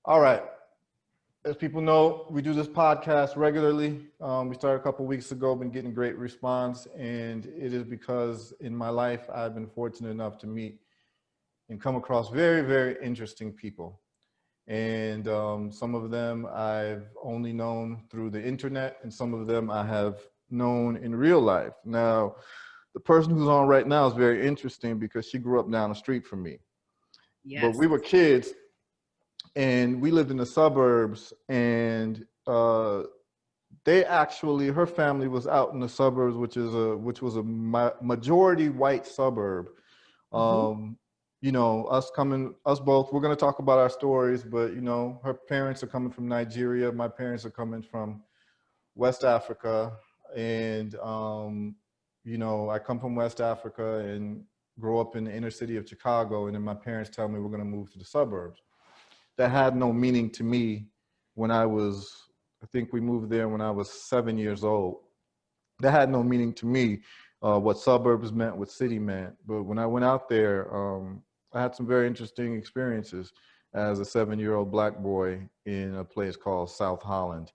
All right. As people know, we do this podcast regularly. We started a couple weeks ago, been getting great response, and it is because in my life, I've been fortunate enough to meet and come across very, very interesting people. And some of them I've only known through the internet, and some of them I have known in real life. Now, the person who's on right now is very interesting because she grew up down the street from me. But Yes. we were kids and we lived in the suburbs, and her family was out in the suburbs, which was a majority white suburb. Mm-hmm. You know, us both, we're going to talk about our stories, but you know, her parents are coming from Nigeria. My parents are coming from West Africa. And, you know, I come from West Africa and grow up in the inner city of Chicago. And then my parents tell me we're going to move to the suburbs. That had no meaning to me when I think we moved there when I was 7 years old. That had no meaning to me, what suburbs meant, what city meant. But when I went out there, I had some very interesting experiences as a 7-year-old Black boy in a place called South Holland,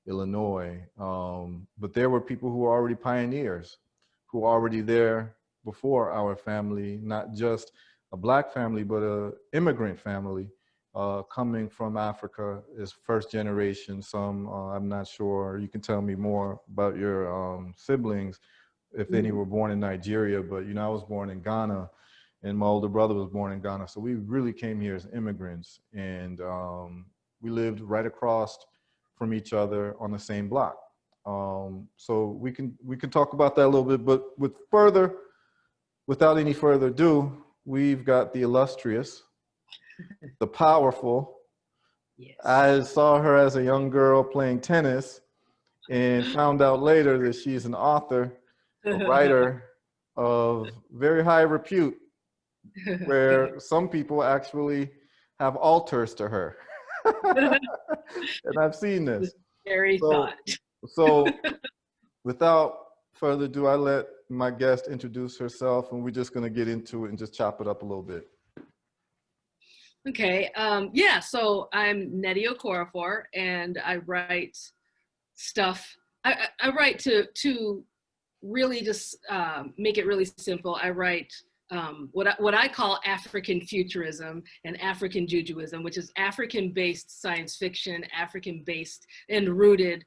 Illinois. But there were people who were already pioneers, who were already there before our family, not just a Black family, but a immigrant family coming from Africa is first generation. Some, I'm not sure, you can tell me more about your siblings, if any were born in Nigeria, but you know, I was born in Ghana and my older brother was born in Ghana. So we really came here as immigrants, and we lived right across from each other on the same block. So we can talk about that a little bit, but without any further ado, we've got the illustrious, the powerful. Yes. I saw her as a young girl playing tennis and found out later that she's an author, a writer of very high repute, where some people actually have altars to her. And I've seen this. Scary thought. So without further ado, I let my guest introduce herself, and we're just going to get into it and just chop it up a little bit. Okay. Yeah. So I'm Nnedi Okorafor, and I write stuff. I write to really just make it really simple. I write what I call African futurism and African Jujuism, which is African-based science fiction, African-based and rooted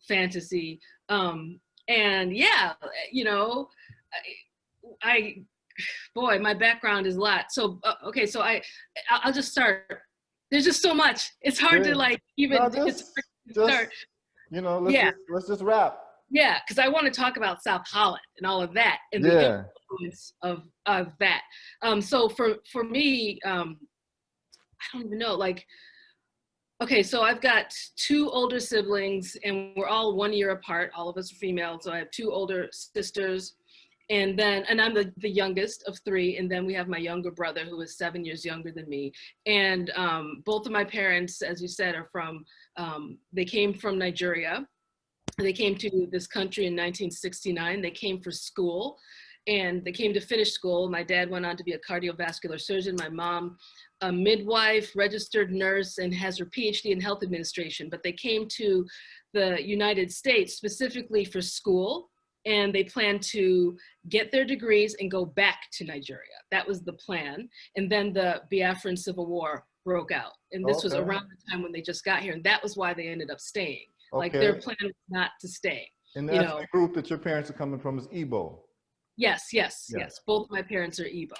fantasy. And yeah, you know, boy, my background is a lot. So, okay, so I'll just start. There's just so much. It's hard to like even start. You know, let's just wrap. Yeah, because I want to talk about South Holland and all of that and the influence of that. So for me, I don't even know. Like, okay, so I've got 2 older siblings, and we're all 1 year apart. All of us are female, so I have 2 older sisters. And I'm the youngest of 3. And then we have my younger brother who is 7 years younger than me. And both of my parents, as you said, are they came from Nigeria. They came to this country in 1969. They came for school, and they came to finish school. My dad went on to be a cardiovascular surgeon. My mom, a midwife, registered nurse, and has her PhD in health administration. But they came to the United States specifically for school, and they planned to get their degrees and go back to Nigeria. That was the plan. And then the Biafran Civil War broke out. And this was around the time when they just got here. And that was why they ended up staying. Like their plan was not to stay. And the ethnic group that your parents are coming from is Igbo. Yes. Both of my parents are Igbo.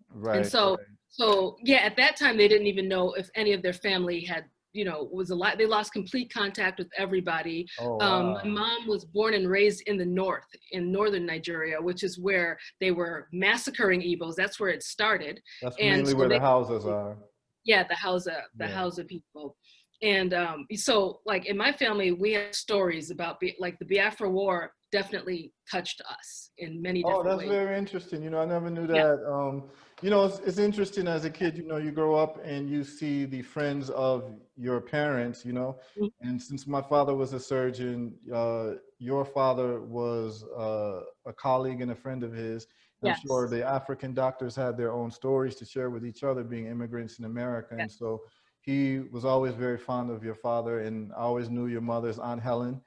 Right. And so yeah, at that time, they didn't even know if any of their family had, you know, was alive. They lost complete contact with everybody. Oh, wow. My mom was born and raised in the north, in northern Nigeria, which is where they were massacring Igbos. That's where it started. That's mainly where the Hausas are. Yeah, the Hausa people. And so like in my family, we have stories about like the Biafra War definitely touched us in many different ways. Oh, that's very interesting. You know, I never knew that. Yeah. You know, it's interesting as a kid, you know, you grow up and you see the friends of your parents, you know, and since my father was a surgeon, your father was a colleague and a friend of his. I'm sure the African doctors had their own stories to share with each other being immigrants in America. And so he was always very fond of your father, and I always knew your mother's Aunt Helen.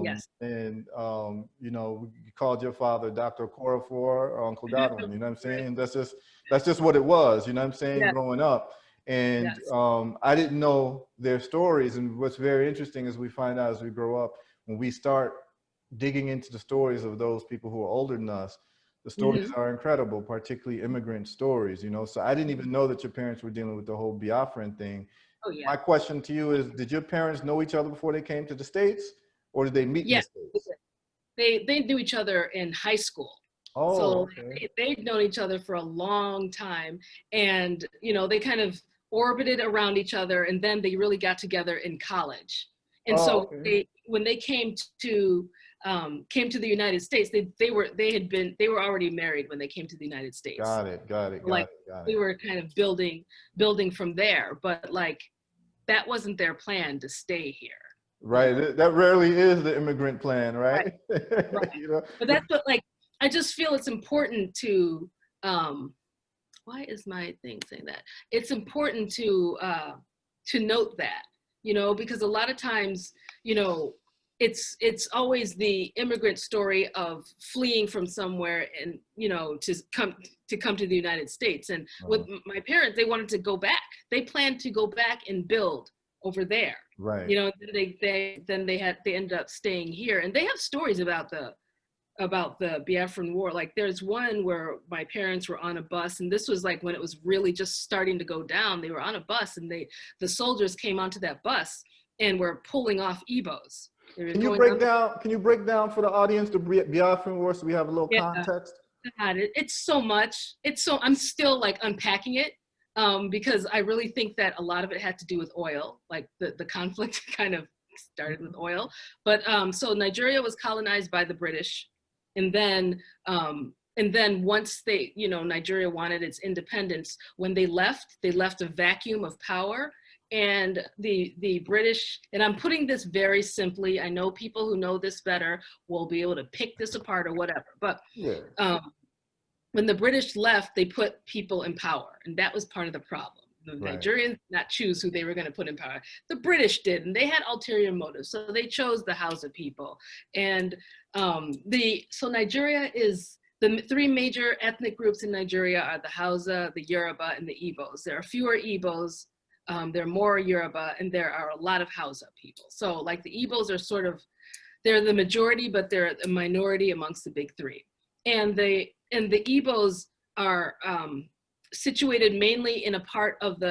Yes. And you know, you called your father Dr. Okorafor or Uncle Godwin, you know what I'm Right. saying? That's just what it was, you know what I'm saying, Yes. growing up. And Yes. I didn't know their stories. And what's very interesting is we find out as we grow up, when we start digging into the stories of those people who are older than us, the stories Hmm. are incredible, particularly immigrant stories, you know. So I didn't even know that your parents were dealing with the whole Biafran thing. Oh yeah. My question to you is, did your parents know each other before they came to the States, or did they meet in the Yes. States? They knew each other in high school. Oh, So okay. they'd known each other for a long time. And, you know, they kind of orbited around each other, and then they really got together in college. And Oh, so okay. when they came to the United States, they were already married when they came to the United States. Got it, got it, got Like it, got we it. were kind of building from there, but like that wasn't their plan to stay here, you Right. know. That rarely is the immigrant plan, Right. right? Right. You know, But that's what, like, I just feel it's important to, why is my thing saying that? It's important to note that, you know, because a lot of times, you know, it's always the immigrant story of fleeing from somewhere and, you know, to come to the United States. And with oh, my parents, they wanted to go back. They planned to go back and build over there. right. You know, they ended up staying here, and they have stories about the Biafran War. Like there's one where my parents were on a bus, and this was like when it was really just starting to go down. They were on a bus, and the soldiers came onto that bus and were pulling off Igbos. They were Can you going break on. down? Can you break down for the audience the Biafran War so we have a little Yeah, context? God, it's so much. I'm still like unpacking it, because I really think that a lot of it had to do with oil. Like the conflict kind of started with oil. But so Nigeria was colonized by the British, and then once Nigeria wanted its independence. When they left a vacuum of power. And the British, and I'm putting this very simply, I know people who know this better will be able to pick this apart or whatever, but Yeah. when the British left, they put people in power, and that was part of the problem. The Right. Nigerians did not choose who they were going to put in power. The British did, and they had ulterior motives, so they chose the Hausa people. And so Nigeria is, the three major ethnic groups in Nigeria are the Hausa, the Yoruba, and the Igbos. There are fewer Igbos, there are more Yoruba, and there are a lot of Hausa people. So like the Igbos are sort of, they're the majority, but they're a minority amongst the big three. And the Igbos are situated mainly in a part of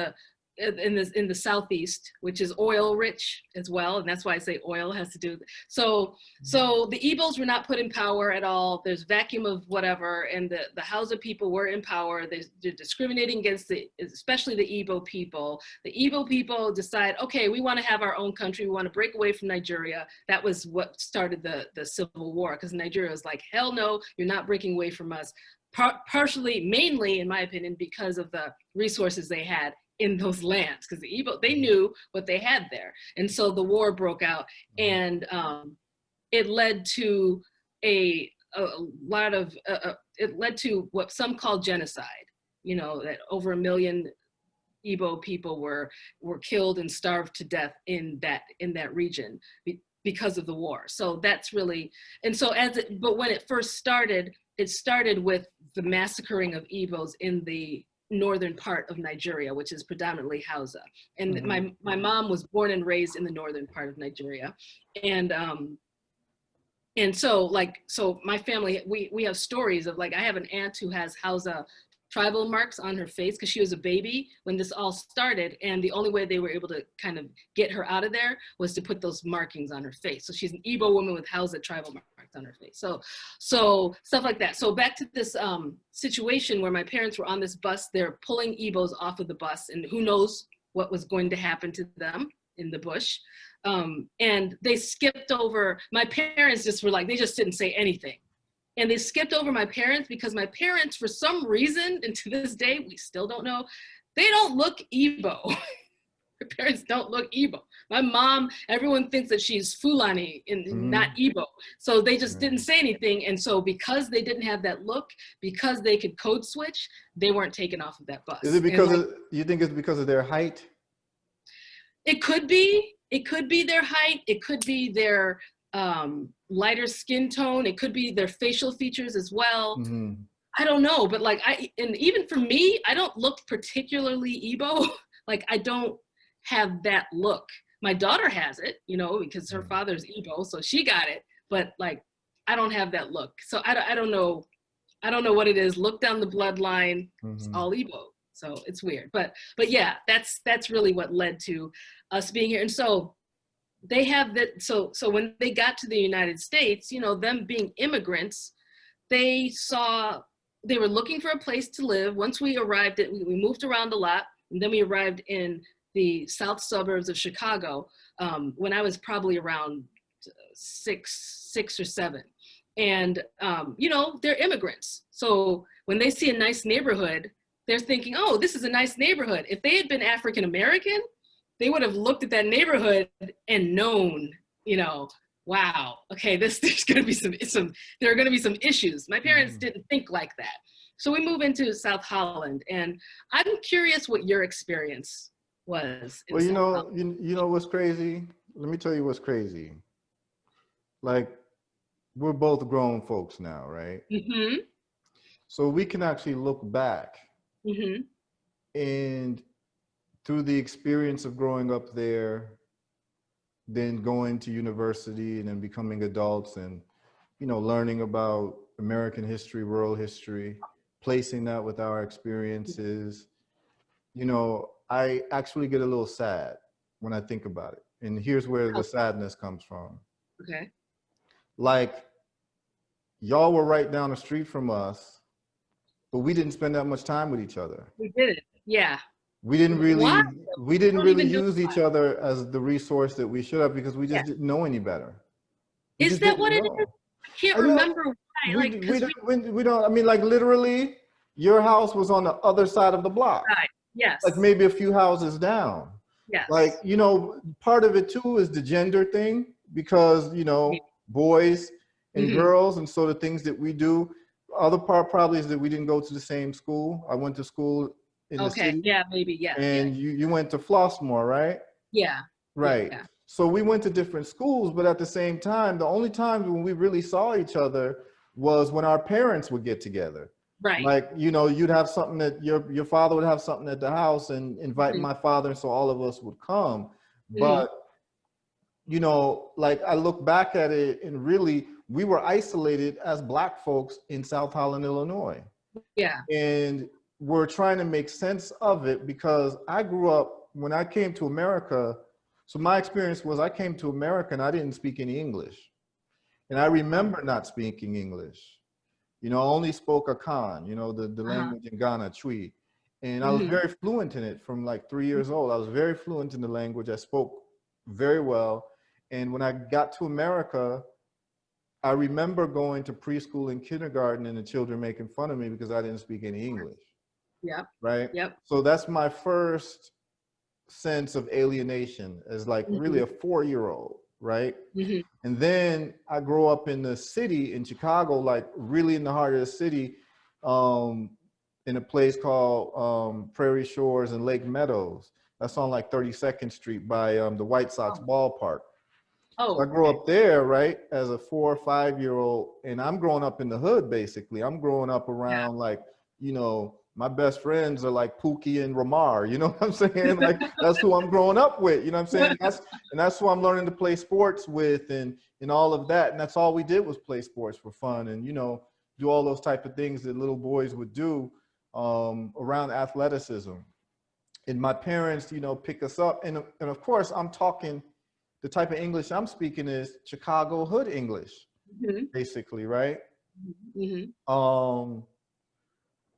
in the southeast, which is oil rich as well, and that's why I say oil has to do with it. So the Igbos were not put in power at all. There's vacuum of whatever, and the Hausa people were in power. They're discriminating against especially the Igbo people. The Igbo people decide, okay, we want to have our own country. We want to break away from Nigeria. That was what started the Civil War, because Nigeria was like, hell no, you're not breaking away from us. Partially, mainly, in my opinion, because of the resources they had in those lands, because the Igbo, they knew what they had there. And so the war broke out, and it led to a lot of, it led to what some call genocide, you know, that over 1 million Igbo people were killed and starved to death in that region because of the war. So that's really, and so but when it first started, it started with the massacring of Igbos in the northern part of Nigeria, which is predominantly Hausa. And my mom was born and raised in the northern part of Nigeria. And so my family, we have stories of, like, I have an aunt who has Hausa tribal marks on her face because she was a baby when this all started, and the only way they were able to kind of get her out of there was to put those markings on her face. So she's an Igbo woman with Hausa tribal marks on her face. So stuff like that. So back to this situation where my parents were on this bus, they're pulling Igbos off of the bus, and who knows what was going to happen to them in the bush. And they skipped over, my parents just were like, they just didn't say anything. And they skipped over my parents because my parents, for some reason, and to this day, we still don't know, they don't look Igbo. My parents don't look Igbo. My mom, everyone thinks that she's Fulani and not Igbo. So they just didn't say anything. And so because they didn't have that look, because they could code switch, they weren't taken off of that bus. Is it because you think it's because of their height? It could be their height. It could be their lighter skin tone. It could be their facial features as well. Mm-hmm. I don't know, but like and even for me, I don't look particularly Igbo. Like I don't have that look. My daughter has it, you know, because her father's Igbo, so she got it. But like, I don't have that look. So I don't know. I don't know what it is. Look down the bloodline. It's all Igbo. So it's weird. But yeah, that's really what led to us being here. And so they have that. So when they got to the United States, you know, them being immigrants, they were looking for a place to live. Once we arrived, we moved around a lot, and then we arrived in the south suburbs of Chicago when I was probably around six or seven. And, you know, they're immigrants. So when they see a nice neighborhood, they're thinking, oh, this is a nice neighborhood. If they had been African-American, they would have looked at that neighborhood and known, you know, wow, okay, there's going to be there are going to be some issues. My parents didn't think like that. So we move into South Holland, and I'm curious what your experience was. Well, you know what's crazy? Let me tell you what's crazy. Like, we're both grown folks now, right? Mm-hmm. So we can actually look back and through the experience of growing up there, then going to university and then becoming adults and, you know, learning about American history, world history, placing that with our experiences. You know, I actually get a little sad when I think about it. And here's where the sadness comes from. Okay. Like, y'all were right down the street from us, but we didn't spend that much time with each other. We didn't, yeah. We didn't really use each other as the resource that we should have because we just didn't know any better. Is that what it is? I can't remember why. We don't, I mean, like literally, your house was on the other side of the block. Right, yes. Like maybe a few houses down. Yes. Like, you know, part of it too is the gender thing because, you know, boys and girls, and so the things that we do. Other part probably is that we didn't go to the same school. I went to school in the city. Yeah, maybe, yeah. And you went to Flossmoor, right? Yeah. Right. Yeah. So we went to different schools, but at the same time, the only times when we really saw each other was when our parents would get together. Right. Like, you know, you'd have something that your father would have something at the house and invite my father, and so all of us would come. But you know, like I look back at it and really we were isolated as Black folks in South Holland, Illinois. Yeah. And we're trying to make sense of it because I grew up, when I came to America, so my experience was I came to America and I didn't speak any English. And I remember not speaking English. You know, I only spoke Akan, you know, the language in Ghana, Twi. And I was very fluent in it from like 3 years old. I was very fluent in the language. I spoke very well. And when I got to America, I remember going to preschool and kindergarten and the children making fun of me because I didn't speak any English. Yep. Right? Yep. So that's my first sense of alienation as like really a 4-year-old, right? And then I grew up in the city in Chicago, like really in the heart of the city, in a place called Prairie Shores and Lake Meadows. That's on like 32nd Street by the White Sox ballpark. So I grew up there, right, as a 4 or 5-year-old, and I'm growing up in the hood, basically. I'm growing up around like, you know, my best friends are like Pookie and Ramar, you know what I'm saying? Like, that's who I'm growing up with, you know what I'm saying? That's who I'm learning to play sports with and all of that. And that's all we did was play sports for fun and, you know, do all those type of things that little boys would do around athleticism. And my parents, you know, pick us up. And of course, I'm talking, the type of English I'm speaking is Chicago hood English, basically, right?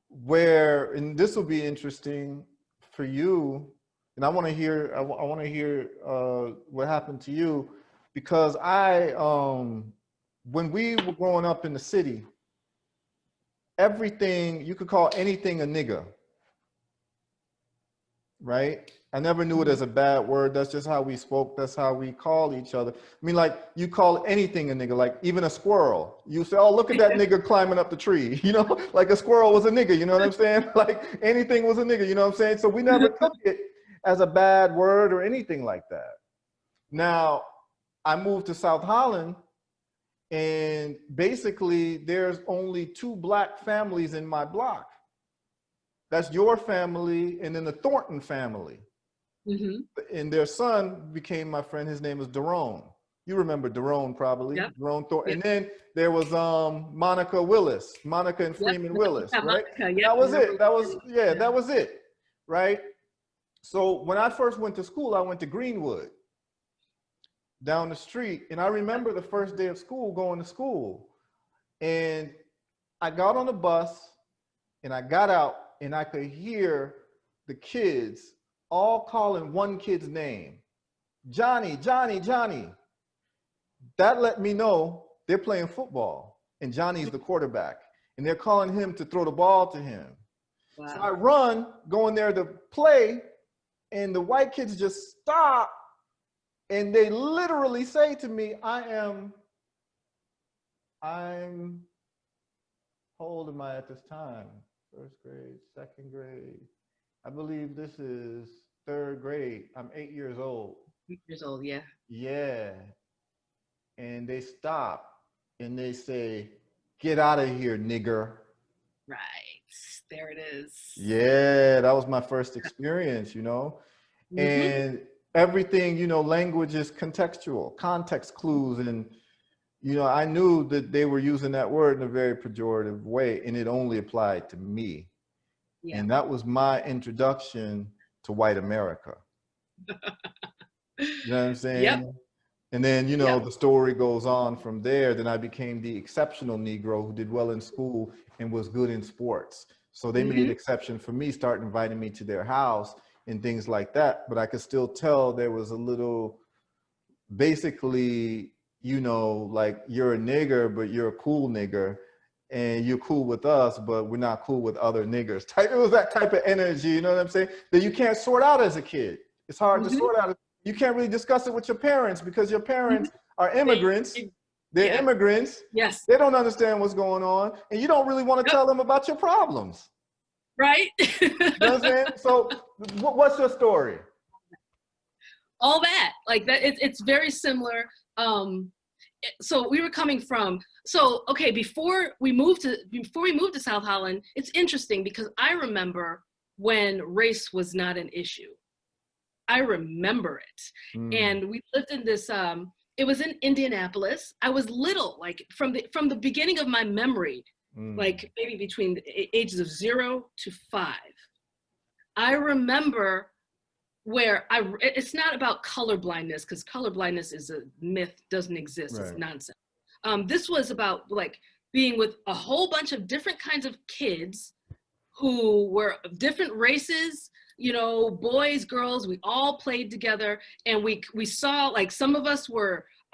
Where, and this will be interesting for you, and I want to hear, I want to hear what happened to you, because when we were growing up in the city, everything, you could call anything a nigga, right? I never knew it as a bad word. That's just how we spoke. That's how we call each other. I mean, like, you call anything a nigga, like even a squirrel. You say, oh, look at that nigga climbing up the tree. You know, like a squirrel was a nigga, you know what I'm saying? Like anything was a nigga, you know what I'm saying? So we never took it as a bad word or anything like that. Now, I moved to South Holland, and basically there's only 2 Black families in my block. That's your family and then the Thornton family. Mm-hmm. And their son became my friend. His name was Daron. You remember Daron probably. Yep. Daron Thornton. Yep. And then there was Monica Willis, Monica and Freeman Willis, right? Monica, yep. That was it. That was it, right? So when I first went to school, I went to Greenwood down the street. And I remember the first day of school, going to school. And I got on the bus and I got out and I could hear the kids all calling one kid's name. Johnny, Johnny, Johnny. That let me know they're playing football and Johnny's the quarterback and they're calling him to throw the ball to him. Wow. So I run, going there to play, and the white kids just stop and they literally say to me, I'm, how old am I at this time? First grade, second grade. I believe this is 3rd grade. I'm 8 years old. 8 years old, yeah. Yeah. And they stop and they say, "Get out of here, nigger." Right. There it is. Yeah, that was my first experience, you know. Mm-hmm. And everything, you know, language is contextual, context clues. And, you know, I knew that they were using that word in a very pejorative way, and it only applied to me. Yeah. And that was my introduction to white America. You know what I'm saying? Yep. And then, you know, the story goes on from there. Then I became the exceptional Negro who did well in school and was good in sports. So they made an exception for me, start inviting me to their house and things like that. But I could still tell there was a little, basically, you know, like, you're a nigger, but you're a cool nigger. And you're cool with us, but we're not cool with other niggers. It was that type of energy, you know what I'm saying? That you can't sort out as a kid. It's hard to sort out. You can't really discuss it with your parents because your parents are immigrants. They're immigrants. Yes. They don't understand what's going on. And you don't really want to tell them about your problems. Right. You know what I'm saying? So what's your story? All that, like that, it's very similar. So we were coming from, okay, before we moved to South Holland, it's interesting because I remember when race was not an issue. I remember it. And we lived in this, it was in Indianapolis. I was little, like from the beginning of my memory, like maybe between the ages of 0 to 5. I remember where it's not about colorblindness, because colorblindness is a myth, doesn't exist, right. It's nonsense. This was about like being with a whole bunch of different kinds of kids who were of different races, you know, boys, girls, we all played together. And we saw, like, a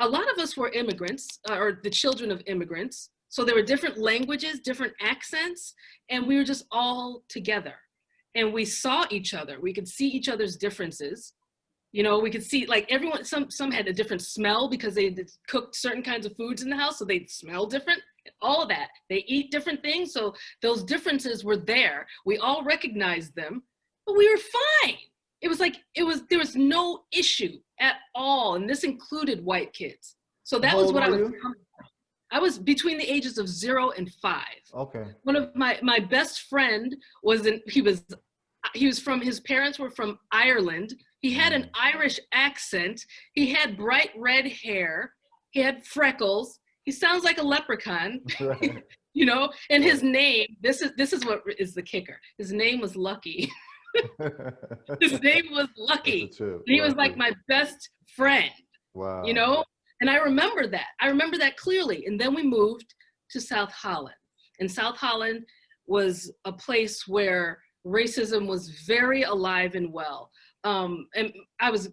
lot of us were immigrants, or the children of immigrants. So there were different languages, different accents, and we were just all together. And we saw each other. We could see each other's differences. You know, we could see, like, everyone, some had a different smell because they cooked certain kinds of foods in the house, so they'd smell different, all of that. They eat different things, so those differences were there. We all recognized them, but we were fine. It was like, there was no issue at all, and this included white kids. So that was what I was coming from. I was between the ages of 0 and 5. Okay. One of my best friend his parents were from Ireland. He had an Irish accent. He had bright red hair. He had freckles. He sounds like a leprechaun, you know, and his name, this is what is the kicker. His name was Lucky. His name was Lucky. He was like my best friend. Wow. You know? And I remember that clearly. And then we moved to South Holland. And South Holland was a place where racism was very alive and well. And I was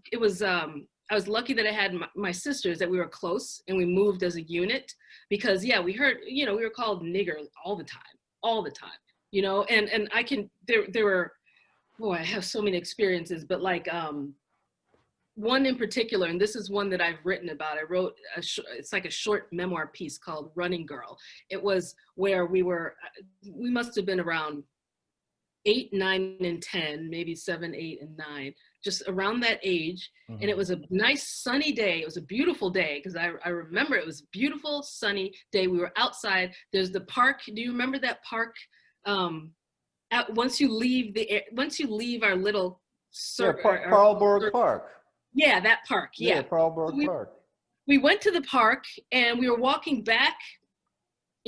lucky that I had my sisters, that we were close and we moved as a unit, because we heard, you know, we were called nigger all the time, you know, and there were, boy, I have so many experiences, but like, one in particular, and this is one that I've written about. I wrote it's like a short memoir piece called Running Girl. It was where we must have been around 8, 9, and 10, maybe 7, 8, and 9. just around that age. And it was a nice sunny day. It was a beautiful day because I remember it was a beautiful sunny day. We were outside. There's the park. Do you remember that park? Once you leave our little Paulberg Park. Yeah, that park. Yeah, Paulberg Park. We went to the park and we were walking back,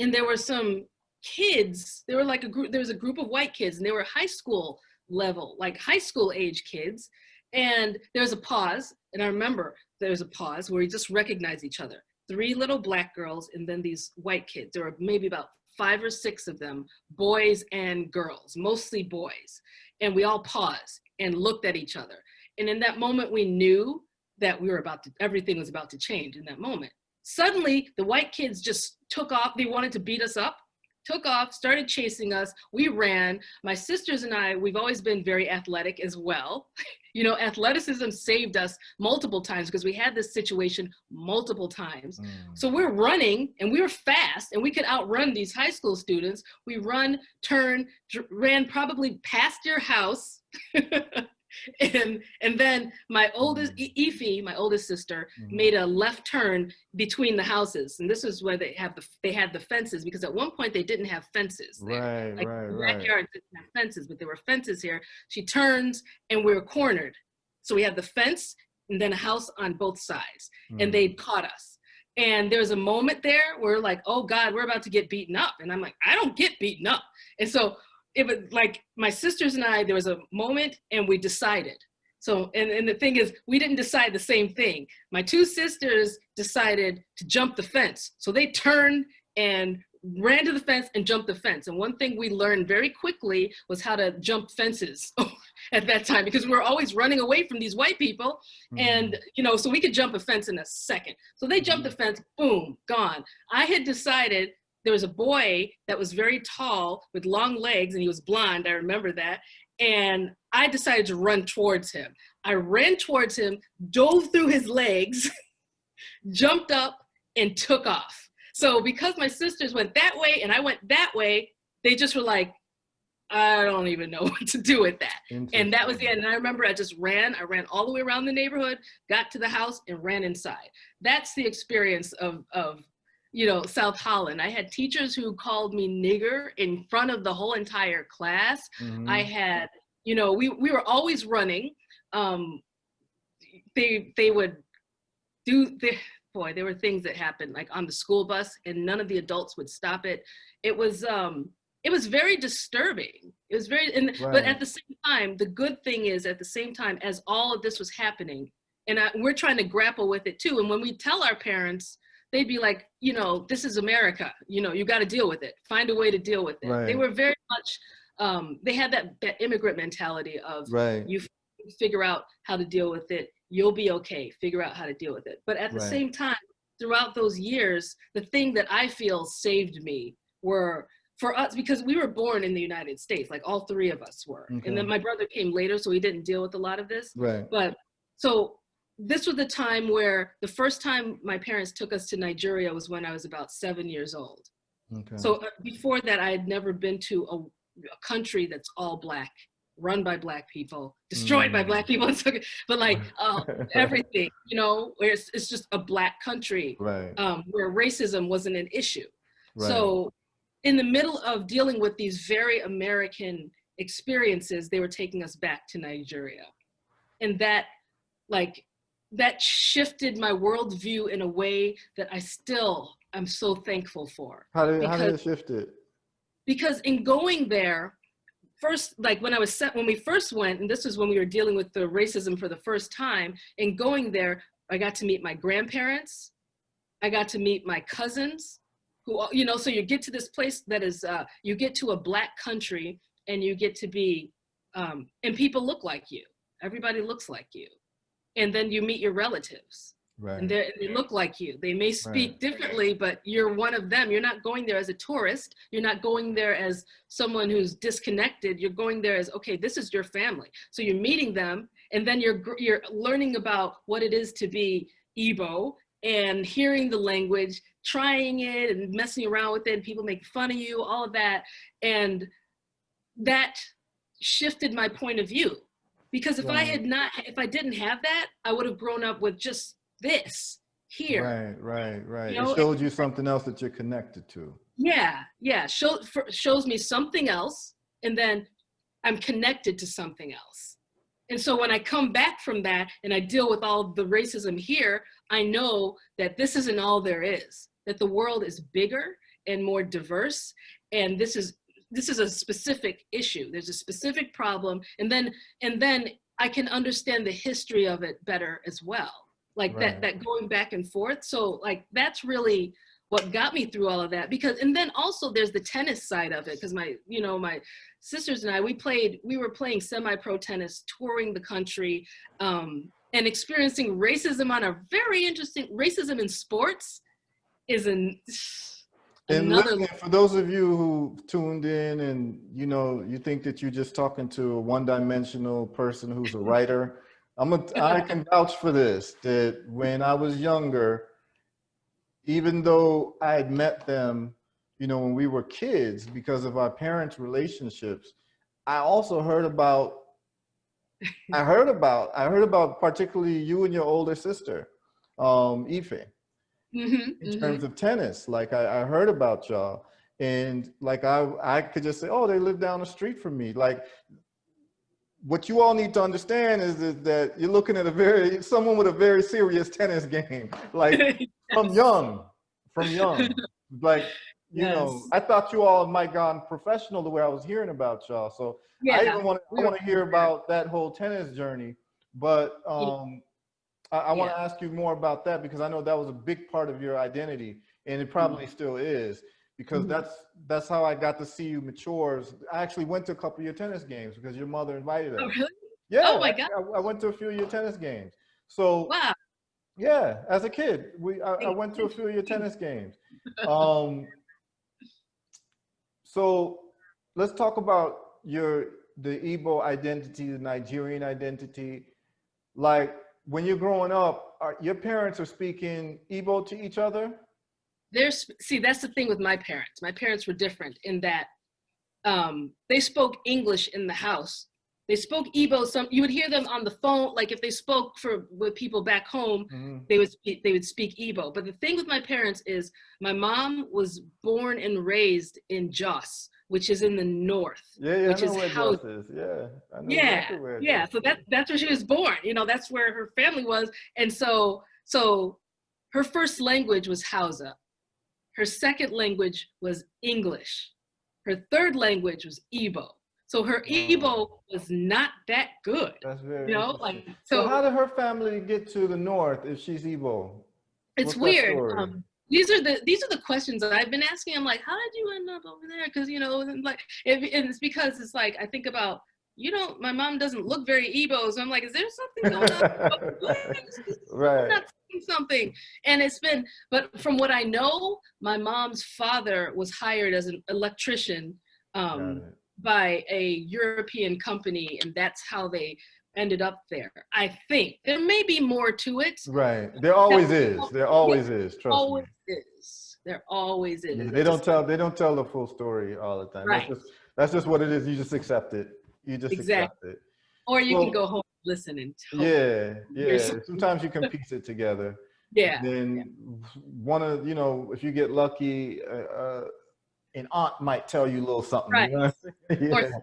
and there were some kids. There were like a group. There was a group of white kids, and they were high school level, like high school age kids. And there was a pause, and I remember there was a pause where we just recognized each other. 3 little black girls, and then these white kids. There were maybe about 5 or 6 of them, boys and girls, mostly boys. And we all paused and looked at each other. And in that moment, we knew that everything was about to change in that moment. Suddenly, the white kids just took off. They wanted to beat us up, took off, started chasing us. We ran. My sisters and I, we've always been very athletic as well. You know, athleticism saved us multiple times because we had this situation multiple times. So we're running, and we were fast, and we could outrun these high school students. We run, turn, ran probably past your house. And then my oldest, Ify, my oldest sister, made a left turn between the houses. And this is where they had the fences, because at one point they didn't have fences there. The backyard didn't have fences, but there were fences here. She turns, and we were cornered. So we had the fence and then a house on both sides, and they caught us. And there's a moment there where we're like, oh God, we're about to get beaten up. And I'm like, I don't get beaten up. And so it was like my sisters and I, there was a moment, and we decided. So, and the thing is, we didn't decide the same thing. My 2 sisters decided to jump the fence. So they turned and ran to the fence and jumped the fence. And one thing we learned very quickly was how to jump fences at that time, because we were always running away from these white people. And, you know, so we could jump a fence in a second. So they jumped the fence, boom, gone. I had decided. There was a boy that was very tall with long legs, and he was blonde. I remember that. And I decided to run towards him. I ran towards him, dove through his legs, jumped up, and took off. So because my sisters went that way and I went that way, they just were like, I don't even know what to do with that. And that was the end. And I remember I just ran. I ran all the way around the neighborhood, got to the house, and ran inside. That's the experience of you know, South Holland. I had teachers who called me nigger in front of the whole entire class. I had, you know, we were always running. They would do, there were things that happened like on the school bus, and none of the adults would stop it. It was very disturbing. It was very, but at the same time, the good thing is at the same time as all of this was happening, and we're trying to grapple with it too. And when we tell our parents, they'd be like, you know, this is America. You know, you got to deal with it. Find a way to deal with it. They were very much, they had that immigrant mentality of you figure out how to deal with it. You'll be okay. Figure out how to deal with it. But at the same time, throughout those years, the thing that I feel saved me were for us, because we were born in the United States, like all 3 of us were. And then my brother came later, so he didn't deal with a lot of this. But so this was the time where the first time my parents took us to Nigeria was when I was about 7 years old. So before that, I had never been to a country that's all Black, run by Black people, destroyed by Black people, but like everything, you know, where it's just a Black country, where racism wasn't an issue. So in the middle of dealing with these very American experiences, they were taking us back to Nigeria. And that, like, that shifted my worldview in a way that I'm so thankful for. How did it shift it? Because in going there, first, like when we first went, and this was when we were dealing with the racism for the first time, in going there, I got to meet my grandparents. I got to meet my cousins, who, you know, so you get to this place that is, you get to a Black country, and you get to be, and people look like you. Everybody looks like you. And then you meet your relatives, and they look like you. They may speak differently, but you're one of them. You're not going there as a tourist. You're not going there as someone who's disconnected. You're going there as, okay, this is your family. So you're meeting them, and then you're learning about what it is to be Igbo, and hearing the language, trying it and messing around with it, and people make fun of you, all of that. And that shifted my point of view. Because if I didn't have that, I would have grown up with just this here. Right. You know? It showed you something else that you're connected to. Yeah. Shows me something else, and then I'm connected to something else. And so when I come back from that and I deal with all the racism here, I know that this isn't all there is, that the world is bigger and more diverse. And this is a specific issue. There's a specific problem. And then I can understand the history of it better as well. Like that going back and forth. So like, that's really what got me through all of that. And then also there's the tennis side of it. Cause my sisters and I, we were playing semi-pro tennis, touring the country, and experiencing racism on a very interesting, racism in sports is another. And for those of you who tuned in and, you think that you're just talking to a one-dimensional person who's a writer, I can vouch for this, that when I was younger, even though I had met them, when we were kids, because of our parents' relationships, I also heard about particularly you and your older sister, Ife, in terms of tennis. Like I heard about y'all, and like I could just say, oh, they live down the street from me. Like, what you all need to understand is that you're looking at someone with a very serious tennis game, like from young, like, I thought you all might gone professional the way I was hearing about y'all. So I want to hear about that whole tennis journey, but I want to ask you more about that, because I know that was a big part of your identity, and it probably still is. Because that's how I got to see you mature. I actually went to a couple of your tennis games because your mother invited us. Oh, really? Yeah. Oh my God. I went to a few of your tennis games. So wow. Yeah, as a kid, I went to a few of your tennis games. So let's talk about the Igbo identity, the Nigerian identity. Like, when you're growing up, your parents are speaking Igbo to each other? See, that's the thing with my parents. My parents were different in that they spoke English in the house. They spoke Igbo. You would hear them on the phone. Like if they spoke with people back home, they would speak Igbo. But the thing with my parents is my mom was born and raised in Jos, which is in the north. Yeah, which I know is where how. Jos is. Yeah, I know exactly where. Yeah, so that's where she was born. That's where her family was, and so her first language was Hausa. Her second language was English. Her third language was Igbo. So her Igbo was not that good. That's very interesting. Like so how did her family get to the north if she's Igbo? It's weird. These are the questions that I've been asking. I'm like, how did you end up over there? Because and it's because it's like I think about my mom doesn't look very Igbo, so I'm like, is there something going on? Right. Not something. And but from what I know, my mom's father was hired as an electrician by a European company, and that's how they ended up there. I think there may be more to it. Right. There always is. There always is. Trust me. There always is. Yeah, they don't tell the full story all the time. Right. That's just what it is. You just accept it. You just accept it. Or you can go home and listen and yeah. Sometimes you can piece it together. Yeah. Then if you get lucky, an aunt might tell you a little something. Right. Or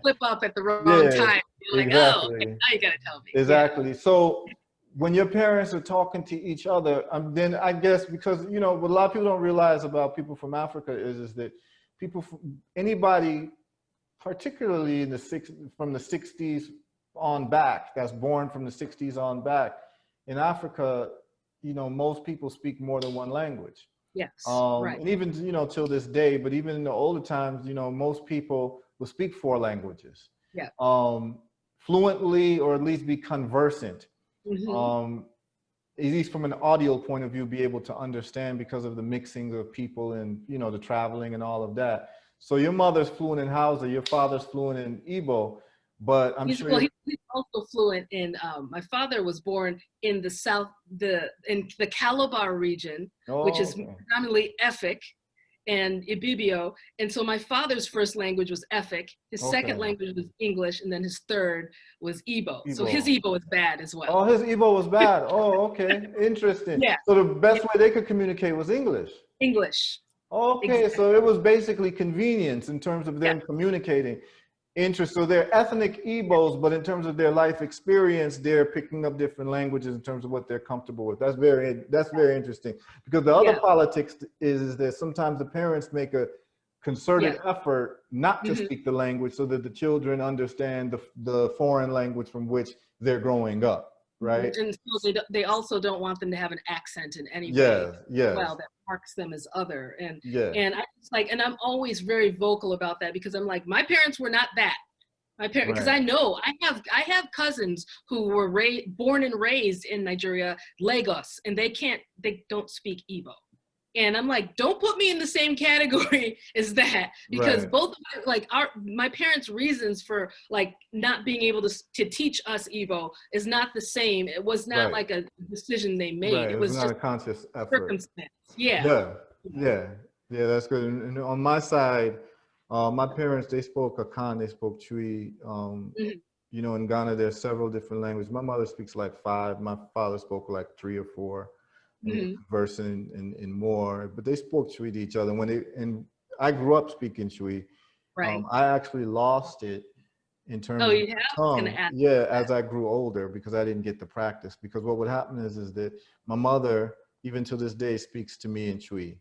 slip up at the wrong time. You're like, oh, okay, now you gotta tell me. Exactly. Yeah. So when your parents are talking to each other, then I guess because what a lot of people don't realize about people from Africa is that anybody, particularly from the 60s on back, that's born from the 60s on back, in Africa, most people speak more than one language. Yes. Right. And even till this day, but even in the older times, most people will speak 4 languages. Yeah. Fluently, or at least be conversant. At least from an audio point of view, be able to understand because of the mixing of people and the traveling and all of that. So your mother's fluent in Hausa, your father's fluent in Igbo, but he's also fluent in. My father was born in the south, in the Calabar region, which is predominantly Efik, and Ibibio. And so my father's first language was Efik, his second language was English, and then his third was Igbo. So his Igbo is bad as well. Oh, his Igbo was bad. Oh, okay. Interesting. Yeah. So the best way they could communicate was English. English. Okay, exactly. So it was basically convenience in terms of them communicating. So they're ethnic Igbos, but in terms of their life experience, they're picking up different languages in terms of what they're comfortable with. That's very interesting, because the other politics is that sometimes the parents make a concerted effort not to speak the language so that the children understand the foreign language from which they're growing up, right? And so they also don't want them to have an accent in any way. Well, that marks them as other. And I just like, and I'm always very vocal about that, because I'm like, my parents were not that. My parents, because I know I have cousins who were born and raised in Nigeria, Lagos, and they don't speak Igbo. And I'm like, don't put me in the same category as that, because both like my parents' reasons for like not being able to teach us Igbo is not the same. It was not like a decision they made. It was not just a conscious effort. Circumstance. Yeah, that's good. And on my side, my parents, they spoke Akan, they spoke Chui. You know, in Ghana, there's several different languages. My mother speaks like 5. My father spoke like 3 or 4. Conversing in more, but they spoke Chui to each other. And I grew up speaking Chui. I actually lost it in terms of tongue. As I grew older, because I didn't get the practice. Because what would happen is that my mother, even to this day, speaks to me in Chui,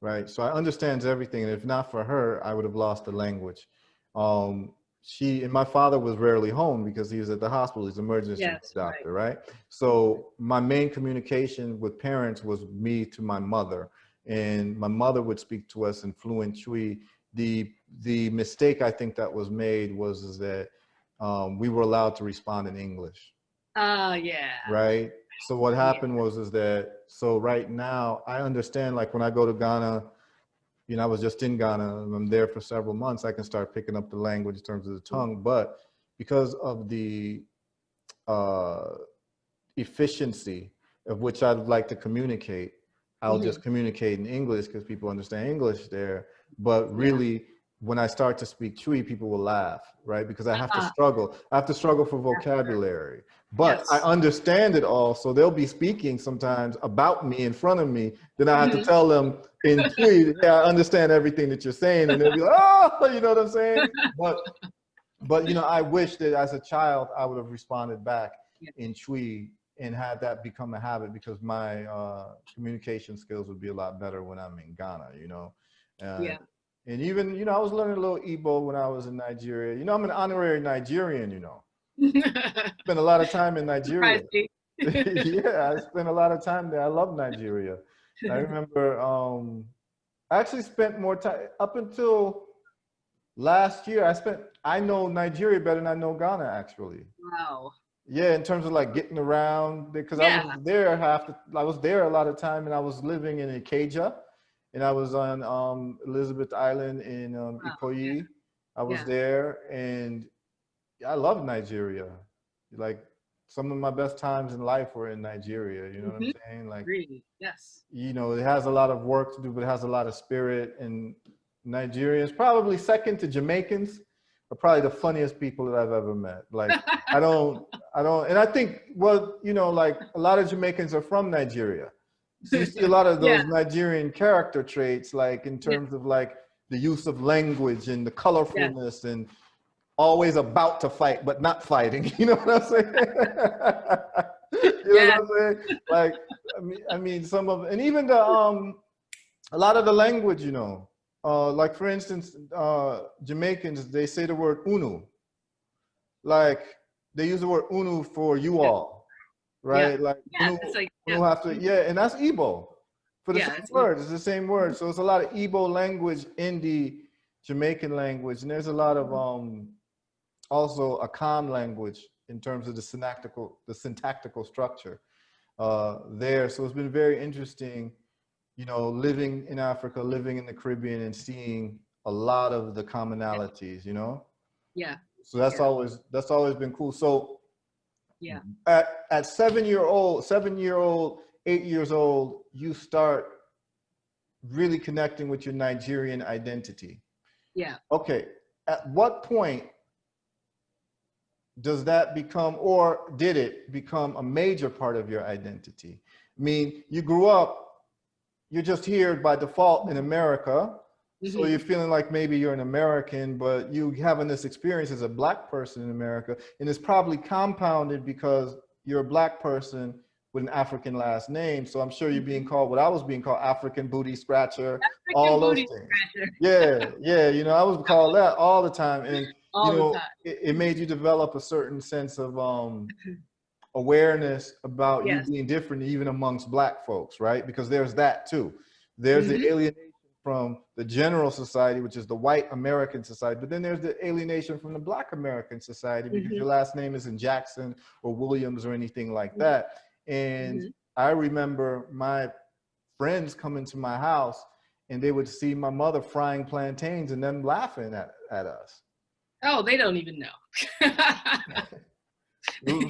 right? So I understands everything, and if not for her, I would have lost the language. And my father was rarely home because he was at the hospital. He's an emergency doctor, right? So my main communication with parents was me to my mother, and my mother would speak to us in fluent Chui. The mistake I think that was made was that we were allowed to respond in English. Right. So what happened was so right now I understand, like when I go to Ghana. You know, I was just in Ghana, and I'm there for several months. I can start picking up the language in terms of the tongue, but because of the efficiency of which I'd like to communicate, I'll just communicate in English because people understand English there. But really, when I start to speak Chui, people will laugh, right? Because I have to struggle. I have to struggle for vocabulary. But I understand it all, so they'll be speaking sometimes about me in front of me. Then I have to tell them in Chui, I understand everything that you're saying, and they'll be like, oh, you know what I'm saying? But you know, I wish that as a child I would have responded back in Chui and had that become a habit, because my communication skills would be a lot better when I'm in Ghana, you know. And even, you know, I was learning a little Igbo when I was in Nigeria. You know, I'm an honorary Nigerian, you know. Spent a lot of time in Nigeria. I spent a lot of time there. I love Nigeria. I remember I actually spent more time up until last year. I know Nigeria better than I know Ghana, actually. Wow. Yeah, in terms of like getting around, because I was there a lot of time, and I was living in Ikeja, and I was on Elizabeth Island in Ikoyi. I was there, and I love Nigeria. Like, some of my best times in life were in Nigeria. You know what I'm saying? Like, yes. You know, it has a lot of work to do, but it has a lot of spirit. And Nigerians, probably second to Jamaicans, are probably the funniest people that I've ever met. Like, I don't, and I think, well, you know, like a lot of Jamaicans are from Nigeria. So you see a lot of those Nigerian character traits, like in terms of like the use of language and the colorfulness and always about to fight, but not fighting. You know what I'm saying? You know what I'm saying? Like, I mean, some of, and even the, a lot of the language, you know, like for instance, Jamaicans, they say the word unu. Like, they use the word unu for you all, right? Like, unu, unu have to, and that's Igbo. For the same word, it's the same word. So it's a lot of Igbo language in the Jamaican language, and there's a lot of also Akan language in terms of the syntactical structure there. So it's been very interesting, you know, living in Africa, living in the Caribbean, and seeing a lot of the commonalities, you know? Yeah. So that's always been cool. So at 7 years old, 8 years old, you start really connecting with your Nigerian identity. Yeah. Okay, at what point does that become, or did it become a major part of your identity? I mean, you grew up, you're just here by default in America, so you're feeling like maybe you're an American, but you having this experience as a Black person in America, and it's probably compounded because you're a Black person with an African last name. So I'm sure you're being called what I was being called, African booty scratcher, African all those booty things. scratcher. Yeah, yeah, you know, I was called that all the time. And, All you the know, time. it made you develop a certain sense of awareness about you Yes. being different even amongst Black folks, right? Because there's that too. There's the alienation from the general society, which is the white American society, but then there's the alienation from the Black American society because your last name isn't Jackson or Williams or anything like that. And I remember my friends coming to my house and they would see my mother frying plantains and them laughing at us. Oh, they don't even know.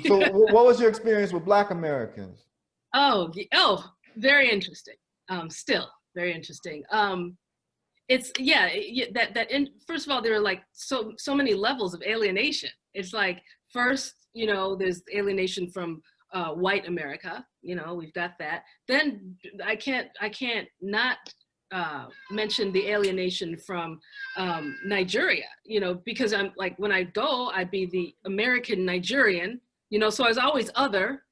So what was your experience with Black Americans? Oh, very interesting. Still very interesting. It's first of all, there are like so many levels of alienation. It's like, first, you know, there's alienation from white America, you know, we've got that. Then I can't not mention the alienation from Nigeria, you know, because I'm like, when I go, I'd be the American Nigerian, you know, so I was always other.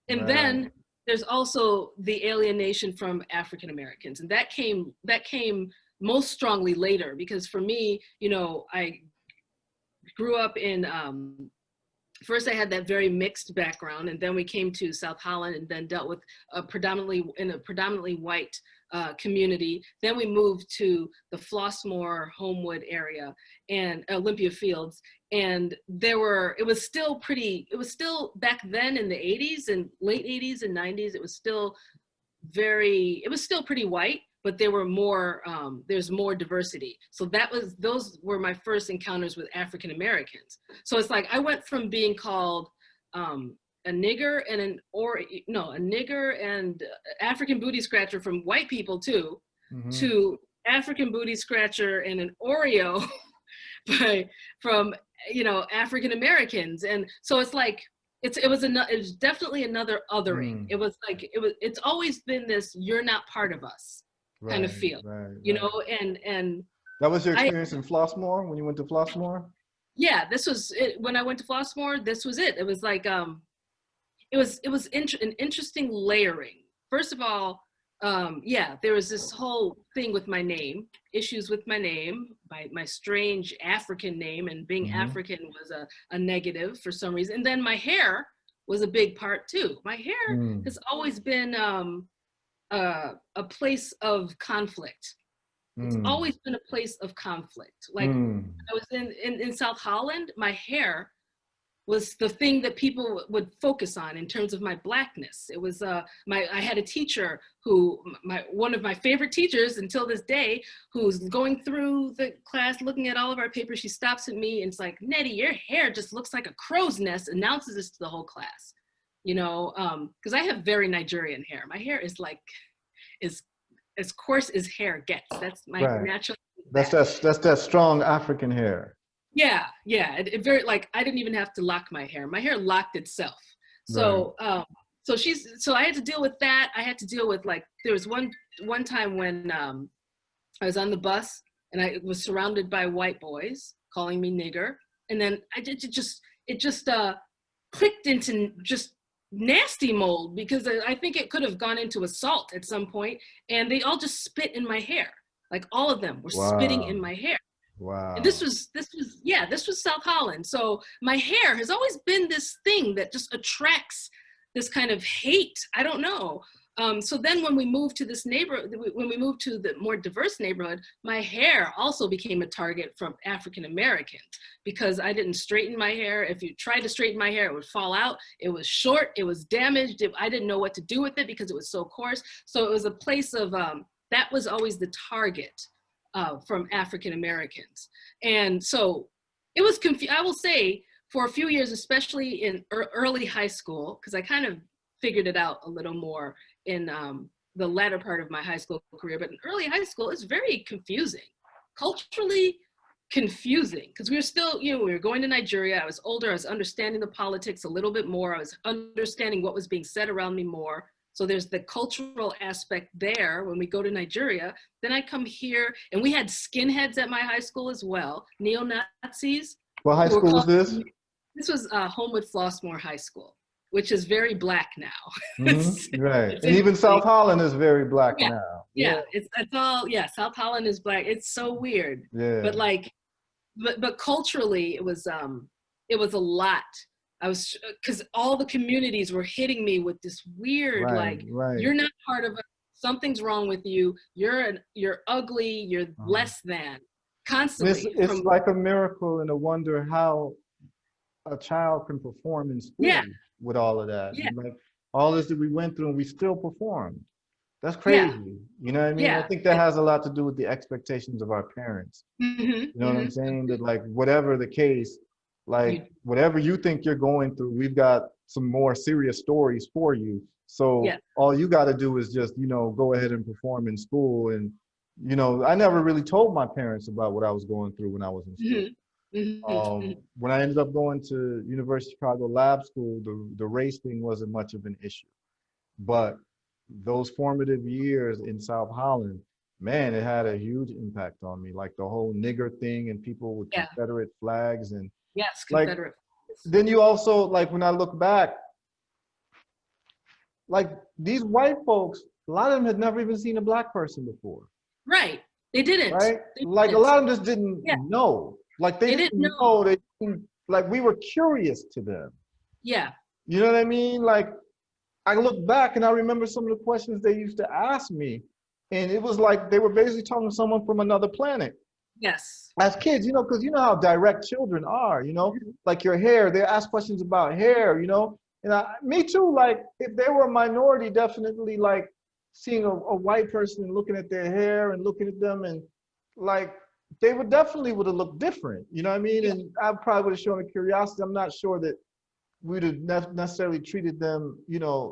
And then there's also the alienation from African Americans. And that came most strongly later, because for me, you know, I grew up in, first I had that very mixed background, and then we came to South Holland and then dealt with a predominantly white community. Then we moved to the Flossmoor, Homewood area and Olympia Fields. And it was still back then in the 80s and late 80s and 90s, it was still pretty white, but there were more, there's more diversity. So those were my first encounters with African Americans. So it's like, I went from being called a nigger and a nigger and African booty scratcher from white people too, to African booty scratcher and an Oreo from, you know, African Americans. And so it's like, it was definitely another othering. It was like, it's always been this, you're not part of us kind of feel, you know, and that was your experience in Flossmoor when you went to Flossmoor? Yeah, this was it. When I went to Flossmoor, this was it. It was like, it was an interesting layering. First of all, there was this whole thing with my name, issues with my name, my strange African name, and being African was a negative for some reason. And then my hair was a big part too. My hair has always been a place of conflict. It's always been a place of conflict. Like I was in South Holland, my hair was the thing that people would focus on in terms of my Blackness. It was I had a teacher one of my favorite teachers until this day, who's going through the class, looking at all of our papers. She stops at me and it's like, Nnedi, your hair just looks like a crow's nest, announces this to the whole class. You know, because I have very Nigerian hair. My hair is like, is as coarse as hair gets. That's my natural. That's that strong African hair. Yeah. It very, like, I didn't even have to lock my hair. My hair locked itself. So, so I had to deal with that. I had to deal with, like, there was one time when I was on the bus and I was surrounded by white boys calling me nigger. And then it just clicked into just nasty mold, because I think it could have gone into assault at some point, and they all just spit in my hair. Like, all of them were spitting in my hair. Wow. And this was South Holland. So my hair has always been this thing that just attracts this kind of hate. I don't know. So then when we moved to this neighborhood, when we moved to the more diverse neighborhood, my hair also became a target from African Americans, because I didn't straighten my hair. If you tried to straighten my hair, it would fall out. It was short, it was damaged. I didn't know what to do with it because it was so coarse. So it was a place of, that was always the target from African Americans. And so it was I will say, for a few years, especially in early high school, because I kind of figured it out a little more in the latter part of my high school career, but in early high school, it's very confusing, culturally confusing, because we were still, we were going to Nigeria. I was older. I was understanding the politics a little bit more. I was understanding what was being said around me more. So there's the cultural aspect there when we go to Nigeria. Then I come here, and we had skinheads at my high school as well, neo-Nazis. What high school was this? This was Homewood Flossmoor High School, which is very black now. Mm-hmm. Right. And even South Holland is very black now. Yeah. It's all, South Holland is black. It's so weird. Yeah. But like, but culturally, it was a lot. I was, because all the communities were hitting me with this weird, you're not part of it. Something's wrong with you. You're ugly. You're less than. Constantly. It's like a miracle and a wonder how a child can perform in school with all of that. Yeah. Like all this that we went through, and we still performed. That's crazy. You know what I mean? Yeah. I think that has a lot to do with the expectations of our parents. You know what I'm saying? That like whatever the case, like whatever you think you're going through, we've got some more serious stories for you. So all you got to do is just, go ahead and perform in school. And, I never really told my parents about what I was going through when I was in school. When I ended up going to University of Chicago Lab School, the race thing wasn't much of an issue. But those formative years in South Holland, man, it had a huge impact on me. Like the whole nigger thing and people with Confederate flags and Confederate. Then you also, like, when I look back, like these white folks, a lot of them had never even seen a black person before. Right. They didn't. Right? Like a lot of them just didn't know. Like they didn't know. They didn't, like we were curious to them. Yeah. You know what I mean? Like I look back and I remember some of the questions they used to ask me, and it was like they were basically talking to someone from another planet. Yes. As kids, because you know how direct children are, like your hair, they ask questions about hair, and me too, like if they were a minority, definitely like seeing a white person and looking at their hair and looking at them, and like they would have looked different, you know what I mean? And I probably would have shown a curiosity. I'm not sure that we'd have necessarily treated them,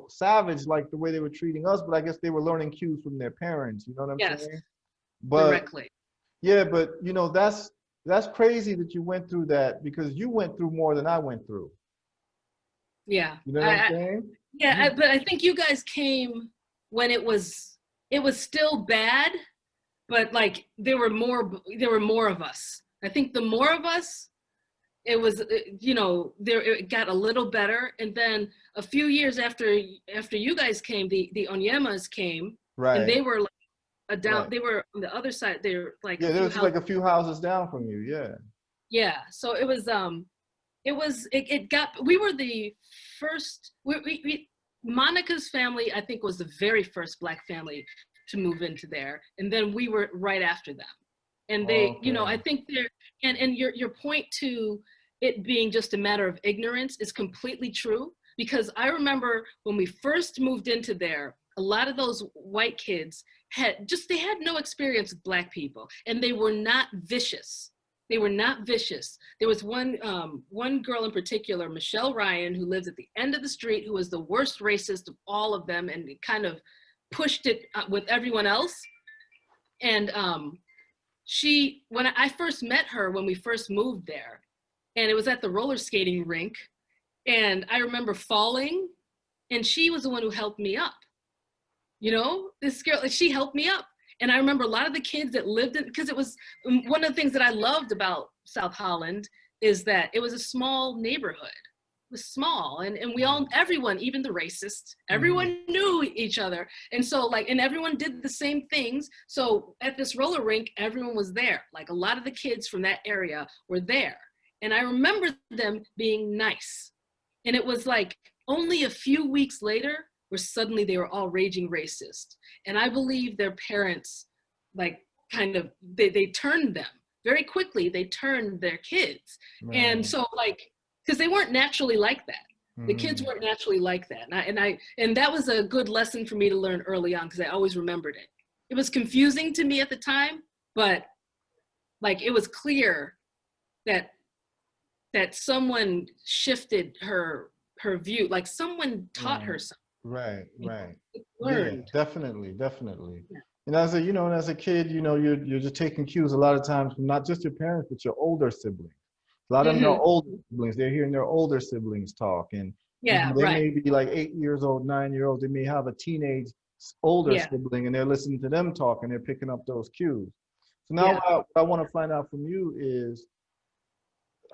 savage like the way they were treating us, but I guess they were learning cues from their parents, you know what I'm saying? But directly. Yeah, but that's crazy that you went through that, because you went through more than I went through. Yeah. You know what I'm saying? Yeah, but I think you guys came when it was still bad, but like there were more of us. I think the more of us, it was, it got a little better. And then a few years after you guys came, the Onyemas came, and they were like, they were on the other side. They were like there was like a few houses down from you. Yeah. So it was we were the first. Monica's family, I think, was the very first Black family to move into there, and then we were right after them. And they, I think they're and your point to it being just a matter of ignorance is completely true, because I remember when we first moved into there, a lot of those white kids had no experience with Black people, and they were not vicious. They were not vicious. There was one girl in particular, Michelle Ryan, who lives at the end of the street, who was the worst racist of all of them, and kind of pushed it with everyone else. And when I first met her, when we first moved there, and it was at the roller skating rink, and I remember falling, and she was the one who helped me up. This girl, she helped me up. And I remember a lot of the kids that lived in, because it was one of the things that I loved about South Holland is that it was a small neighborhood. It was small, and everyone, even the racists, everyone knew each other. And so and everyone did the same things. So at this roller rink, everyone was there. Like a lot of the kids from that area were there. And I remember them being nice. And it was like only a few weeks later where suddenly they were all raging racist. And I believe their parents, they turned them very quickly. They turned their kids. Right. And so because they weren't naturally like that. The kids weren't naturally like that. And that was a good lesson for me to learn early on, because I always remembered it. It was confusing to me at the time, but it was clear that someone shifted her view, someone taught her something. Right, right. It's Yeah, learned. definitely, definitely. Yeah. And as a, you know, and as a kid, you know, you're just taking cues a lot of times from not just your parents, but your older siblings. A lot of them are Hmm. older siblings. They're hearing their older siblings talk, and you know, Yeah, they right. may be like 8 years old, 9 year olds. They may have a teenage older Yeah, sibling, and they're listening to them talk, and they're picking up those cues. So now, yeah. what I want to find out from you is,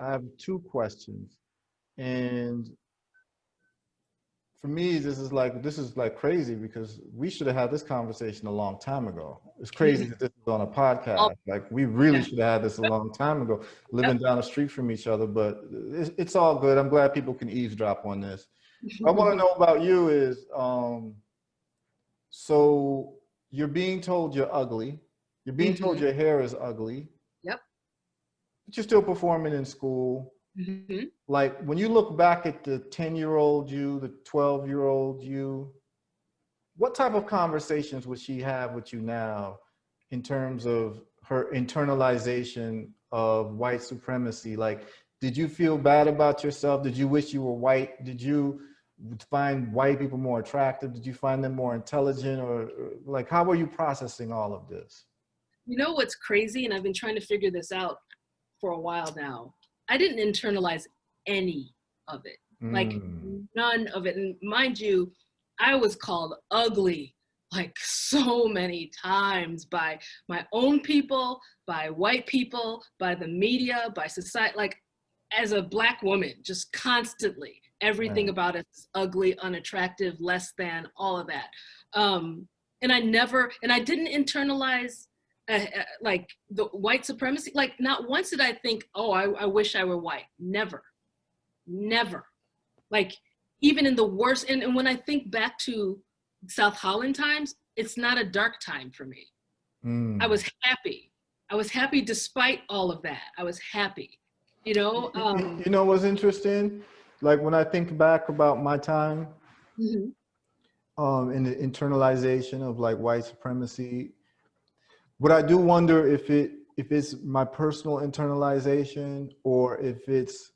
I have two questions, and for me, this is like crazy because we should have had this conversation a long time ago. It's crazy that this is on a All, podcast. Like we really yeah. should have had this a long time ago, living Yep. down the street from each other. But it's all good. I'm glad people can eavesdrop on this. What I want to know about you is, so you're being told you're ugly. You're being told Hmm. your hair is ugly, Yep. but you're still performing in school. Hmm. Like when you look back at the 10-year-old you, the 12-year-old you, what type of conversations would she have with you now in terms of her internalization of white supremacy? Like, did you feel bad about yourself? Did you wish you were white? Did you find white people more attractive? Did you find them more intelligent? Or like, how were you processing all of this? You know what's crazy? And I've been trying to figure this out for a while now. I didn't internalize any of it, like Mm, none of it. And mind you, I was called ugly like so many times by my own people, by white people, by the media, by society. Like as a Black woman, just constantly, everything right, about it is ugly, unattractive, less than, all of that. And I didn't internalize like the white supremacy. Like not once did I think, oh, I wish I were white. Never, never. Like even in the worst, and when I think back to South Holland times, it's not a dark time for me. I mm. was happy. I was happy despite all of that. I was happy, you know? You know what's interesting? Like when I think back about my time, Mhm. in the internalization of like white supremacy, what I do wonder if it's my personal internalization or if it's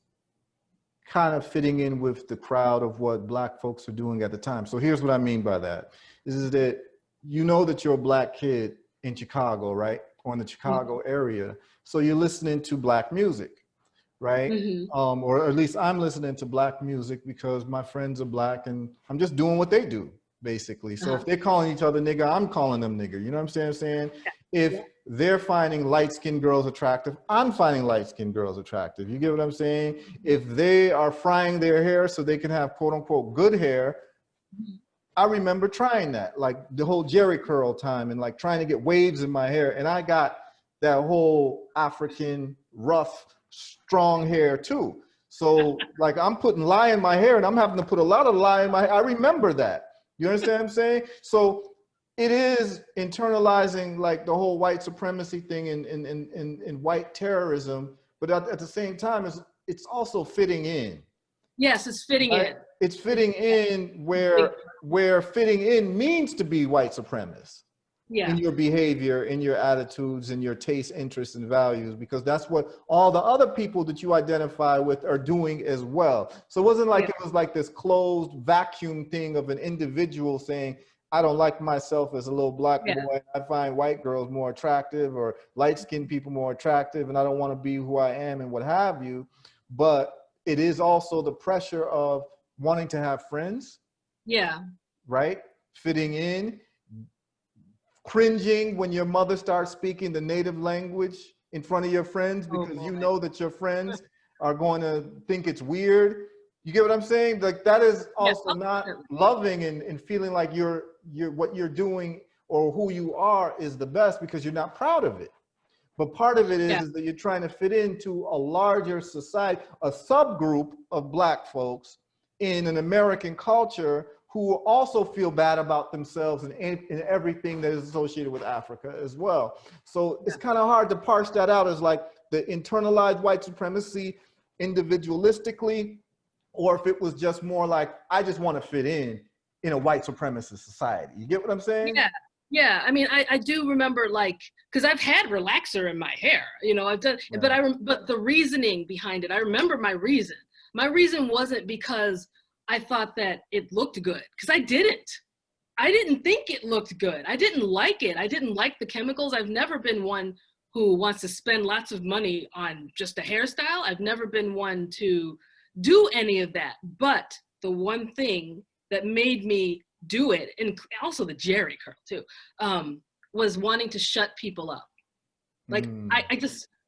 kind of fitting in with the crowd of what Black folks are doing at the time. So here's what I mean by that. This is that you know that you're a Black kid in Chicago, right? Or in the Chicago area. So you're listening to Black music, right? Mhm. Or at least I'm listening to Black music because my friends are Black and I'm just doing what they do, basically. So if Uh-huh. they're calling each other nigga, I'm calling them nigger. You know what I'm saying? If Yeah. they're finding light-skinned girls attractive, I'm finding light-skinned girls attractive. You get what I'm saying? If they are frying their hair so they can have quote unquote good hair, Mhm. I remember trying that, like the whole Jerry curl time and like trying to get waves in my hair. And I got that whole African rough, strong hair too. So like I'm putting lye in my hair and I'm having to put a lot of lye in my hair. I remember that. You understand what I'm saying? So it is internalizing like the whole white supremacy thing and white terrorism, but at the same time, it's also fitting in. Yes, it's fitting Right? in. It's It's fitting in big. where fitting in means to be white supremacist in Yeah. your behavior, in your attitudes, in your tastes, interests, and values, because that's what all the other people that you identify with are doing as well. So it wasn't like Yeah. it was like this closed vacuum thing of an individual saying, I don't like myself as a little Black Yeah. boy. I find white girls more attractive or light-skinned people more attractive, and I don't want to be who I am and what have you. But it is also the pressure of wanting to have friends, Yeah. right? Fitting in, cringing when your mother starts speaking the native language in front of your friends Oh because you boy. know that your friends are going to think it's weird. You get what I'm saying? Like that is Yeah. also Oh, not definitely. loving and feeling like you're what you're doing or who you are is the best because you're not proud of it. But part of it Yeah. is that you're trying to fit into a larger society, a subgroup of Black folks in an American culture who also feel bad about themselves and everything that is associated with Africa as well. So it's Yeah. kind of hard to parse that out as like the internalized white supremacy individualistically, or if it was just more like, I just want to fit in a white supremacist society. You get what I'm saying? Yeah. Yeah. I mean, I do remember like, because I've had relaxer in my hair, you know, I've done, Right. but the reasoning behind it, I remember my reason. My reason wasn't because I thought that it looked good, because I didn't think it looked good. I didn't like it. I didn't like the chemicals. I've never been one who wants to spend lots of money on just a hairstyle. I've never been one to do any of that. But the one thing that made me do it, and also the Jerry curl too, was wanting to shut people up. Like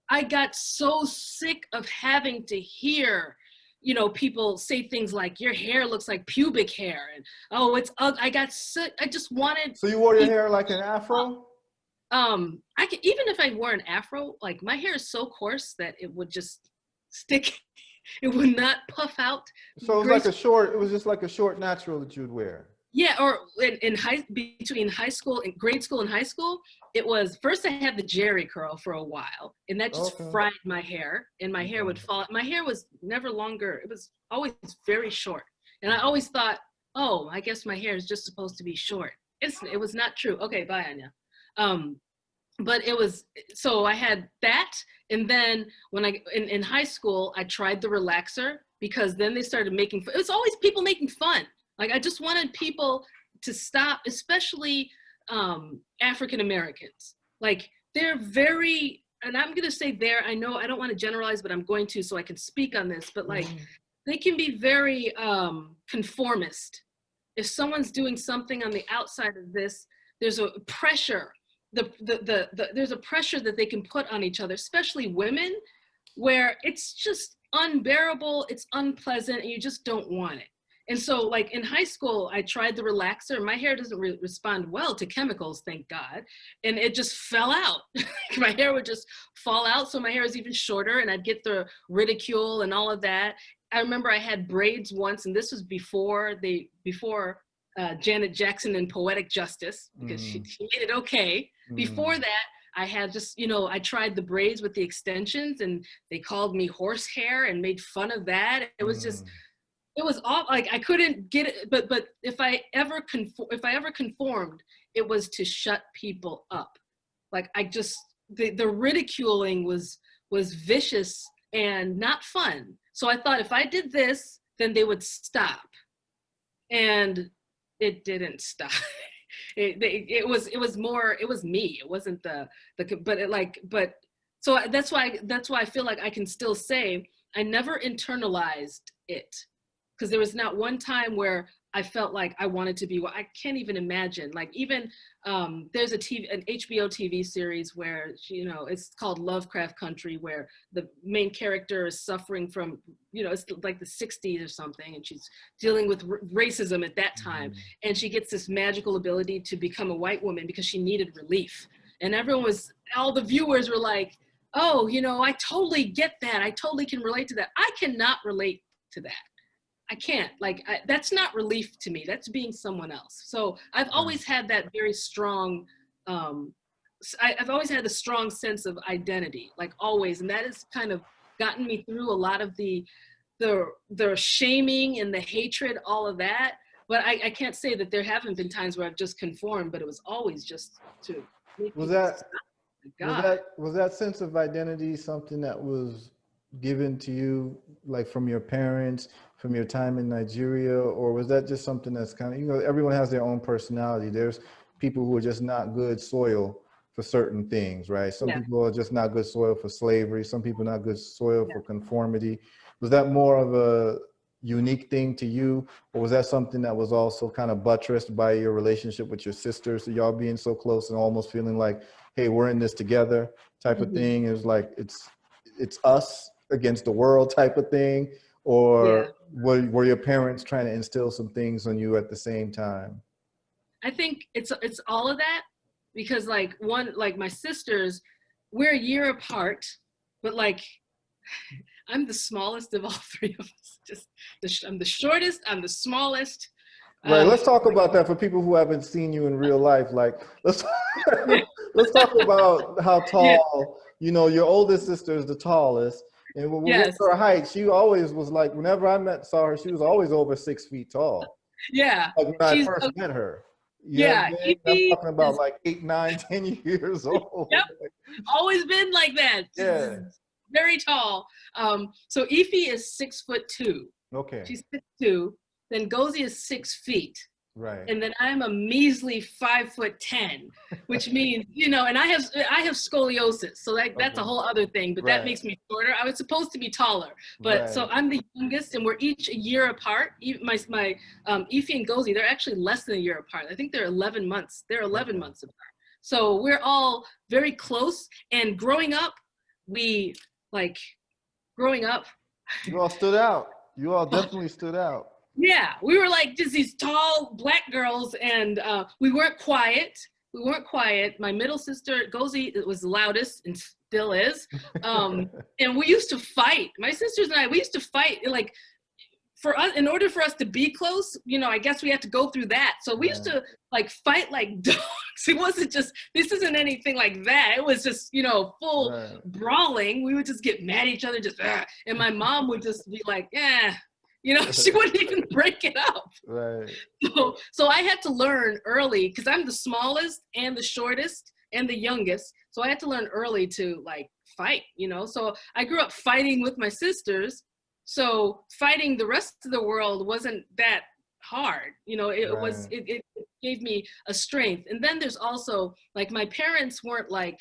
I got so sick of having to hear, you know, people say things like, your hair looks like pubic hair, and oh, it's ugly. I got sick. I just wanted. So you wore your hair like an afro? I could, even if I wore an afro, like my hair is so coarse that it would just stick. It would not puff out. So it was like a short, it was just like a short natural that you'd wear. Yeah, or between high school and grade school and high school, it was, first I had the Jerry curl for a while, and that just fried my hair, and my hair would fall. My hair was never longer. It was always very short. And I always thought, oh, I guess my hair is just supposed to be short. It was not true. Okay, bye, Anya. But it was, so I had that. And then when in high school, I tried the relaxer, because then they started making fun. It was always people making fun. Like, I just wanted people to stop, especially African Americans. Like, they're very, and I'm gonna say I know I don't want to generalize, but I'm going to, so I can speak on this, but like, they can be very conformist. If someone's doing something on the outside of this, there's a pressure. There's a pressure that they can put on each other, especially women, where it's just unbearable, it's unpleasant, and you just don't want it. And so, like, in high school, I tried the relaxer. My hair doesn't respond well to chemicals, thank God. And it just fell out. My hair would just fall out, so my hair is even shorter, and I'd get the ridicule and all of that. I remember I had braids once, and this was before Janet Jackson and Poetic Justice, because she made it okay. Before that, I had just, you know, I tried the braids with the extensions, and they called me horsehair and made fun of that. It was just, it was all, like, I couldn't get it. But if I ever conformed, it was to shut people up. Like, I just, the ridiculing was vicious and not fun. So I thought, if I did this, then they would stop. And it didn't stop. It was more, it was me. It wasn't so that's why I feel like I can still say I never internalized it, because there was not one time where I felt like I wanted to be. Well, I can't even imagine. Like, even there's an HBO TV series where it's called Lovecraft Country, where the main character is suffering from, it's like the 60s or something, and she's dealing with racism at that time, and she gets this magical ability to become a white woman because she needed relief. And all the viewers were like, oh, I totally get that. I totally can relate to that. I cannot relate to that. I can't, that's not relief to me. That's being someone else. So I've always had that very strong, I've always had a strong sense of identity, like, always. And that has kind of gotten me through a lot of the shaming and the hatred, all of that. But I can't say that there haven't been times where I've just conformed, but it was always just to make was that sense of identity something that was given to you, like, from your parents, from your time in Nigeria, or was that just something that's kind of, everyone has their own personality. There's people who are just not good soil for certain things, right? Some people are just not good soil for slavery. Some people not good soil for conformity. Was that more of a unique thing to you, or was that something that was also kind of buttressed by your relationship with your sisters, so y'all being so close and almost feeling like, hey, we're in this together type of thing? It was like, it's us against the world type of thing? Or were your parents trying to instill some things on you at the same time? I think it's all of that, because like my sisters, we're a year apart, but like, I'm the smallest of all three of us. I'm the shortest, I'm the smallest. Right, let's talk about that for people who haven't seen you in real life. Like, let's talk about how tall, your oldest sister is the tallest. And when we went to her height, she always was like, whenever I saw her, she was always over 6 feet tall. Yeah. Like when I first met her. I'm talking about like 8, 9, 10 years old. Yep. Always been like that. Yeah. Very tall. So Ify is 6'2". Okay. She's 6'2". then Gozi is 6 feet. Right. And then I'm a measly 5'10", which means, you know, and I have scoliosis. So that's a whole other thing, but that makes me shorter. I was supposed to be taller, but so I'm the youngest and we're each a year apart. My Ify and Gozi, they're actually less than a year apart. I think they're 11 months. They're 11 months apart. So we're all very close. And growing up, you all stood out. You all definitely stood out. Yeah, we were like just these tall Black girls, and we weren't quiet. We weren't quiet. My middle sister, Gozi, was the loudest and still is. And we used to fight. My sisters and I, we used to fight. Like, for us, in order for us to be close, you know, I guess we had to go through that. So we used to like fight like dogs. It wasn't just, this isn't anything like that. It was just, you know, full brawling. We would just get mad at each other, just, and my mom would just be like, you know, she wouldn't even break it up. Right. So I had to learn early, because I'm the smallest and the shortest and the youngest. So I had to learn early to like fight, you know. So I grew up fighting with my sisters. So fighting the rest of the world wasn't that hard. You know, it gave me a strength. And then there's also like, my parents weren't like,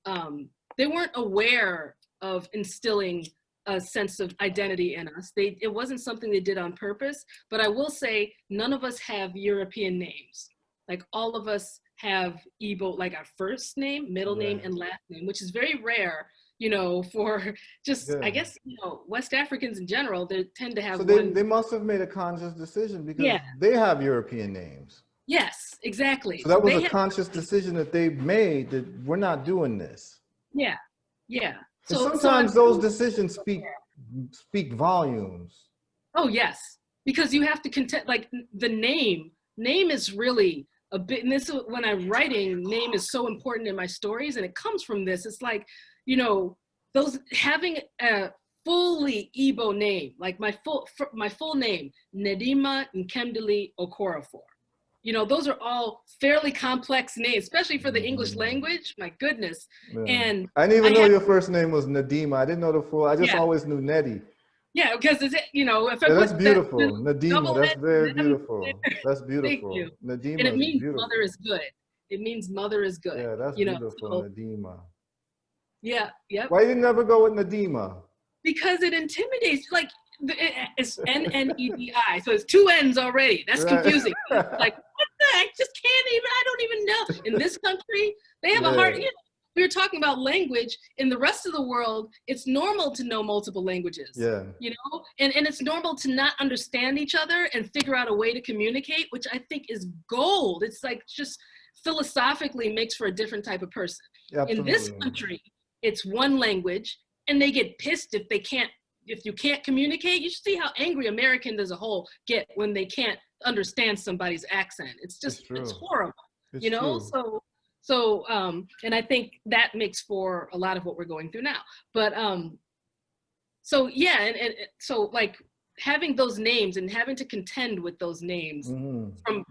they weren't aware of instilling a sense of identity in us. It wasn't something they did on purpose, but I will say none of us have European names. Like all of us have Igbo, like our first name, middle name, and last name, which is very rare, you know, for just, I guess, you know, West Africans in general, they tend to have So they must have made a conscious decision, because they have European names. Yes, exactly. So that was a conscious decision that they made, that we're not doing this. Yeah, yeah. So sometimes those decisions speak volumes. Oh yes, because you have to contend. Like the name is really a bit. And this is when I'm writing. Name is so important in my stories, and it comes from this. It's like, you know, those having a fully Igbo name, like my full name, Nnedi Nkemdili Okorafor. You know, those are all fairly complex names, especially for the English language. My goodness. Yeah. And I didn't even know your first name was Nnedi. I didn't know the full. I just always knew Nnedi. Yeah, because it's, you know, if that's beautiful. Nnedi, that's very beautiful. That's beautiful. Thank you. Nnedi, and it means beautiful. Mother is good. It means mother is good. Yeah, that's beautiful, Nnedi. Yeah, yeah. Why you never go with Nnedi? Because it intimidates. Like, it's Nnedi, so it's 2 N's already. That's confusing. Like, what the heck? Just can't even. I don't even know. In this country, they have a hard. You know, we were talking about language. In the rest of the world, it's normal to know multiple languages. Yeah. You know, and it's normal to not understand each other and figure out a way to communicate, which I think is gold. It's like just philosophically makes for a different type of person. Absolutely. In this country, it's one language, and they get pissed if they can't. If you can't communicate. You should see how angry Americans as a whole get when they can't understand somebody's accent. It's just, it's horrible, you know? So, and I think that makes for a lot of what we're going through now. But, so yeah, and so like having those names and having to contend with those names from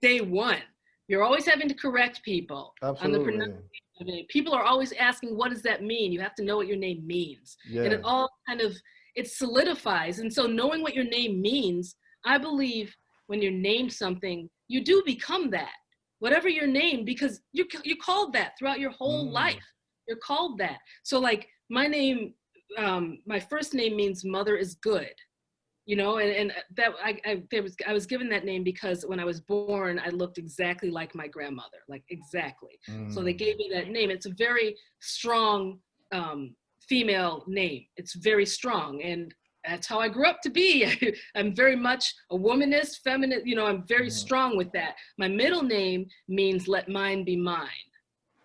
day one, you're always having to correct people on the pronunciation. People are always asking, what does that mean? You have to know what your name means. And it all kind of, it solidifies. And so knowing what your name means, I believe when you're named something, you do become that. Whatever your name, because you're called that throughout your whole life. You're called that. So like my name, my first name means mother is good. You know, and that I was given that name because when I was born, I looked exactly like my grandmother, like exactly. So they gave me that name. It's a very strong female name. It's very strong, and that's how I grew up to be. I'm very much a womanist, feminine. You know, I'm very strong with that. My middle name means let mine be mine,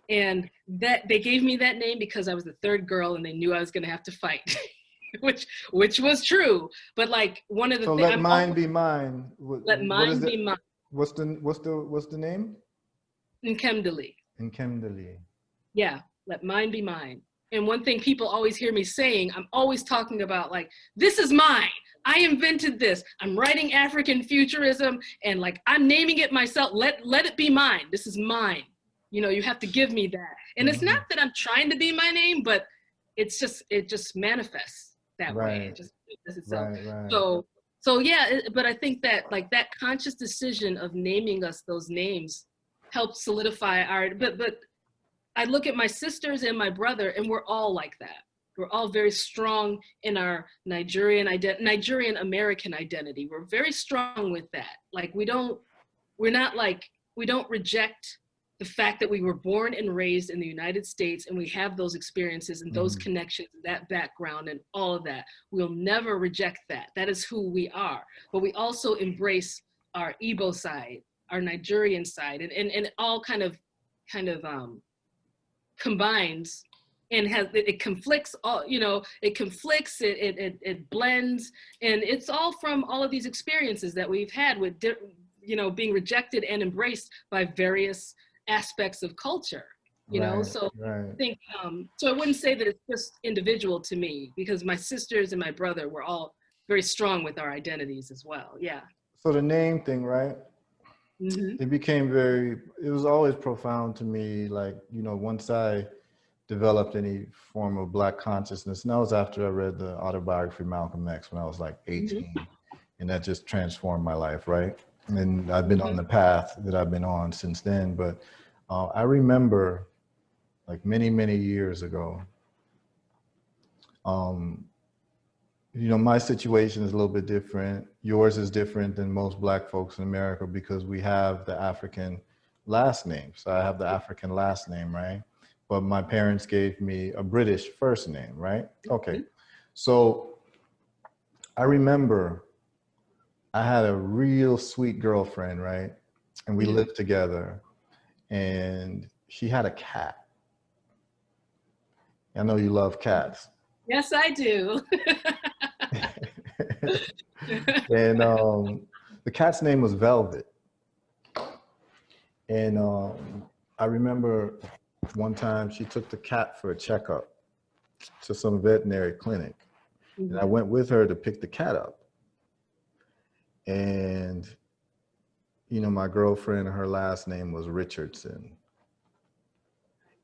and that they gave me that name because I was the third girl, and they knew I was going to have to fight. which was true, but like one of the things. Let mine be mine. Let mine be mine. What's the name? Nkemdili. Nkemdili. Yeah, let mine be mine. And one thing people always hear me saying, I'm always talking about like, this is mine. I invented this. I'm writing African futurism, and like I'm naming it myself. Let it be mine. This is mine. You know, you have to give me that. And it's not that I'm trying to be my name, but it just manifests that way. It just manifests itself. So yeah, but I think that like that conscious decision of naming us those names helped solidify our, but I look at my sisters and my brother and we're all like that. We're all very strong in our Nigerian American identity. We're very strong with that. Like we don't reject the fact that we were born and raised in the United States and we have those experiences and those connections, that background and all of that. We'll never reject that. That is who we are. But we also embrace our Igbo side, our Nigerian side, and it all kind of combines and it conflicts all, you know, it conflicts, it blends, and it's all from all of these experiences that we've had with, you know, being rejected and embraced by various aspects of culture, you know. So I think, so I wouldn't say that it's just individual to me, because my sisters and my brother were all very strong with our identities as well. Yeah. So the name thing, right? It became it was always profound to me, like, you know, once I developed any form of Black consciousness, and that was after I read the autobiography of Malcolm X when I was like 18, and that just transformed my life, right? And I've been on the path that I've been on since then. But I remember, like many, many years ago, you know, my situation is a little bit different. Yours is different than most Black folks in America because we have the African last name. So I have the African last name, right? But my parents gave me a British first name, right? Okay. So I remember I had a real sweet girlfriend, right? And we lived together, and she had a cat. I know you love cats. Yes, I do. And the cat's name was Velvet. And I remember one time she took the cat for a checkup to some veterinary clinic. And I went with her to pick the cat up. And, you know, my girlfriend, her last name was Richardson.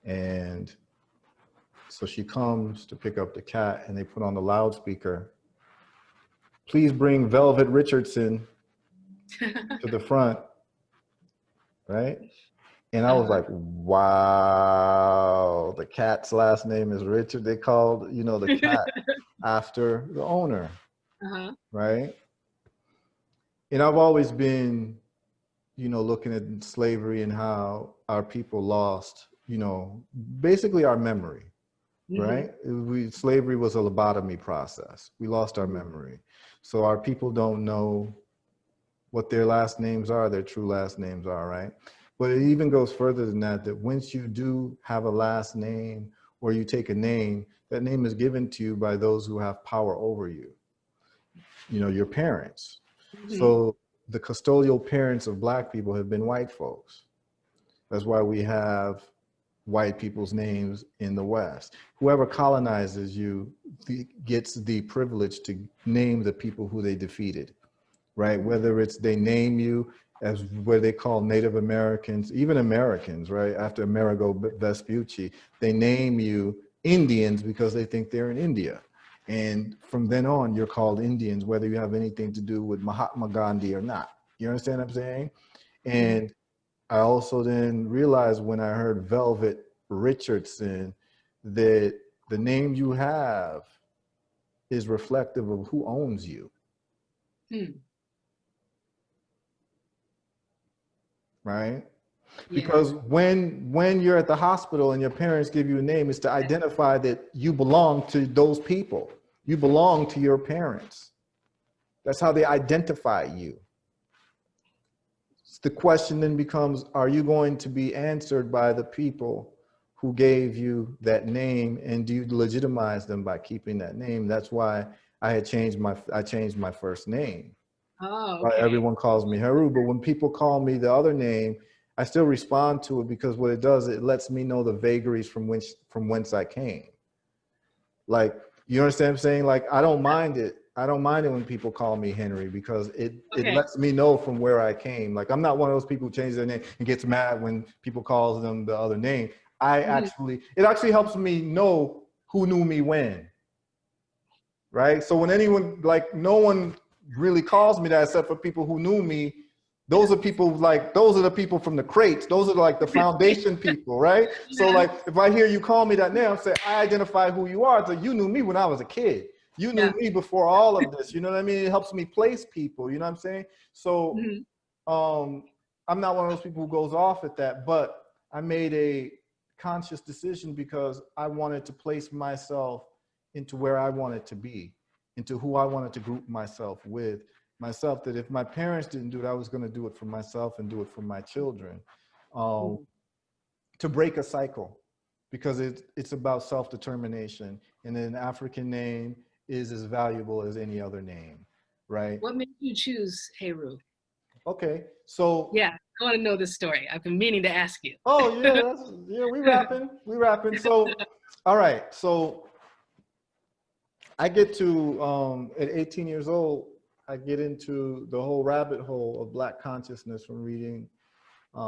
And so she comes to pick up the cat, and they put on the loudspeaker, "Please bring Velvet Richardson to the front," right? And I was like, wow, the cat's last name is Richard. They called, you know, the cat after the owner, right? And I've always been, you know, looking at slavery and how our people lost, you know, basically our memory, right? Slavery was a lobotomy process. We lost our memory. So our people don't know what their last names are, their true last names are, right? But it even goes further than that, that once you do have a last name or you take a name, that name is given to you by those who have power over you, you know, your parents. So the custodial parents of Black people have been white folks. That's why we have white people's names in the West. Whoever colonizes you gets the privilege to name the people who they defeated, right? Whether it's they name you as what they call Native Americans, even Americans, right? After Amerigo Vespucci, they name you Indians because they think they're in India. And from then on, you're called Indians, whether you have anything to do with Mahatma Gandhi or not. You understand what I'm saying? And I also then realized when I heard Velvet Richardson that the name you have is reflective of who owns you. Right? Because when you're at the hospital and your parents give you a name, it's to identify that you belong to those people. You belong to your parents. That's how they identify you. The question then becomes, are you going to be answered by the people who gave you that name, and do you legitimize them by keeping that name? That's why I changed my first name. Oh, okay. Everyone calls me Haru, but when people call me the other name, I still respond to it, because what it does, it lets me know the vagaries from whence I came. Like, you understand what I'm saying? Like, I don't mind it. I don't mind it when people call me Henry, because it lets me know from where I came. Like, I'm not one of those people who change their name and gets mad when people calls them the other name. It actually helps me know who knew me when, right? So when anyone, like, no one really calls me that, except for people who knew me. Those are people like, those are the people from the crates. Those are like the foundation people, right? So like, if I hear you call me that name, I'm saying, I identify who you are. So you knew me when I was a kid. You knew me before all of this. You know what I mean? It helps me place people, you know what I'm saying? So I'm not one of those people who goes off at that, but I made a conscious decision because I wanted to place myself into where I wanted to be, into who I wanted to group myself with. Myself, that if my parents didn't do it, I was going to do it for myself and do it for my children, to break a cycle, because it's about self-determination, and an African name is as valuable as any other name, right? What made you choose Heru? Okay, so yeah, I want to know this story. I've been meaning to ask you. Oh yeah, we rapping. So, all right, so I get to at 18 years old. I get into the whole rabbit hole of Black consciousness from reading the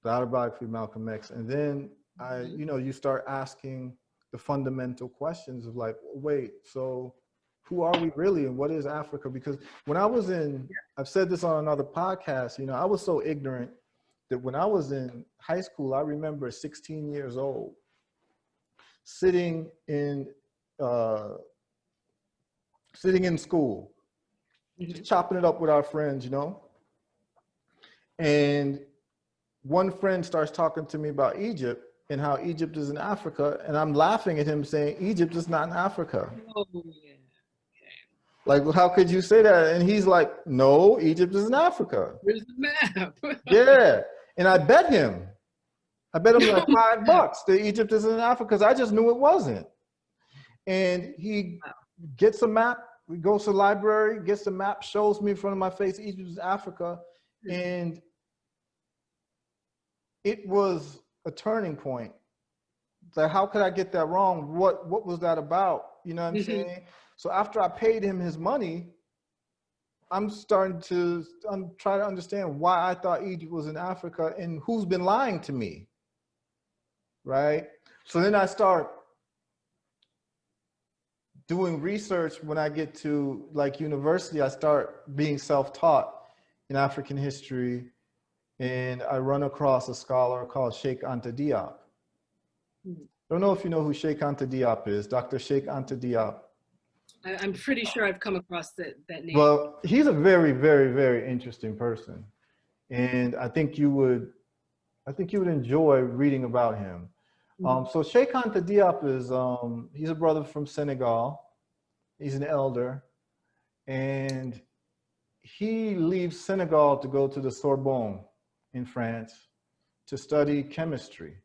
autobiography of Malcolm X. And then you start asking the fundamental questions of like, wait, so who are we really and what is Africa? Because when I was I've said this on another podcast, I was so ignorant that when I was in high school, I remember 16 years old, sitting in school, just chopping it up with our friends, and one friend starts talking to me about Egypt and how Egypt is in Africa, and I'm laughing at him saying, Egypt is not in Africa. Oh, yeah. Okay. Like, well, how could you say that? And he's like, no, Egypt is in Africa. Where's the map? Yeah, and I bet him like $5 that Egypt is in Africa, because I just knew it wasn't. And he gets a map. We go to the library, gets the map, shows me in front of my face, Egypt is Africa. And it was a turning point. Like, how could I get that wrong? What was that about? You know what I'm saying? So after I paid him his money, I'm starting to try to understand why I thought Egypt was in Africa and who's been lying to me, right? So then I start doing research. When I get to like university, I start being self-taught in African history, and I run across a scholar called Sheikh Anta Diop. Don't know if you know who Sheikh Anta Diop is, Dr. Sheikh Anta Diop. I'm pretty sure I've come across that name. Well, he's a very, very, very interesting person, and I think you would enjoy reading about him. So Sheikh Anta Diop is he's a brother from Senegal. He's an elder, and he leaves Senegal to go to the Sorbonne in France to study chemistry,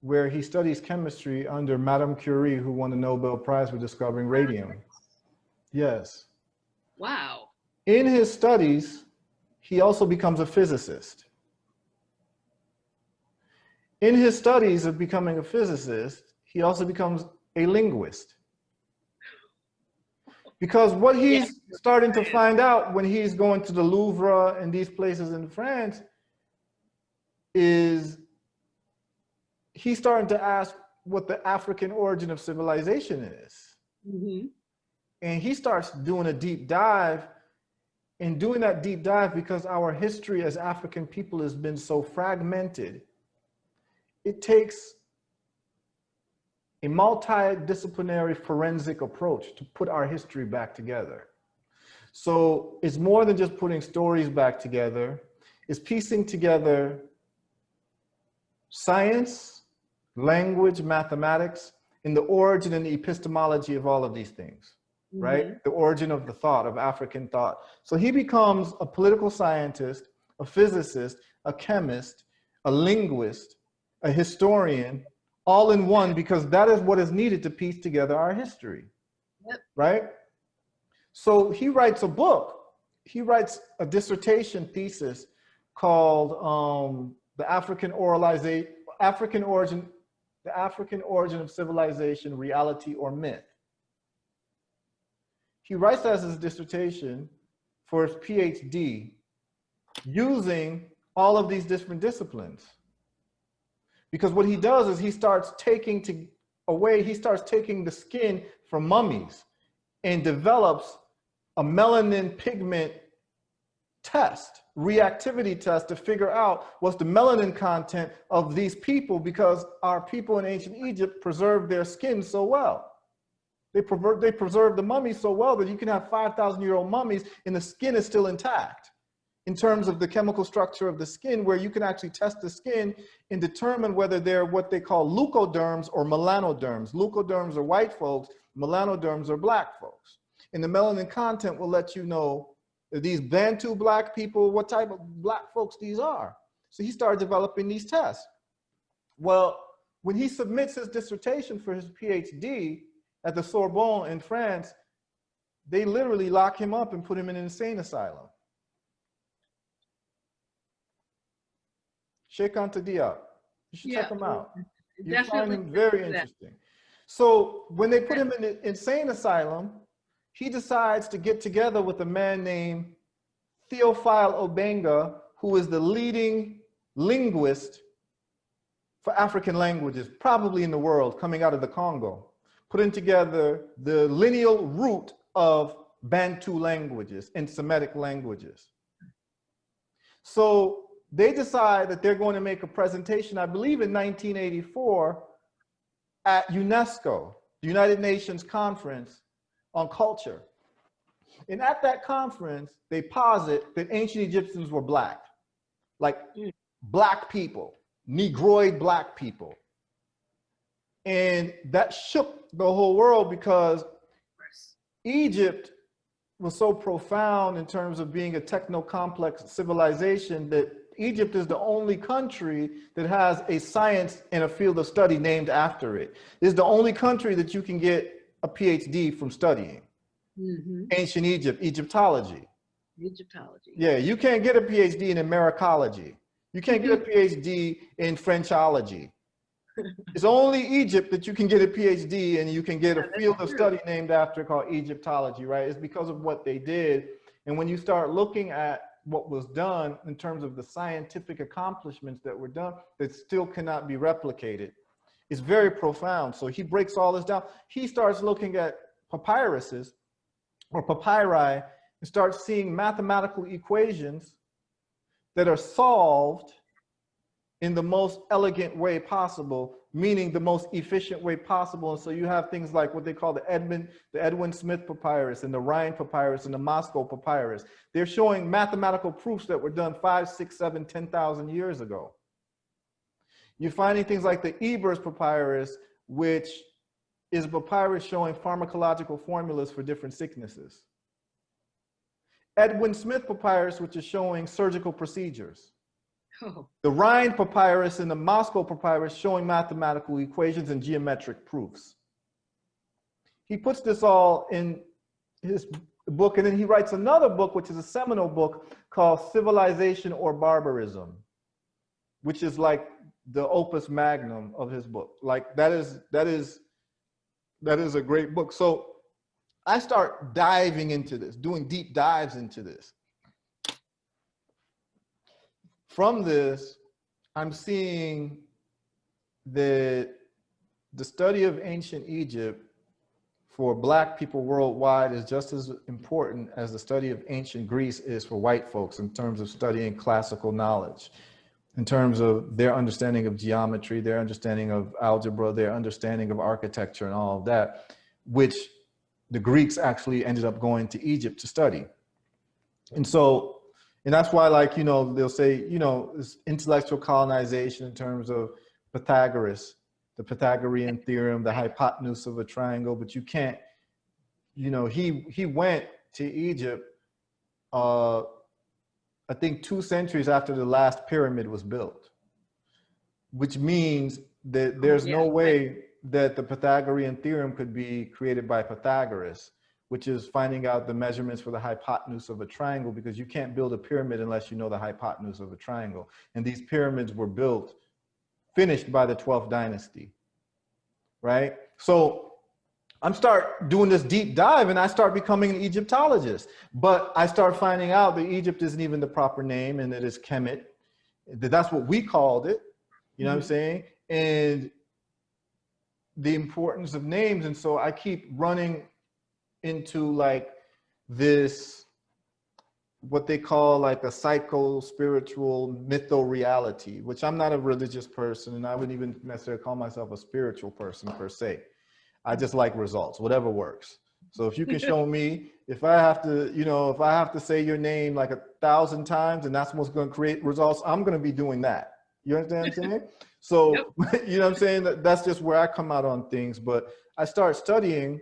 where he studies chemistry under Madame Curie, who won the Nobel Prize for discovering radium. Yes. Wow. In his studies, he also becomes a physicist. In his studies of becoming a physicist, he also becomes a linguist. Because what he's starting to find out when he's going to the Louvre and these places in France is he's starting to ask what the African origin of civilization is. And he starts doing a deep dive, and doing that deep dive because our history as African people has been so fragmented. It takes a multidisciplinary forensic approach to put our history back together. So it's more than just putting stories back together. It's piecing together science, language, mathematics, and the origin and the epistemology of all of these things, right? The origin of the thought, of African thought. So he becomes a political scientist, a physicist, a chemist, a linguist, a historian, all in one, because that is what is needed to piece together our history, right? So he writes a book. He writes a dissertation thesis called the African origin of civilization, reality or myth. He writes that as his dissertation for his PhD, using all of these different disciplines. Because what he does is he starts taking the skin from mummies and develops a melanin pigment test, reactivity test, to figure out what's the melanin content of these people, because our people in ancient Egypt preserved their skin so well. They preserved the mummies so well that you can have 5,000-year-old mummies and the skin is still intact in terms of the chemical structure of the skin, where you can actually test the skin and determine whether they're what they call leucoderms or melanoderms. Leucoderms are white folks, melanoderms are black folks. And the melanin content will let you know these Bantu black people, what type of black folks these are. So he started developing these tests. Well, when he submits his dissertation for his PhD at the Sorbonne in France, they literally lock him up and put him in an insane asylum. Sheikh Anta Diop, you should check him out. You find him very interesting. So when they put him in an insane asylum, he decides to get together with a man named Theophile Obenga, who is the leading linguist for African languages, probably in the world, coming out of the Congo, putting together the lineal root of Bantu languages and Semitic languages. So they decide that they're going to make a presentation, I believe in 1984, at UNESCO, the United Nations Conference on Culture. And at that conference, they posit that ancient Egyptians were black, like black people, Negroid black people. And that shook the whole world, because Egypt was so profound in terms of being a techno-complex civilization that Egypt is the only country that has a science and a field of study named after it. It's the only country that you can get a PhD from studying. Ancient Egypt, Egyptology. Egyptology. Yeah, you can't get a PhD in Americology. You can't get a PhD in Frenchology. It's only Egypt that you can get a PhD and you can get a field of study named after called Egyptology, right? It's because of what they did. And when you start looking at what was done in terms of the scientific accomplishments that were done that still cannot be replicated, it's very profound. So he breaks all this down. He starts looking at papyruses or papyri and starts seeing mathematical equations that are solved in the most elegant way possible, meaning the most efficient way possible. And so you have things like what they call the Edwin Smith papyrus and the Rhine papyrus and the Moscow papyrus. They're showing mathematical proofs that were done 5, 6, 7, 10,000 years ago. You're finding things like the Ebers papyrus, which is a papyrus showing pharmacological formulas for different sicknesses. Edwin Smith papyrus, which is showing surgical procedures. The Rhine papyrus and the Moscow papyrus showing mathematical equations and geometric proofs. He puts this all in his book, and then he writes another book, which is a seminal book called Civilization or Barbarism, which is like the opus magnum of his book. Like that is a great book. So I start diving into this, doing deep dives into this. From this, I'm seeing that the study of ancient Egypt for Black people worldwide is just as important as the study of ancient Greece is for white folks in terms of studying classical knowledge, in terms of their understanding of geometry, their understanding of algebra, their understanding of architecture and all of that, which the Greeks actually ended up going to Egypt to study. And that's why, like, you know, they'll say, you know, this intellectual colonization in terms of Pythagoras, the Pythagorean theorem, the hypotenuse of a triangle, but you can't, you know, he went to Egypt, I think 2 centuries after the last pyramid was built, which means that there's no way that the Pythagorean theorem could be created by Pythagoras, which is finding out the measurements for the hypotenuse of a triangle, because you can't build a pyramid unless you know the hypotenuse of a triangle. And these pyramids were finished by the 12th dynasty, right? So I'm start doing this deep dive and I start becoming an Egyptologist, but I start finding out that Egypt isn't even the proper name and it is Kemet. That's what we called it, you know what I'm saying? And the importance of names. And so I keep running into like this, what they call like a psycho-spiritual mytho-reality, which I'm not a religious person, and I wouldn't even necessarily call myself a spiritual person per se. I just like results, whatever works. So if you can show me, if I have to, you know, if I have to say your name like 1,000 times and that's what's going to create results, I'm going to be doing that. You understand what I'm saying? So, yep. You know what I'm saying? That's just where I come out on things. But I start studying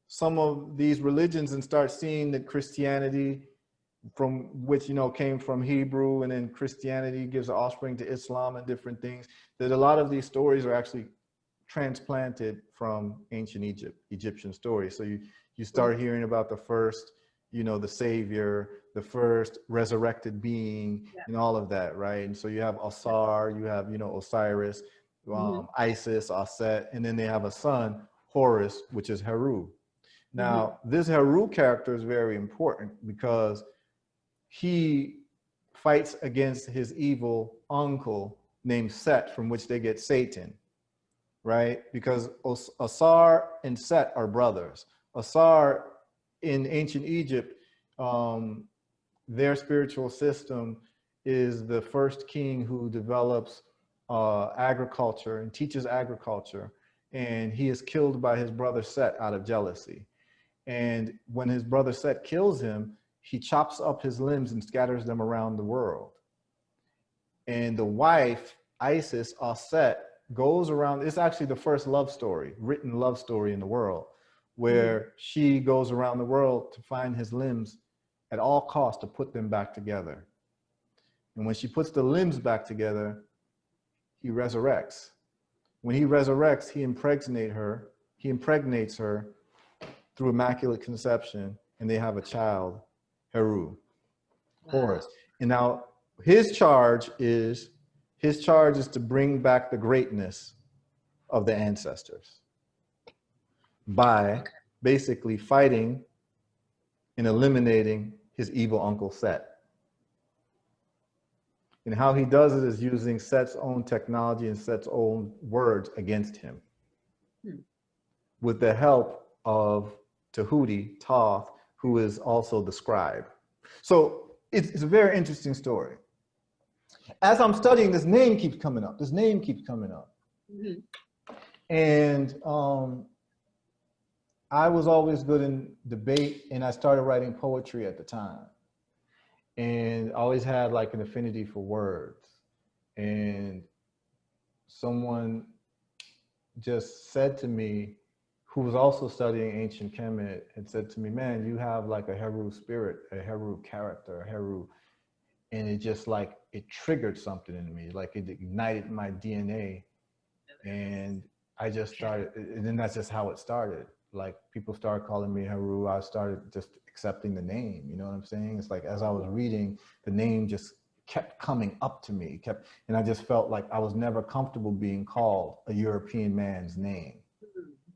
some of these religions and start seeing that Christianity, from which, you know, came from Hebrew, and then Christianity gives an offspring to Islam and different things, that a lot of these stories are actually transplanted from ancient Egyptian stories. So you start hearing about the first, you know, the savior, the first resurrected being, and all of that, right? And so you have Asar, you have, you know, Osiris, Isis, Aset, and then they have a son, Horus, which is Heru. Now, this Heru character is very important because he fights against his evil uncle named Set, from which they get Satan, right? Because Asar and Set are brothers. Asar in ancient Egypt, their spiritual system is the first king who develops agriculture and teaches agriculture, and he is killed by his brother Set out of jealousy. And when his brother Set kills him, he chops up his limbs and scatters them around the world. And the wife, Isis, Set, goes around. It's actually the first love story, written love story in the world, where she goes around the world to find his limbs at all costs to put them back together. And when she puts the limbs back together, he resurrects. When he resurrects, he impregnates her through immaculate conception, and they have a child, Heru, Horus. And now his charge is to bring back the greatness of the ancestors by basically fighting and eliminating his evil uncle Set. And how he does it is using Set's own technology and Set's own words against him, with the help of Tahuti, Thoth, who is also the scribe. So it's a very interesting story. As I'm studying, this name keeps coming up. This name keeps coming up. And I was always good in debate, and I started writing poetry at the time. And I always had like an affinity for words. And someone just said to me, who was also studying ancient Kemet, had said to me, man, you have like a Heru spirit, a Heru character, a Heru. And it just like, it triggered something in me, like it ignited my DNA. And I just started, and then that's just how it started. Like people started calling me Heru, I started just accepting the name, you know what I'm saying? It's like, as I was reading, the name just kept coming up to me, and I just felt like I was never comfortable being called a European man's name.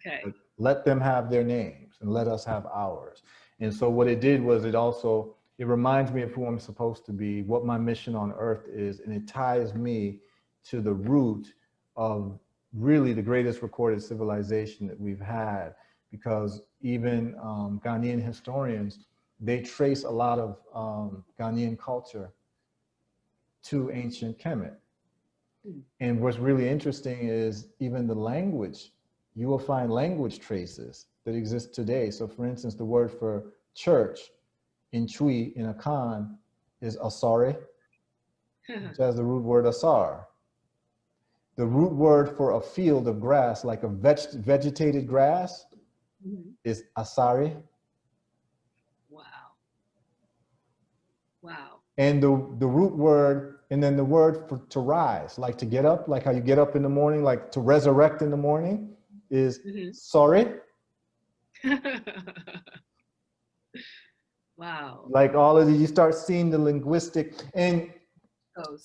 Like, let them have their names and let us have ours. And so what it did was it reminds me of who I'm supposed to be, what my mission on earth is, and it ties me to the root of really the greatest recorded civilization that we've had, because even Ghanaian historians, they trace a lot of Ghanaian culture to ancient Kemet. And what's really interesting is even the language, you will find language traces that exist today. So for instance, the word for church in Twi, in Akan, is Asari, which has the root word Asar. The root word for a field of grass, like a vegetated grass, is Asari. Wow. Wow. And the root word, and then the word for to rise, like to get up, like how you get up in the morning, like to resurrect in the morning, is sorry. Wow. Like all of these, you start seeing the linguistic, and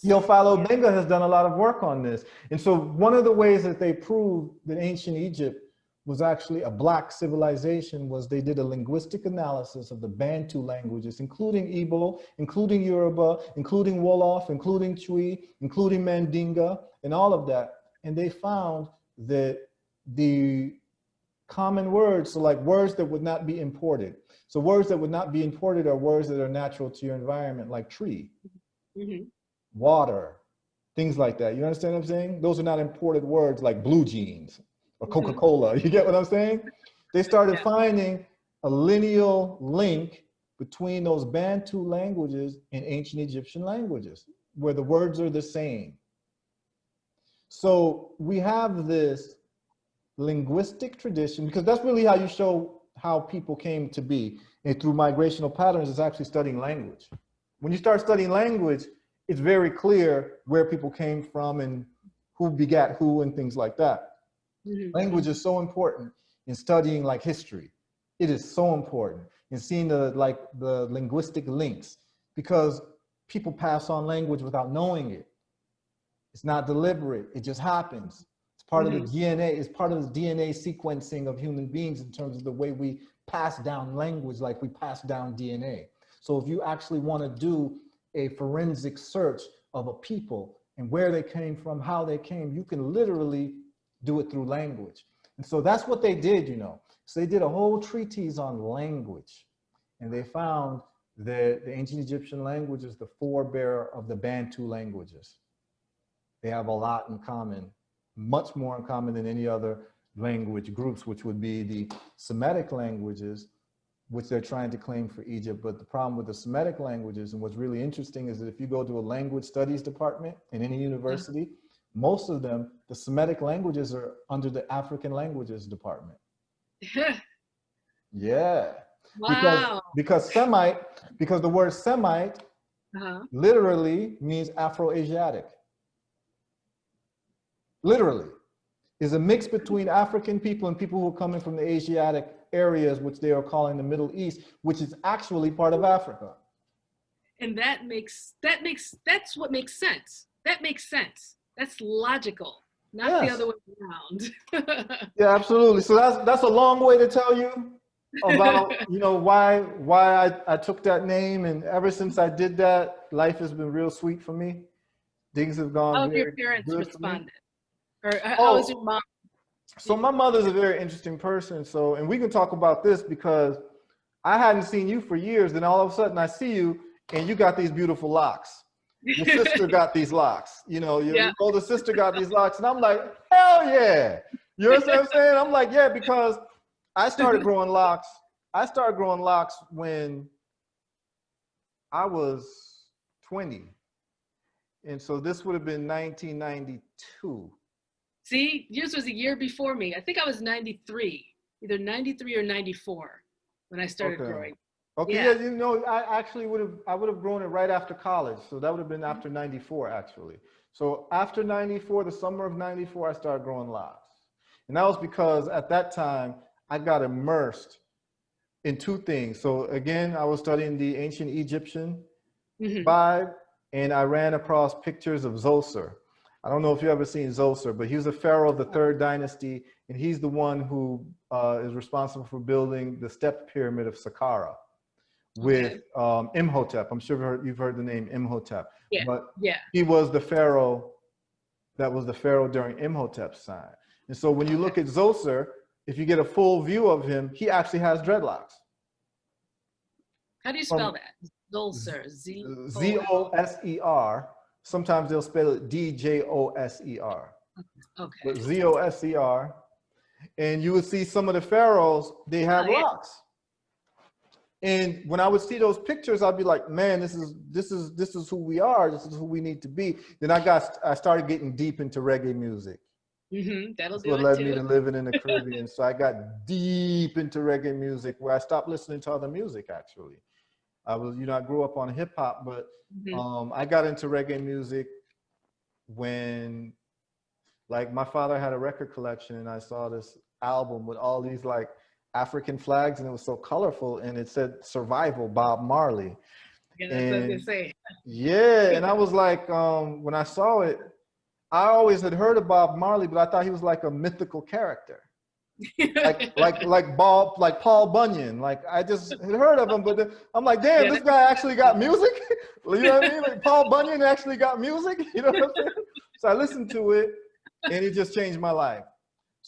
Theophilo Benga has done a lot of work on this. And so one of the ways that they proved that ancient Egypt was actually a Black civilization was they did a linguistic analysis of the Bantu languages, including Igbo, including Yoruba, including Wolof, including Twi, including Mandinga, and all of that. And they found that the common words. So like words that would not be imported. So words that would not be imported are words that are natural to your environment, like tree, water, things like that. You understand what I'm saying? Those are not imported words like blue jeans or Coca-Cola. You get what I'm saying? They started finding a lineal link between those Bantu languages and ancient Egyptian languages, where the words are the same. So we have this linguistic tradition, because that's really how you show how people came to be. And through migrational patterns, it's actually studying language. When you start studying language, it's very clear where people came from and who begat who and things like that. Language is so important in studying like history. It is so important in seeing the linguistic links, because people pass on language without knowing it. It's not deliberate, it just happens. It's part of the DNA, it's part of the DNA sequencing of human beings in terms of the way we pass down language, like we pass down DNA. So if you actually want to do a forensic search of a people and where they came from, how they came, you can literally do it through language. And so that's what they did, you know. So they did a whole treatise on language, and they found that the ancient Egyptian language is the forebearer of the Bantu languages. They have a lot in common, much more in common than any other language groups, which would be the Semitic languages, which they're trying to claim for Egypt. But the problem with the Semitic languages, and what's really interesting, is that if you go to a language studies department in any university, most of them, the Semitic languages are under the African languages department. Yeah. Wow. Because Semite, because the word Semite literally means Afro-Asiatic. Literally. Is a mix between African people and people who are coming from the Asiatic areas, which they are calling the Middle East, which is actually part of Africa. And that's what makes sense. That makes sense. That's logical, not the other way around. Yeah, absolutely. So that's a long way to tell you about, you know, why I took that name. And ever since I did that, life has been real sweet for me. Things have gone very good. How have your parents responded? Or how was your mom? So my mother's a very interesting person. So, and we can talk about this because I hadn't seen you for years. Then all of a sudden I see you and you got these beautiful locks. Your sister got these locks. You know, your older sister got these locks. And I'm like, hell yeah. You know what I'm saying? I'm like, yeah, because I started growing locks. I started growing locks when I was 20. And so this would have been 1992. See, yours was a year before me. I think I was 93, either 93 or 94 when I started growing. Okay, yeah, you know, I would have grown it right after college. So that would have been after 94, actually. So after 94, the summer of 94, I started growing locks. And that was because at that time, I got immersed in two things. So again, I was studying the ancient Egyptian vibe, and I ran across pictures of Zoser. I don't know if you've ever seen Zoser, but he was a pharaoh of the 3rd dynasty, and he's the one who is responsible for building the step pyramid of Saqqara with Imhotep. I'm sure you've heard the name Imhotep. Yeah. But he was the pharaoh that was the pharaoh during Imhotep's time. And so when you look at Zoser, if you get a full view of him, he actually has dreadlocks. How do you spell that? Zoser. Z-O-S-E-R. Sometimes they'll spell it D-J-O-S-E-R. Okay. But Z-O-S-E-R. And you would see some of the pharaohs, they have locks. And when I would see those pictures, I'd be like, man, this is who we are. This is who we need to be. Then I started getting deep into reggae music. That'll do it. What led me to living in the Caribbean. So I got deep into reggae music, where I stopped listening to other music, actually. I grew up on hip hop, but I got into reggae music when, like, my father had a record collection, and I saw this album with all these like African flags, and it was so colorful, and it said "Survival" Bob Marley. Yeah, that's what I was gonna say. Yeah, and I was like, when I saw it, I always had heard of Bob Marley, but I thought he was like a mythical character. like Paul Bunyan. Like, I just had heard of him, but then I'm like, damn, this guy actually got music. You know what I mean? Like, Paul Bunyan actually got music. You know what I'm saying? So I listened to it, and it just changed my life.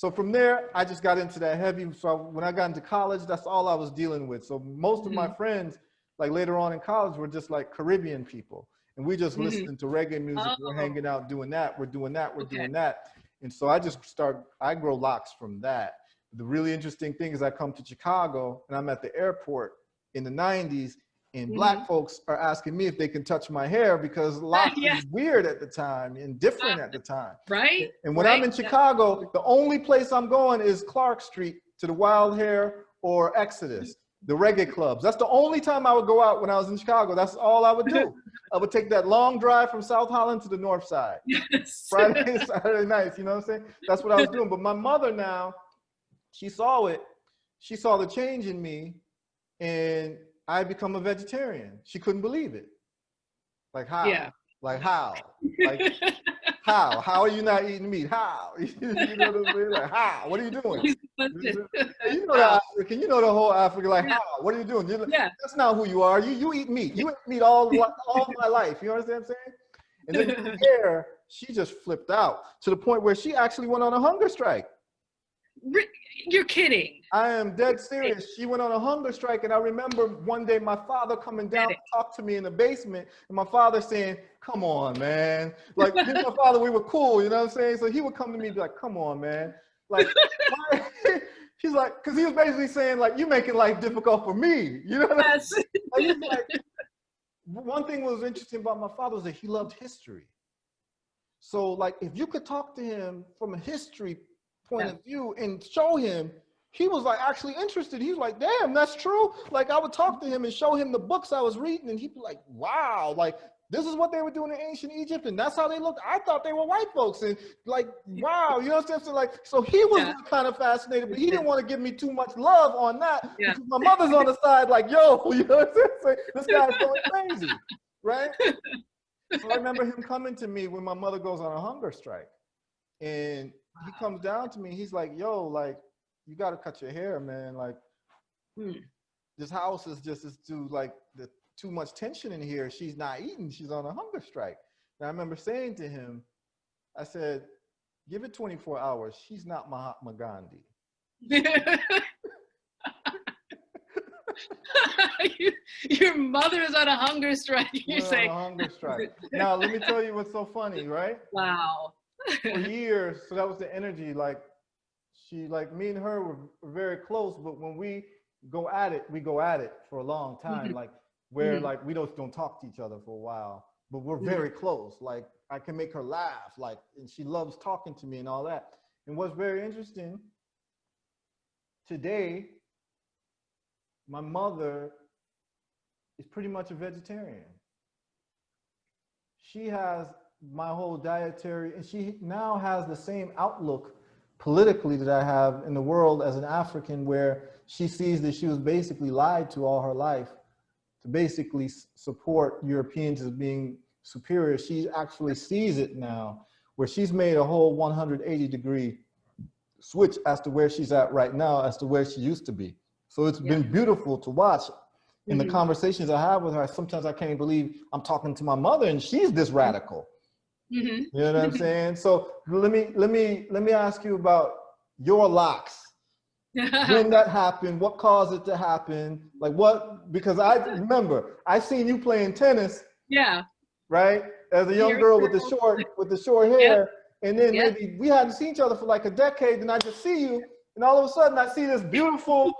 So from there, I just got into that heavy. So when I got into college, that's all I was dealing with. So most of my friends, like later on in college, were just like Caribbean people. And we just listening to reggae music. We're hanging out doing that. We're doing that. We're doing that. And so I grow locks from that. The really interesting thing is I come to Chicago and I'm at the airport in the 90s, and Black folks are asking me if they can touch my hair because locks is weird at the time and different at the time. Right. And when I'm in Chicago, the only place I'm going is Clark Street to the Wild Hair or Exodus, the reggae clubs. That's the only time I would go out when I was in Chicago. That's all I would do. I would take that long drive from South Holland to the North Side. Friday, Saturday nights, you know what I'm saying? That's what I was doing. But my mother now, she saw it. She saw the change in me, and I become a vegetarian. She couldn't believe it. Like how? Yeah. Like how? Like how? How are you not eating meat? How? You know what I mean? Like how? What are you doing? You know the African. You know the whole African. Like how? What are you doing? That's not who you are. You eat meat. You eat meat all my life. You understand what I'm saying? And then from there, she just flipped out to the point where she actually went on a hunger strike. You're kidding. I am dead serious. She went on a hunger strike, and I remember one day my father coming down to talk to me in the basement, and my father saying, "Come on, man." Like, me and my father, we were cool, you know what I'm saying? So he would come to me and be like, "Come on, man." Like, he's like, because he was basically saying, like, "You making life difficult for me." You know what I'm saying? Like, he's like, one thing was interesting about my father was that he loved history. So, like, if you could talk to him from a history point of view and show him, he was like actually interested. He was like, damn, that's true. Like, I would talk to him and show him the books I was reading, and he'd be like, wow, like this is what they were doing in ancient Egypt, and that's how they looked. I thought they were white folks, and like, wow, you know what I'm saying? Like, so he was kind of fascinated, but he didn't want to give me too much love on that because my mother's on the side like, yo, you know what I'm saying? This guy's going crazy, right? So I remember him coming to me when my mother goes on a hunger strike, and he comes down to me. He's like, yo, like, you got to cut your hair, man. Like, this house is too, like, too much tension in here. She's not eating. She's on a hunger strike. And I remember saying to him, I said, give it 24 hours. She's not Mahatma Gandhi. Your mother is on a hunger strike. You're saying. On a hunger strike. Now, let me tell you what's so funny, right? Wow. For years, so that was the energy. Like, me and her were very close, but when we go at it for a long time. Like, where like we don't talk to each other for a while, but we're very close. Like, I can make her laugh, like, and she loves talking to me and all that. And what's very interesting, today, my mother is pretty much a vegetarian. She has my whole dietary, and she now has the same outlook politically that I have in the world as an African, where she sees that she was basically lied to all her life to basically support Europeans as being superior. She actually sees it now, where she's made a whole 180-degree switch as to where she's at right now, as to where she used to be. So it's been beautiful to watch. In the conversations I have with her, sometimes I can't believe I'm talking to my mother and she's this radical. You know what I'm saying? So let me ask you about your locks. When that happened, what caused it to happen? Like, what? Because I remember I seen you playing tennis. Yeah. Right, as a young girl with the short hair, and then maybe we hadn't seen each other for like a decade, and I just see you, and all of a sudden I see this beautiful.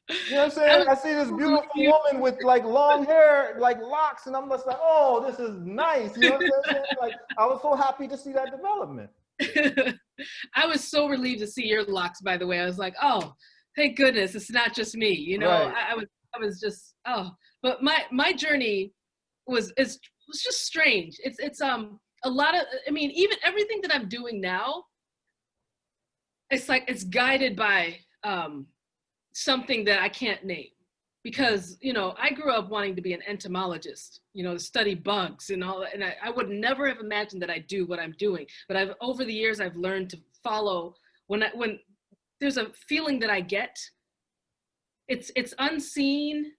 You know what I'm saying? I see this beautiful woman with like long hair, like locks, and I'm just like, oh, this is nice. You know what I'm saying? Like, I was so happy to see that development. I was so relieved to see your locks, by the way. I was like, oh, thank goodness, it's not just me. You know, I was just, but my journey was just strange. It's a lot of, I mean, even everything that I'm doing now, it's like it's guided by something that I can't name, because, you know, I grew up wanting to be an entomologist, you know, to study bugs and all that, and I would never have imagined that I'd do what I'm doing. But over the years I've learned to follow when there's a feeling that I get, it's unseen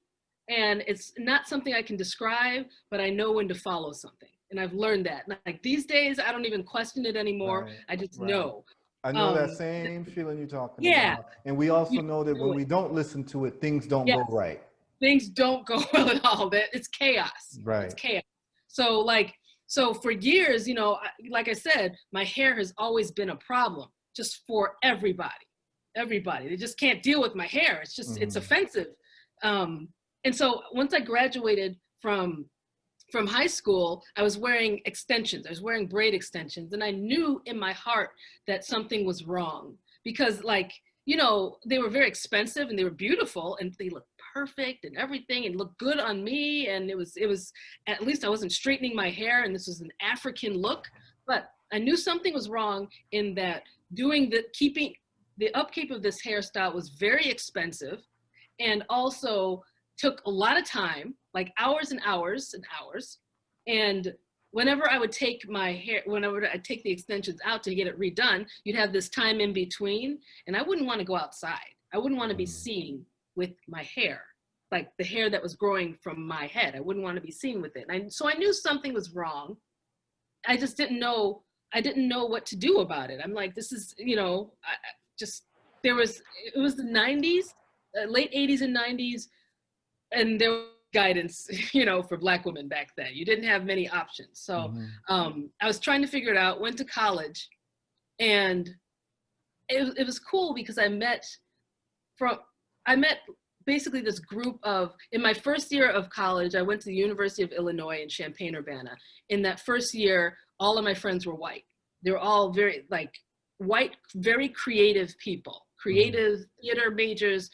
and it's not something I can describe, but I know when to follow something. And I've learned that. Like, these days I don't even question it anymore. I just know. I know that same feeling you're talking Yeah. about. And we also You know that do when it. we don't listen to it, things don't Yes. go right. Things don't go well at all. That it's chaos. Right. It's chaos. So like, so for years, you know, like I said, my hair has always been a problem just for everybody. Everybody. They just can't deal with my hair. It's just, it's offensive. And so once I graduated from high school, I was wearing extensions. I was wearing braid extensions. And I knew in my heart that something was wrong because, like, you know, they were very expensive and they were beautiful and they looked perfect and everything and looked good on me. And it was, at least I wasn't straightening my hair and this was an African look, but I knew something was wrong in that keeping the upkeep of this hairstyle was very expensive and also took a lot of time, like hours and hours and hours. And whenever I would take my hair, whenever I take the extensions out to get it redone, you'd have this time in between. And I wouldn't want to go outside. I wouldn't want to be seen with my hair, like the hair that was growing from my head. I wouldn't want to be seen with it. So I knew something was wrong. I just didn't know, I didn't know what to do about it. I'm like, this is, you know, it was the 90s, late 80s and 90s. And there was guidance, you know, for Black women back then. You didn't have many options. So I was trying to figure it out, went to college, and it was cool because I met basically this group of, in my first year of college, I went to the University of Illinois in Champaign-Urbana. In that first year, all of my friends were white. They were all very, like, white, very creative people. Creative theater majors,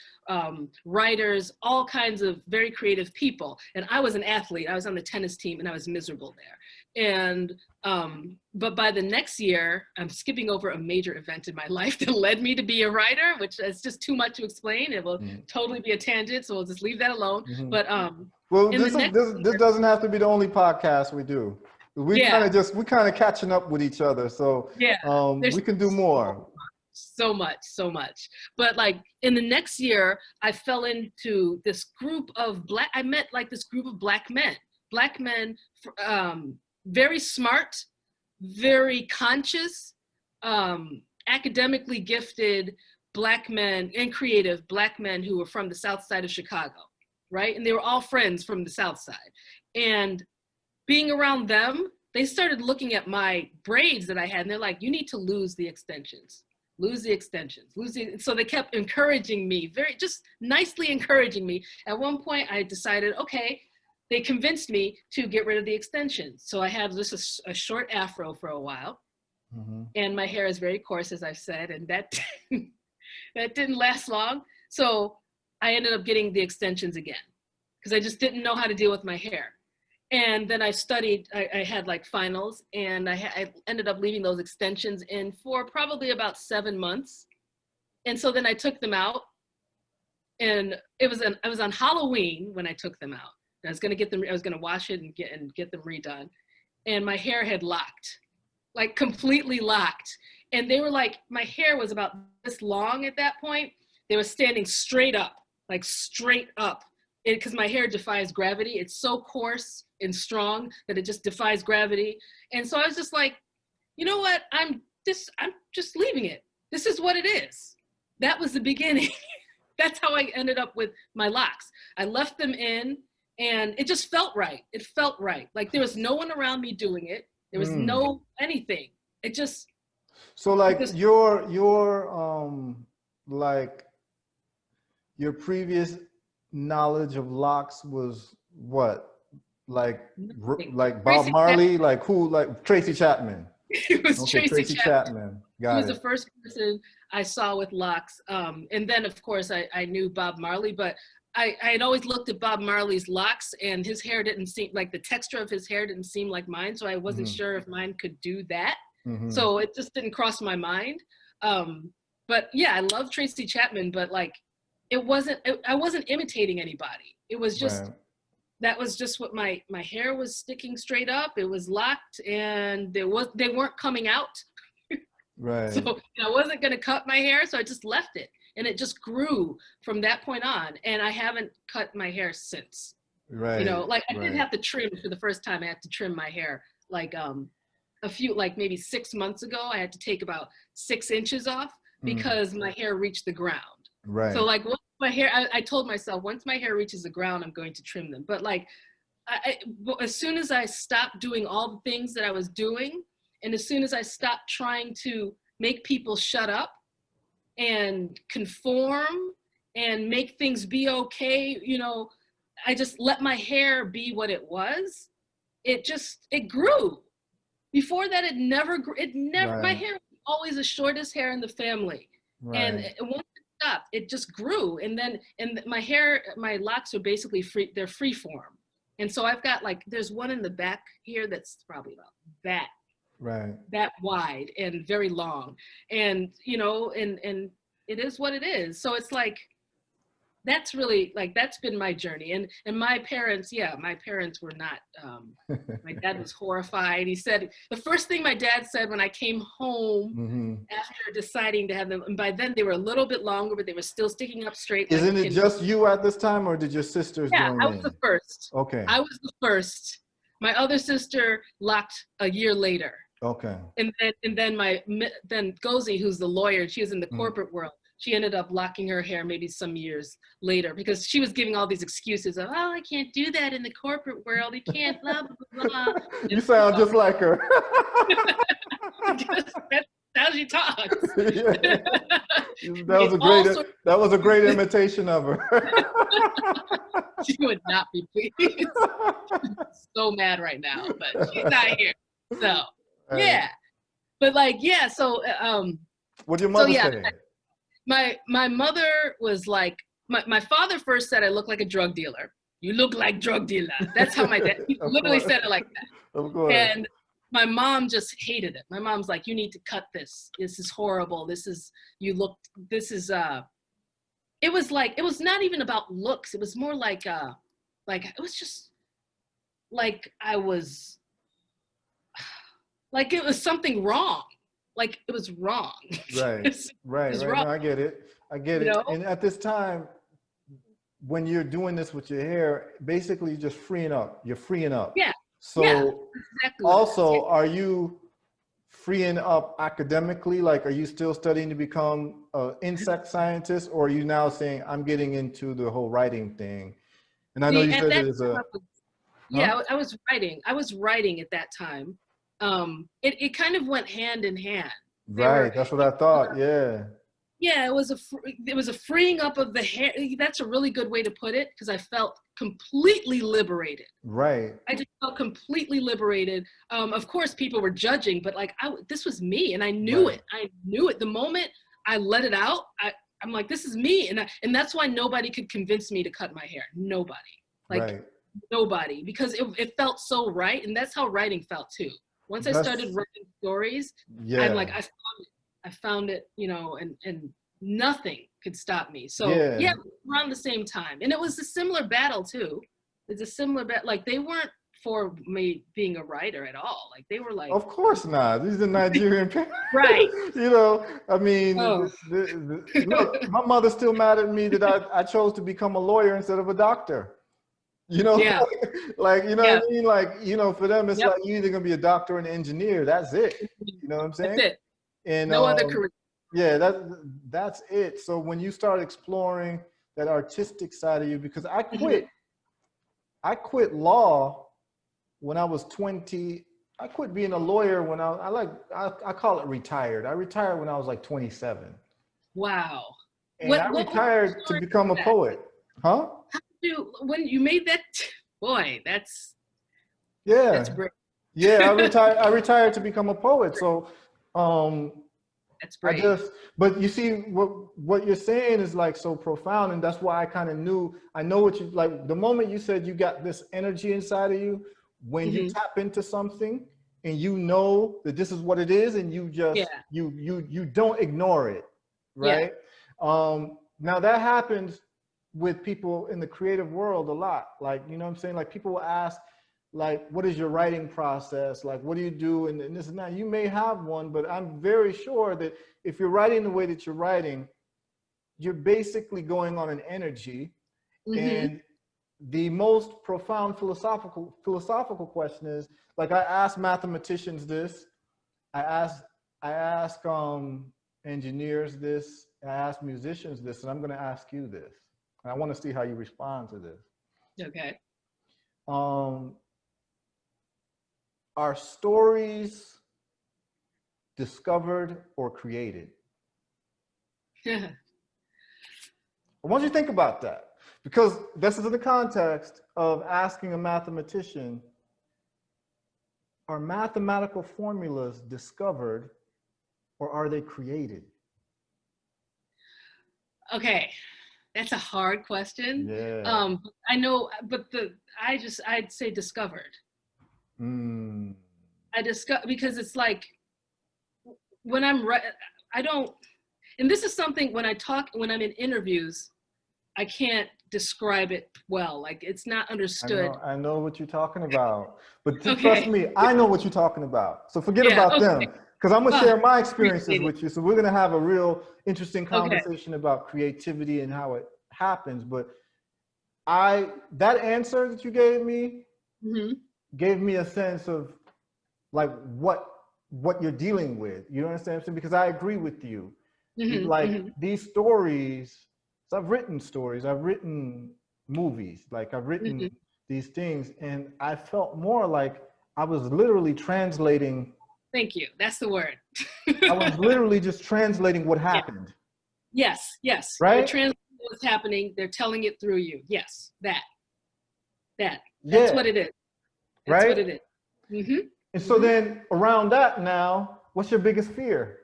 writers, all kinds of very creative people. And I was an athlete. I was on the tennis team and I was miserable there. And, but by the next year, I'm skipping over a major event in my life that led me to be a writer, which is just too much to explain. It will totally be a tangent, so we'll just leave that alone. But well, this doesn't have to be the only podcast we do. We kind of catching up with each other. So we can do more. So much. But like in the next year, I fell into this group of I met like this group of black men, very smart, very conscious, academically gifted black men and creative black men who were from the South Side of Chicago, right? And they were all friends from the South Side. And being around them, they started looking at my braids that I had and they're like, you need to lose the extensions. So they kept encouraging me, just nicely encouraging me. At one point I decided, okay, they convinced me to get rid of the extensions. So I had just a short afro for a while and my hair is very coarse, as I've said, and that didn't last long. So I ended up getting the extensions again because I just didn't know how to deal with my hair. And then I studied, I had like finals and I ended up leaving those extensions in for probably about 7 months. And so then I took them out and I was on Halloween when I took them out. I was gonna wash it and get them redone. And my hair had locked, like completely locked. And they were like, my hair was about this long at that point. They were standing straight up, like straight up. Because my hair defies gravity. It's so coarse and strong that it just defies gravity. And so I was just like, you know what? I'm just leaving it. This is what it is. That was the beginning. That's how I ended up with my locks. I left them in and it just felt right. It felt right. Like there was no one around me doing it. There was no anything. It just. So like like your previous knowledge of locks was what? Like Bob Marley? Like who? Like Tracy Chapman? It was Tracy Chapman. Got he was the first person I saw with locks. And then of course I knew Bob Marley, but I had always looked at Bob Marley's locks and his hair didn't seem, like the texture of his hair didn't seem like mine. So I wasn't sure if mine could do that. So it just didn't cross my mind. But yeah, I love Tracy Chapman, but like, I wasn't imitating anybody. It was just, that was just what my hair was sticking straight up. It was locked and they weren't coming out. Right. So I wasn't going to cut my hair. So I just left it and it just grew from that point on. And I haven't cut my hair since. Right. You know, like I didn't have to trim for the first time. I had to trim my hair like like maybe 6 months ago, I had to take about 6 inches off because my hair reached the ground. Right. So like once my hair, I told myself, once my hair reaches the ground, I'm going to trim them. But like, as soon as I stopped doing all the things that I was doing, and as soon as I stopped trying to make people shut up and conform and make things be okay, you know, I just let my hair be what it was. It grew. Before that, it never grew. Right. My hair was always the shortest hair in the family. Right. And once it stopped, it just grew. And my locks are basically free, they're free form. And so I've got like, there's one in the back here that's probably about that wide and very long. And, you know, and it is what it is. So it's like, that's really like, that's been my journey. And my parents were not, my dad was horrified. He said, the first thing my dad said when I came home after deciding to have them, and by then they were a little bit longer, but they were still sticking up straight. Isn't it just you at this time, or did your sisters join in? I was the first. Okay. I was the first. My other sister locked a year later. Okay. And then Gozi, who's the lawyer, she was in the corporate world. She ended up locking her hair maybe some years later because she was giving all these excuses of, oh, I can't do that in the corporate world. You can't, blah, blah, blah. You sound just like her. That's how she talks. That was a great imitation of her. She would not be pleased. She's so mad right now, but she's not here. So, yeah. But like, yeah, so. What did your mother say? My mother was like, my father first said I look like a drug dealer. You look like drug dealer. That's how my dad, he literally said it like that. Of course. And my mom just hated it. My mom's like, you need to cut this. This is horrible. It was like, it was not even about looks. It was more like it was just like it was something wrong. Like it was wrong. Right. Right. Wrong. No, I get it. You know? And at this time, when you're doing this with your hair, basically just freeing up. You're freeing up. Yeah. So exactly. Also, are you freeing up academically? Like, are you still studying to become an insect scientist, or are you now saying, I'm getting into the whole writing thing? And I know you said there's a... Yeah, I was writing. I was writing at that time. It kind of went hand in hand. Right, that's what I thought, yeah. Yeah, it was a freeing up of the hair. That's a really good way to put it, because I felt completely liberated. Right. I just felt completely liberated. Of course, people were judging, but like, this was me, and I knew it. I knew it. The moment I let it out, I'm like, this is me, and that's why nobody could convince me to cut my hair. Nobody, like nobody, because it felt so right, and that's how writing felt too. Once I started writing stories, I'm like, I found it, you know, and nothing could stop me. So yeah, around the same time. And it was a similar battle too. It's a similar battle. Like, they weren't for me being a writer at all. Like, they were like, of course not. These are Nigerian parents. Right. You know, I mean, look, my mother's still mad at me that I chose to become a lawyer instead of a doctor. You know, like, you know what I mean? Like, you know, for them, it's like, you're either going to be a doctor or an engineer. That's it. You know what I'm saying? That's it. And no other career. Yeah, that's it. So when you start exploring that artistic side of you, because I quit law when I was 20. I quit being a lawyer when I call it retired. I retired when I was like 27. Wow. And I retired to become a poet. Huh? When you made that, boy, that's great. Yeah, I retired to become a poet. So that's great. But you see, what you're saying is like so profound, and that's why I kind of knew. I know what you like. The moment you said you got this energy inside of you, when you tap into something and you know that this is what it is, and you just you don't ignore it, right? Now that happens with people in the creative world a lot. Like, you know what I'm saying? Like, people will ask, like, what is your writing process? Like, what do you do? And this and that. You may have one, but I'm very sure that if you're writing the way that you're writing, you're basically going on an energy. And the most profound philosophical question is, like, I ask mathematicians this, I ask engineers this, I ask musicians this, and I'm going to ask you this. And I want to see how you respond to this. Okay. Are stories discovered or created? I want you to think about that, because this is in the context of asking a mathematician, are mathematical formulas discovered or are they created? Okay, that's a hard question. Yeah. I know, but I'd say discovered. I discover, because it's like when I don't, and this is something when I'm in interviews, I can't describe it well. Like, it's not understood. I know what you're talking about, but trust me, I know what you're talking about. So forget Yeah, about them, because I'm gonna share my experiences appreciate it. with you. So we're gonna have a real interesting conversation about creativity and how it happens. But that answer that you gave me gave me a sense of like what you're dealing with. You understand what I'm saying? Because I agree with you. These stories, so I've written stories, I've written movies, like I've written these things, and I felt more like I was literally translating. Thank you. That's the word. I was literally just translating what happened. Yes, yes. Right? You're translating what's happening. They're telling it through you. Yes, that's what it is. That's what it is. And so then around that now, what's your biggest fear?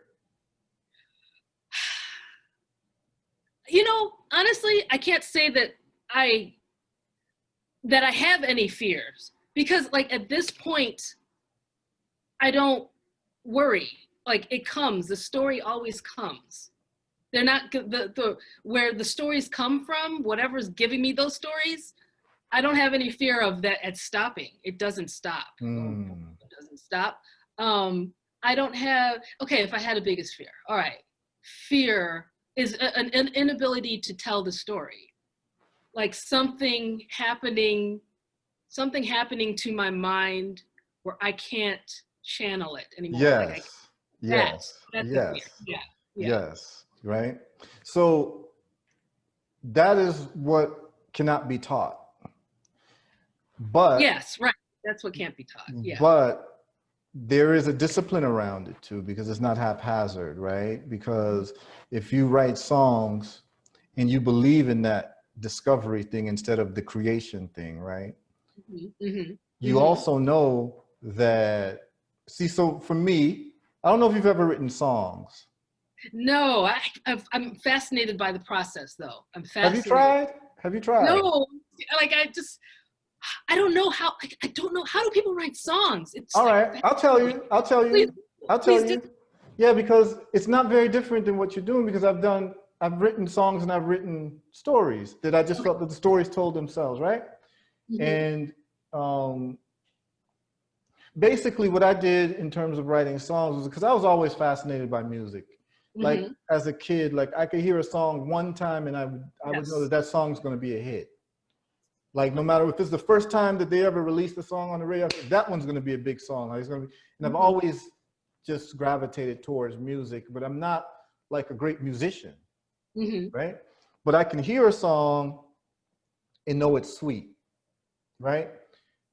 You know, honestly, I can't say that I have any fears, because like at this point, I don't worry. Like, it comes, the story always comes. They're not where the stories come from, whatever's giving me those stories, I don't have any fear of that at stopping. It doesn't stop. It doesn't stop. I don't have, okay, if I had a biggest fear, all right. Fear is an inability to tell the story. Like something happening to my mind where I can't channel it anymore. Yes. That's a fear. Yeah. Yes. Right. So that is what cannot be taught. But yes, right. That's what can't be taught. Yeah. But there is a discipline around it too, because it's not haphazard, right? Because if you write songs and you believe in that discovery thing instead of the creation thing, right? You also know that, see, so for me, I don't know if you've ever written songs. No, I'm fascinated by the process though. I'm fascinated. Have you tried? No, like I don't know how, like, I don't know, how do people write songs? It's all right, I'll tell you. Please. Yeah, because it's not very different than what you're doing, because I've written songs and I've written stories that I just felt that the stories told themselves, right? And basically what I did in terms of writing songs was, because I was always fascinated by music. Like as a kid, like I could hear a song one time and I would know that song's going to be a hit. Like no matter if it's the first time that they ever released a song on the radio, that one's going to be a big song. Like it's going to be, and I've always just gravitated towards music, but I'm not like a great musician, right? But I can hear a song and know it's sweet, right?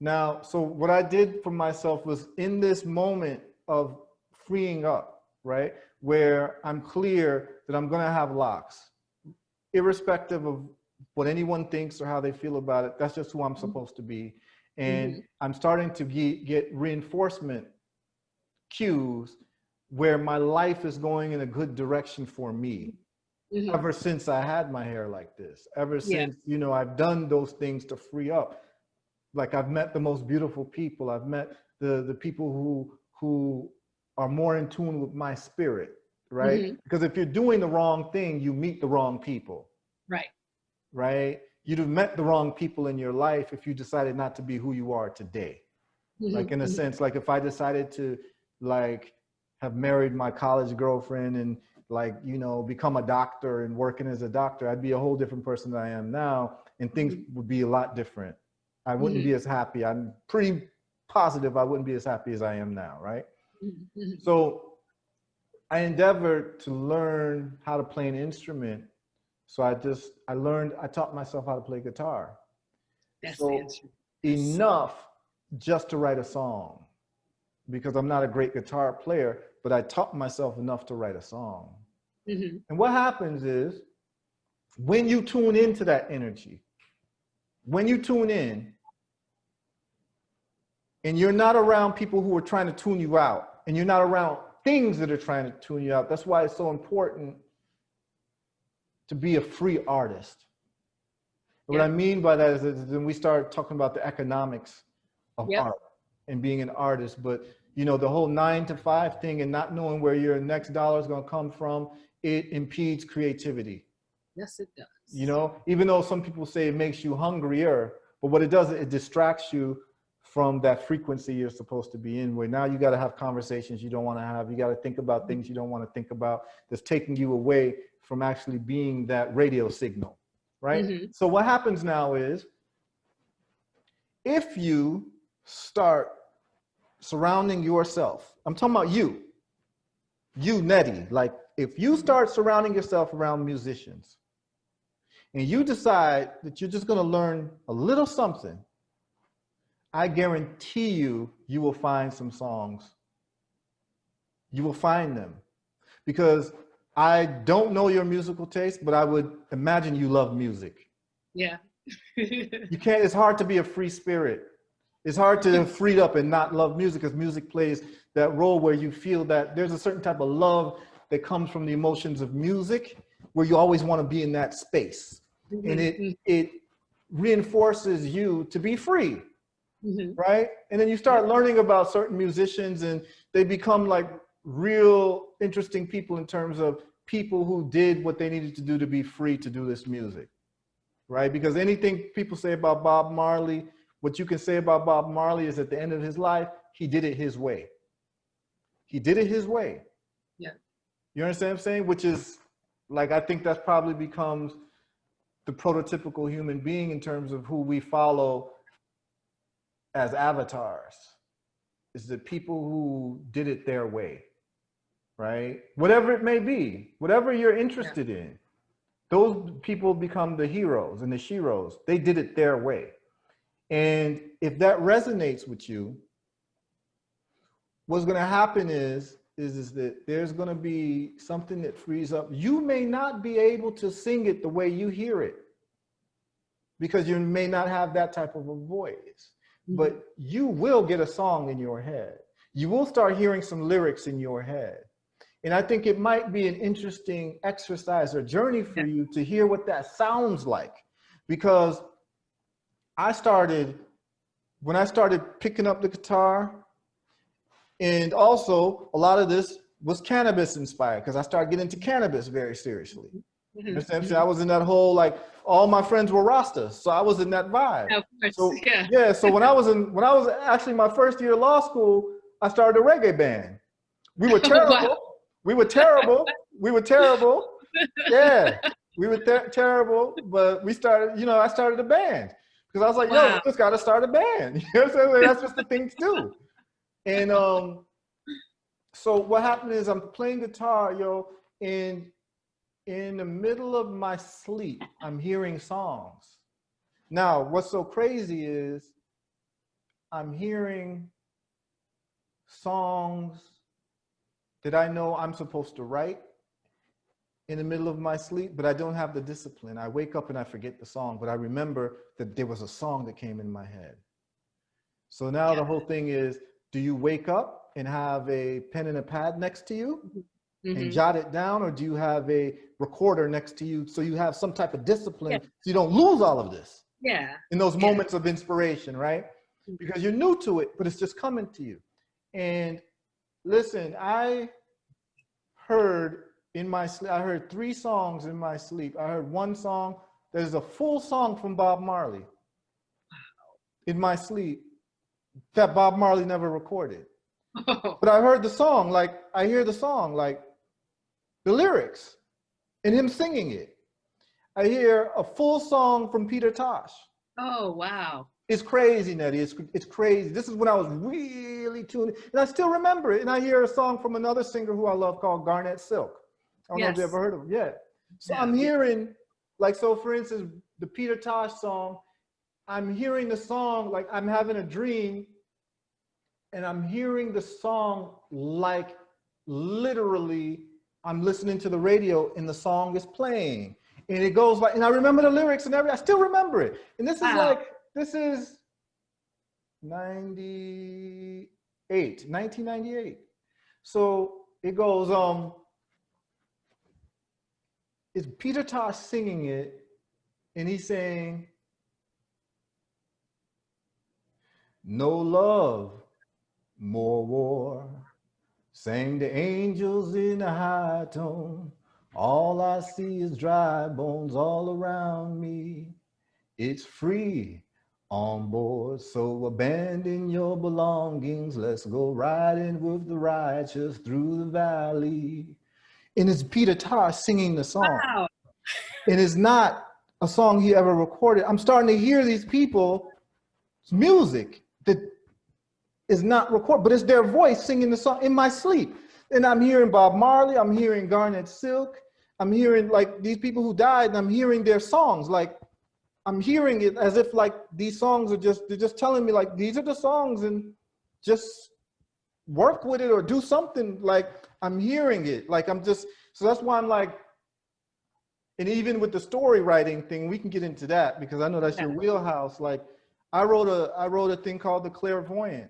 Now, so what I did for myself was, in this moment of freeing up, right, where I'm clear that I'm going to have locks, irrespective of what anyone thinks or how they feel about it. That's just who I'm supposed to be. And I'm starting to get reinforcement cues where my life is going in a good direction for me. Ever since I had my hair like this, ever since, you know, I've done those things to free up. Like I've met the most beautiful people. I've met the people who are more in tune with my spirit, right? Because if you're doing the wrong thing, you meet the wrong people. Right? You'd have met the wrong people in your life if you decided not to be who you are today. Like in a sense, like if I decided to like have married my college girlfriend and like, you know, become a doctor and working as a doctor, I'd be a whole different person than I am now. and things would be a lot different. I wouldn't be as happy. I'm pretty positive I wouldn't be as happy as I am now, right? So I endeavored to learn how to play an instrument. So I taught myself how to play guitar. That's so the answer. Enough just to write a song, because I'm not a great guitar player, but I taught myself enough to write a song. And what happens is, when you tune into that energy, when you tune in and you're not around people who are trying to tune you out, and you're not around things that are trying to tune you out, that's why it's so important to be a free artist. What I mean by that is then we start talking about the economics of art and being an artist. But you know, the whole 9 to 5 thing and not knowing where your next dollar is going to come from, it impedes creativity. Yes, it does. You know, even though some people say it makes you hungrier, but what it does, it distracts you from that frequency you're supposed to be in, where now you got to have conversations you don't want to have. You got to think about things you don't want to think about, that's taking you away from actually being that radio signal, right? So what happens now is, if you start surrounding yourself, I'm talking about you, Nnedi, like if you start surrounding yourself around musicians and you decide that you're just going to learn a little something, I guarantee you, you will find some songs. You will find them, because I don't know your musical taste, but I would imagine you love music. Yeah. You can't, it's hard to be a free spirit. It's hard to free up and not love music, because music plays that role where you feel that there's a certain type of love that comes from the emotions of music, where you always want to be in that space. And it reinforces you to be free, right? And then you start learning about certain musicians, and they become like real interesting people in terms of people who did what they needed to do to be free to do this music, right? Because anything people say about Bob Marley, what you can say about Bob Marley is, at the end of his life, he did it his way. He did it his way. Yeah. You understand what I'm saying? Which is like, I think that probably becomes the prototypical human being in terms of who we follow as avatars, is the people who did it their way, right? Whatever it may be, whatever you're interested in, those people become the heroes and the sheroes. They did it their way. And if that resonates with you, what's going to happen is that there's going to be something that frees up. You may not be able to sing it the way you hear it, because you may not have that type of a voice, but you will get a song in your head. You will start hearing some lyrics in your head. And I think it might be an interesting exercise or journey for you to hear what that sounds like. Because when I started picking up the guitar, and also a lot of this was cannabis inspired, because I started getting into cannabis very seriously. You understand? I was in that whole, like, all my friends were Rastas, so I was in that vibe. Of course, so, so when I was actually my first year of law school, I started a reggae band. We were terrible. Wow. We were terrible. We were terrible. Yeah, we were terrible, but we started, you know, I started a band, because I was like, yo, we just got to start a band. You know what I'm saying? That's just the thing to do. And so what happened is, I'm playing guitar, yo, and in the middle of my sleep, I'm hearing songs. Now, what's so crazy is I'm hearing songs that I know I'm supposed to write in the middle of my sleep, but I don't have the discipline. I wake up and I forget the song, but I remember that there was a song that came in my head. So now the whole thing is, do you wake up and have a pen and a pad next to you and jot it down, or do you have a recorder next to you so you have some type of discipline so you don't lose all of this in those moments of inspiration, right? Because you're new to it, but it's just coming to you. And listen, I heard in my sleep, I heard 3 songs in my sleep. I heard one song, there's a full song from Bob Marley in my sleep that Bob Marley never recorded. But I heard the song, like, I hear the song, like the lyrics and him singing it. I hear a full song from Peter Tosh. Oh, wow. It's crazy, Nnedi. It's crazy. This is when I was really tuned, and I still remember it. And I hear a song from another singer who I love called Garnet Silk. I don't know if you ever heard of him. Yeah. So I'm hearing, like, so for instance, the Peter Tosh song, I'm hearing the song like I'm having a dream, and I'm hearing the song like literally I'm listening to the radio and the song is playing. And it goes like, and I remember the lyrics and everything. I still remember it. And this is like, this is 1998. So it goes, it's Peter Tosh singing it, and he's saying, no love, more war, sang the angels in a high tone. All I see is dry bones all around me. It's free on board, so abandon your belongings. Let's go riding with the righteous through the valley. And it's Peter Tosh singing the song. Wow. It is not a song he ever recorded. I'm starting to hear these people's music that is not recorded, but it's their voice singing the song in my sleep. And I'm hearing Bob Marley, I'm hearing Garnet Silk, I'm hearing like these people who died, and I'm hearing their songs. Like, I'm hearing it as if like these songs are just, they're just telling me like, these are the songs and just work with it or do something. Like, I'm hearing it. Like, I'm just, so that's why I'm like, and even with the story writing thing, we can get into that because I know that's your wheelhouse. Like, I wrote a thing called The Clairvoyant.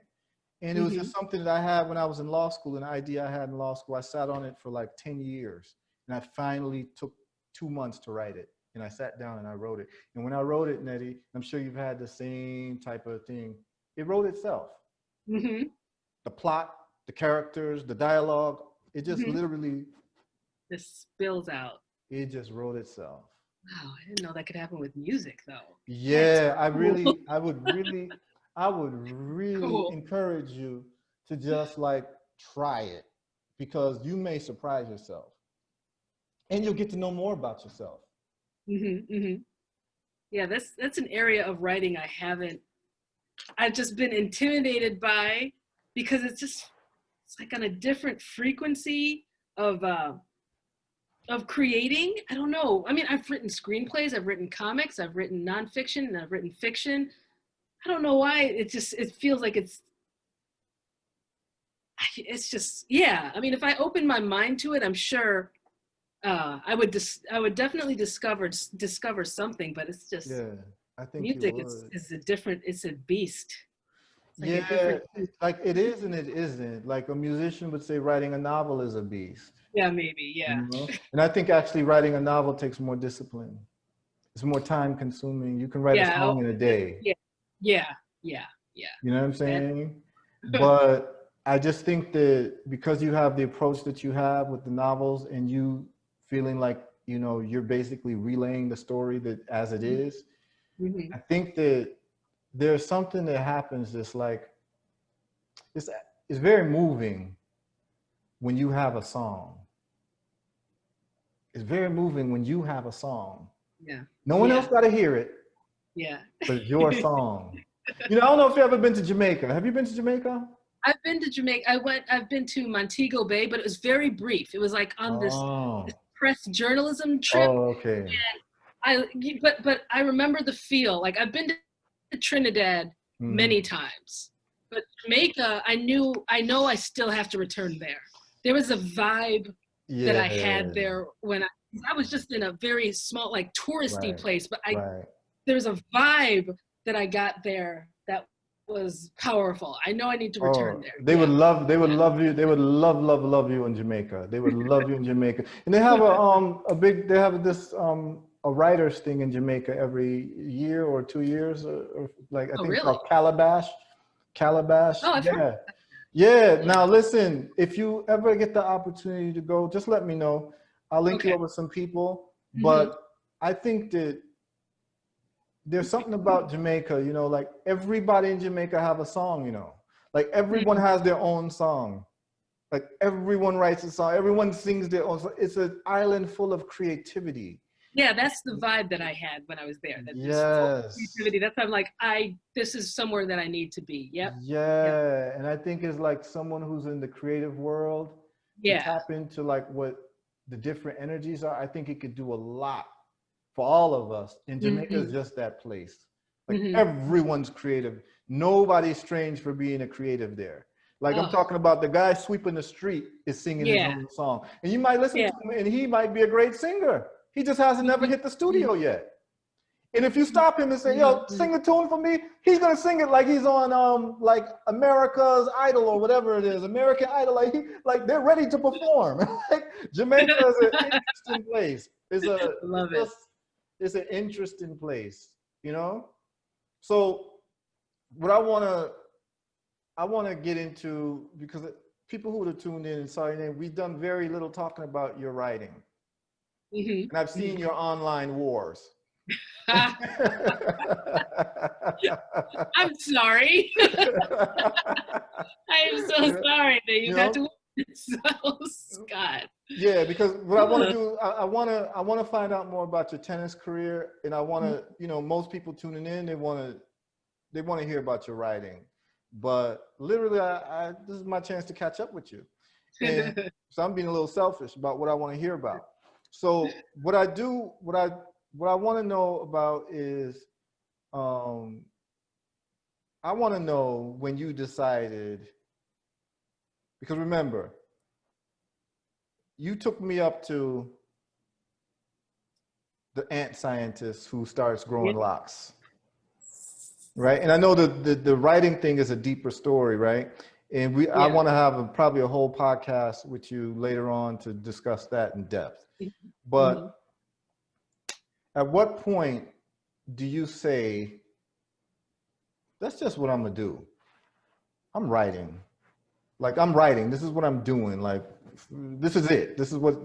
And it was just something that I had when I was in law school, an idea I had in law school. I sat on it for like 10 years. And I finally took 2 months to write it. And I sat down and I wrote it. And when I wrote it, Nnedi, I'm sure you've had the same type of thing. It wrote itself. The plot, the characters, the dialogue, it just literally just spills out. It just wrote itself. Wow, I didn't know that could happen with music though. Yeah, I would really cool. Encourage you to just like try it because you may surprise yourself and you'll get to know more about yourself. Yeah, that's an area of writing I've just been intimidated by because it's like on a different frequency of creating. I don't know. I mean, I've written screenplays, I've written comics, I've written nonfiction, and I've written fiction. I don't know why it feels like it's just, yeah. I mean, if I open my mind to it, I'm sure I would definitely discover something, but it's just, yeah, I think music is a different, it's a beast. It's like like it is and it isn't. Like a musician would say writing a novel is a beast. Yeah, maybe, yeah. You know? And I think actually writing a novel takes more discipline. It's more time consuming. You can write a song in a day. Yeah. You know what I'm saying? But I just think that because you have the approach that you have with the novels and you feeling like, you know, you're basically relaying the story that as it is, I think that there's something that happens that's like, it's very moving when you have a song. It's very moving when you have a song. Yeah. No one else got to hear it. Yeah. But it's your song. You know, I don't know if you've ever been to Jamaica. Have you been to Jamaica? I've been to Jamaica. I've been to Montego Bay, but it was very brief. It was like on this press journalism trip. Oh, okay. And but I remember the feel. Like I've been to Trinidad many times, but Jamaica, I know I still have to return there. There was a vibe that I had there when I was just in a very small, like touristy place, but there's a vibe that I got there that was powerful. I know I need to return there. They would love you. They would love you in Jamaica. They would love you in Jamaica. And they have a writers thing in Jamaica every year or 2 years, or like I think it's called Calabash. Oh, I've heard. Yeah. Now listen, if you ever get the opportunity to go, just let me know. I'll link you up with some people. But I think that there's something about Jamaica, you know, like everybody in Jamaica have a song, you know, like everyone has their own song. Like everyone writes a song, everyone sings their own song. It's an island full of creativity. Yeah, that's the vibe that I had when I was there. That this full Yes. creativity. That's I'm like, this is somewhere that I need to be. Yep. Yep. Yeah. And I think it's like someone who's in the creative world to Yeah. tap into like what the different energies are. I think it could do a lot for all of us. And Jamaica is Mm-hmm. just that place. Like Mm-hmm. everyone's creative. Nobody's strange for being a creative there. Like I'm Oh, talking about the guy sweeping the street is singing his yeah. own song. And you might listen Yeah. to him and he might be a great singer. He just hasn't never hit the studio yet. And if you stop him and say, yo, Mm-hmm. sing a tune for me, he's gonna sing it like he's on like America's Idol or whatever it is, American Idol, like they're ready to perform. Like Jamaica is an interesting place. Love it. It's an interesting place, you know? So what I wanna get into, because people who have tuned in and saw your name, we've done very little talking about your writing. Mm-hmm. And I've seen your online wars. I'm sorry. I am so sorry that you got to witness those, Scott. Yeah, because what I want to do, I want to find out more about your tennis career, and I want to, you know, most people tuning in, they want to hear about your writing, but literally, this is my chance to catch up with you, and so I'm being a little selfish about what I want to hear about. So what I want to know about is, I want to know when you decided, because remember, you took me up to the ant scientist who starts growing locks, right? And I know the writing thing is a deeper story, right? And I want to have probably a whole podcast with you later on to discuss that in depth. But at what point do you say, that's just what I'm gonna do? I'm writing. Like I'm writing, this is what I'm doing. Like, this is it. This is what,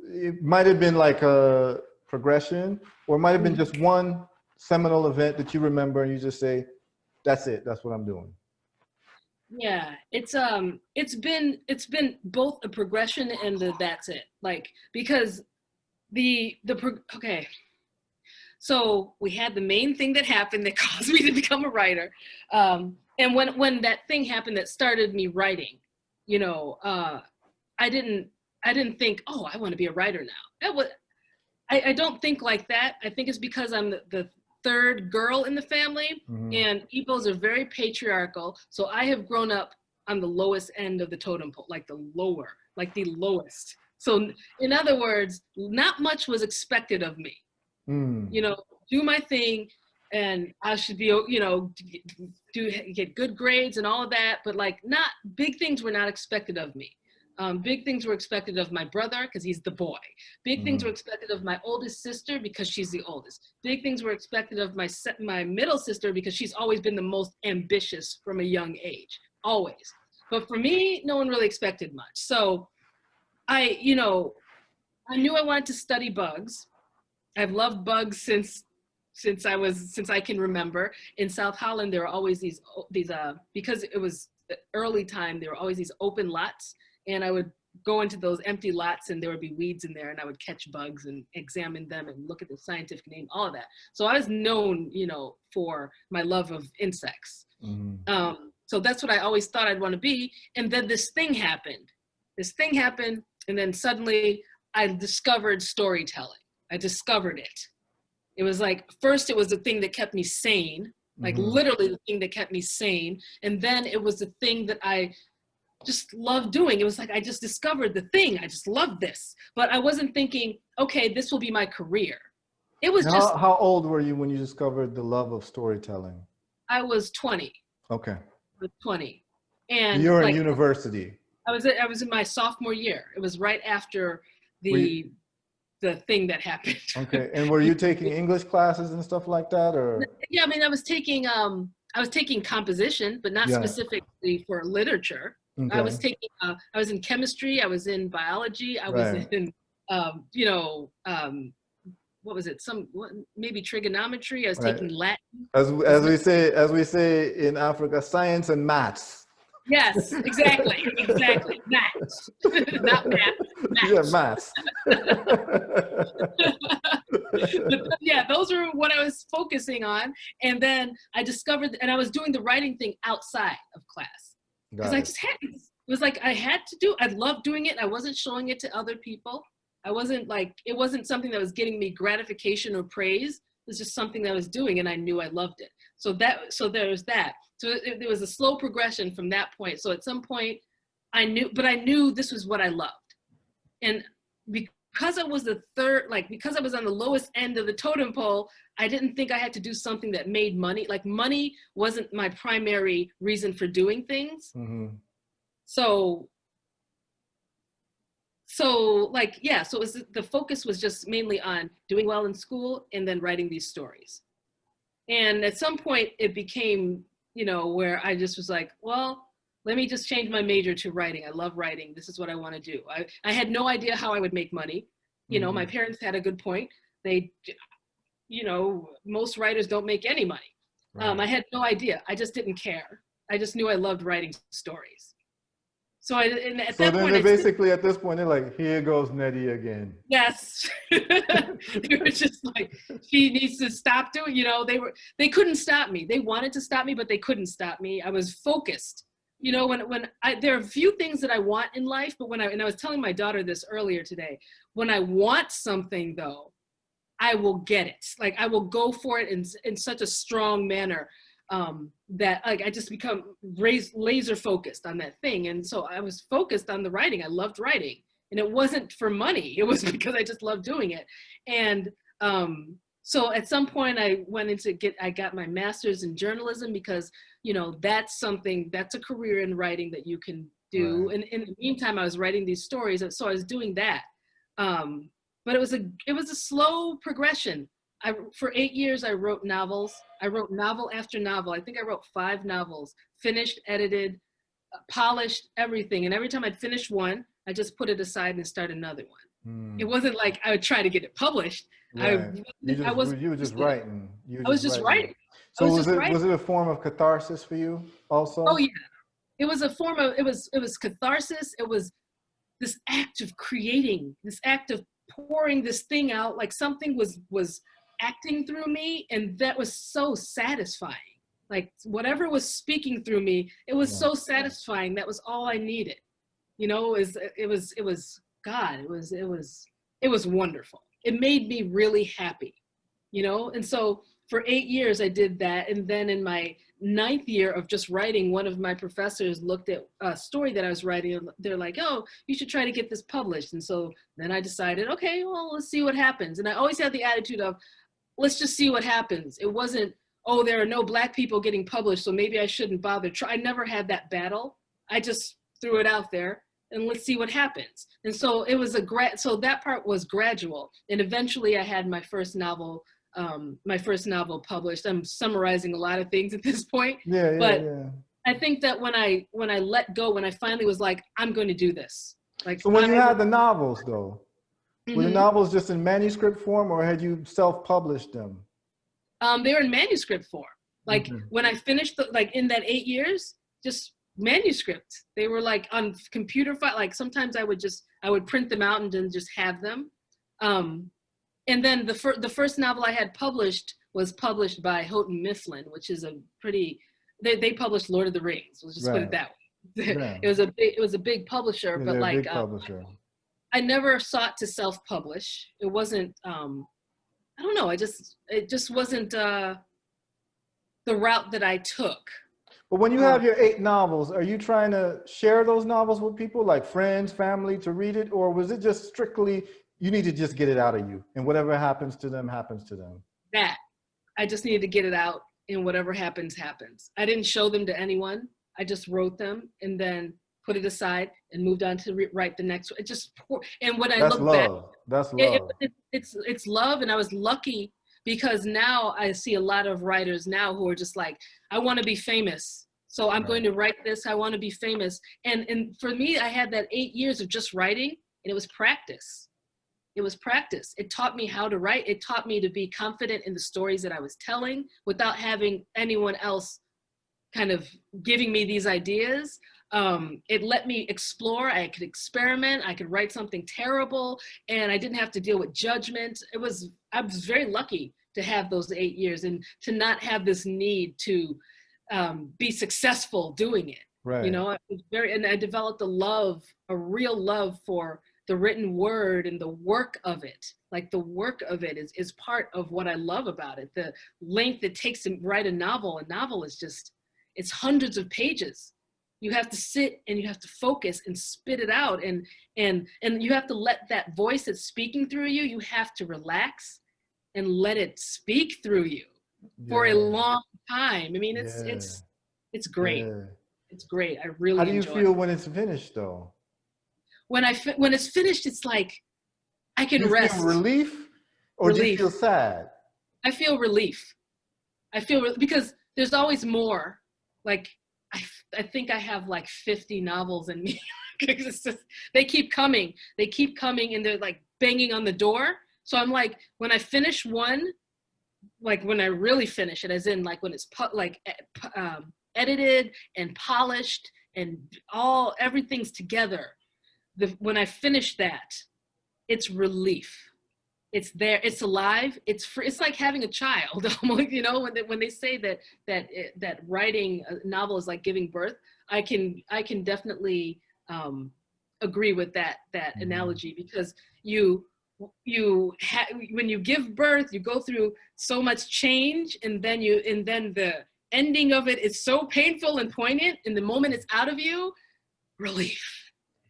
it might've been like a progression, or it might've been just one seminal event that you remember and you just say, that's it, that's what I'm doing. Yeah, it's been both a progression and that's it. Like, because okay. So we had the main thing that happened that caused me to become a writer. And when that thing happened that started me writing, you know, I didn't think, oh, I want to be a writer now. I don't think like that. I think it's because I'm the third girl in the family, and Igbos are very patriarchal. So I have grown up on the lowest end of the totem pole, like the lowest. So in other words, not much was expected of me. You know, do my thing, and I should be, you know, get good grades and all of that. But like, not big things were not expected of me. Big things were expected of my brother because he's the boy. Big things were expected of my oldest sister because she's the oldest. Big things were expected of my middle sister because she's always been the most ambitious from a young age, always. But for me, no one really expected much. So I knew I wanted to study bugs. I've loved bugs since I can remember. In South Holland, there were always these because it was early time, there were always these open lots, and I would go into those empty lots and there would be weeds in there, and I would catch bugs and examine them and look at the scientific name, all of that. So I was known, you know, for my love of insects. So that's what I always thought I'd want to be. And then this thing happened, and then suddenly I discovered storytelling. I discovered it. It was like, first it was the thing that kept me sane, like literally the thing that kept me sane. And then it was the thing that I just loved doing. It was like, I just discovered the thing. I just loved this. But I wasn't thinking, okay, this will be my career. It was just. How old were you when you discovered the love of storytelling? I was 20. Okay. I was 20. And you're in university. I was in my sophomore year. It was right after the thing that happened. Okay. And were you taking English classes and stuff like that, or? Yeah, I mean, I was taking composition, but not specifically for literature. Okay. I was in chemistry, I was in biology, I was in what was it? Maybe trigonometry. I was taking Latin. As we say in Africa, science and maths. Yes, exactly. Maths. Not math. Yeah, maths. But yeah, those are what I was focusing on. And then I discovered, and I was doing the writing thing outside of class because I just had, it was like I had to do, I loved doing it. I wasn't showing it to other people. I wasn't like, it wasn't something that was getting me gratification or praise. It was just something that I was doing and I knew I loved it. So there was that. So there was a slow progression from that point. So at some point I knew this was what I loved. And because I was the third, like, because I was on the lowest end of the totem pole, I didn't think I had to do something that made money. Like, money wasn't my primary reason for doing things. Mm-hmm. So like, yeah, so it was, the focus was just mainly on doing well in school and then writing these stories. And at some point it became, you know, where I just was like, well, let me just change my major to writing. I love writing. This is what I want to do. I had no idea how I would make money. You know, my parents had a good point. They, you know, most writers don't make any money. Right. I had no idea. I just didn't care. I just knew I loved writing stories. So at that point, basically at this point, they're like, here goes Nnedi again. Yes. They were just like, she needs to stop doing, you know, they couldn't stop me. They wanted to stop me, but they couldn't stop me. I was focused. You know, there are a few things that I want in life, but and I was telling my daughter this earlier today, when I want something though, I will get it. Like, I will go for it in such a strong manner that, like, I just become laser focused on that thing. And so I was focused on the writing. I loved writing, and it wasn't for money. It was because I just loved doing it. And so at some point I got my master's in journalism because, you know, that's a career in writing that you can do. Right. And in the meantime, I was writing these stories. So I was doing that. But it was a slow progression. For 8 years, I wrote novels. I wrote novel after novel. I think I wrote 5 novels, finished, edited, polished, everything. And every time I'd finish one, I just put it aside and start another one. It wasn't like I would try to get it published. Right. You were just writing. I was just writing. So was it a form of catharsis for you also? Oh yeah, it was a form of, it was catharsis. It was this act of creating, this act of pouring this thing out, like something was acting through me, and that was so satisfying. Like, whatever was speaking through me, it was so satisfying. That was all I needed. You know, it was wonderful. It made me really happy, you know? And so for 8 years I did that. And then in my 9th year of just writing, one of my professors looked at a story that I was writing, and they're like, oh, you should try to get this published. And so then I decided, okay, well, let's see what happens. And I always had the attitude of, let's just see what happens. It wasn't, oh, there are no Black people getting published, so maybe I shouldn't bother. I never had that battle. I just threw it out there, and let's see what happens. And so it was so that part was gradual. And eventually I had my first novel published. I'm summarizing a lot of things at this point. But I think that when I let go, when I finally was like, I'm going to do this. Like, so when you had the novels though, were the novels just in manuscript form, or had you self-published them? They were in manuscript form. Like when I finished, in that 8 years, just manuscript. They were like on computer file. Like sometimes I would print them out and then just have them. And then the first novel I had published was published by Houghton Mifflin, which is a pretty, they published Lord of the Rings. Let's just put it that way. It was a big publisher, but like, I never sought to self-publish. It wasn't, I don't know. It just wasn't the route that I took. But when you have your 8 novels, are you trying to share those novels with people, like friends, family, to read it? Or was it just strictly, you need to just get it out of you, and whatever happens to them, happens to them? That. I just needed to get it out, and whatever happens, happens. I didn't show them to anyone. I just wrote them and then put it aside and moved on to write the next one. It just, and when I look back, that's love. It's love. And I was lucky because now I see a lot of writers now who are just like, I want to be famous, so I'm going to write this. I want to be famous. And for me, I had that 8 years of just writing, and it was practice. It was practice. It taught me how to write. It taught me to be confident in the stories that I was telling without having anyone else kind of giving me these ideas. It let me explore. I could experiment. I could write something terrible, and I didn't have to deal with judgment. I was very lucky to have those 8 years and to not have this need to be successful doing it. Right. You know, and I developed a real love for the written word and the work of it. Like the work of it is part of what I love about it. The length it takes to write a novel. A novel is just, it's hundreds of pages. You have to sit and you have to focus and spit it out, and you have to let that voice that's speaking through you, you have to relax and let it speak through you for a long time. I mean, it's great. Yeah. It's great. I really enjoy it. How do you feel when it's finished, though? When it's finished, it's like I can rest. Feel relief, or do you feel sad? I feel relief. Because there's always more. Like I think I have like 50 novels in me. It's just, they keep coming, and they're like banging on the door. So I'm like, when I finish one, like when I really finish it, as in like when it's edited and polished and everything's together, when I finish that, it's relief. It's there, it's alive, it's free. It's like having a child, you know, when they say that writing a novel is like giving birth, I can definitely agree with that analogy, because when you give birth, you go through so much change, and then the ending of it is so painful and poignant, and the moment it's out of you, relief.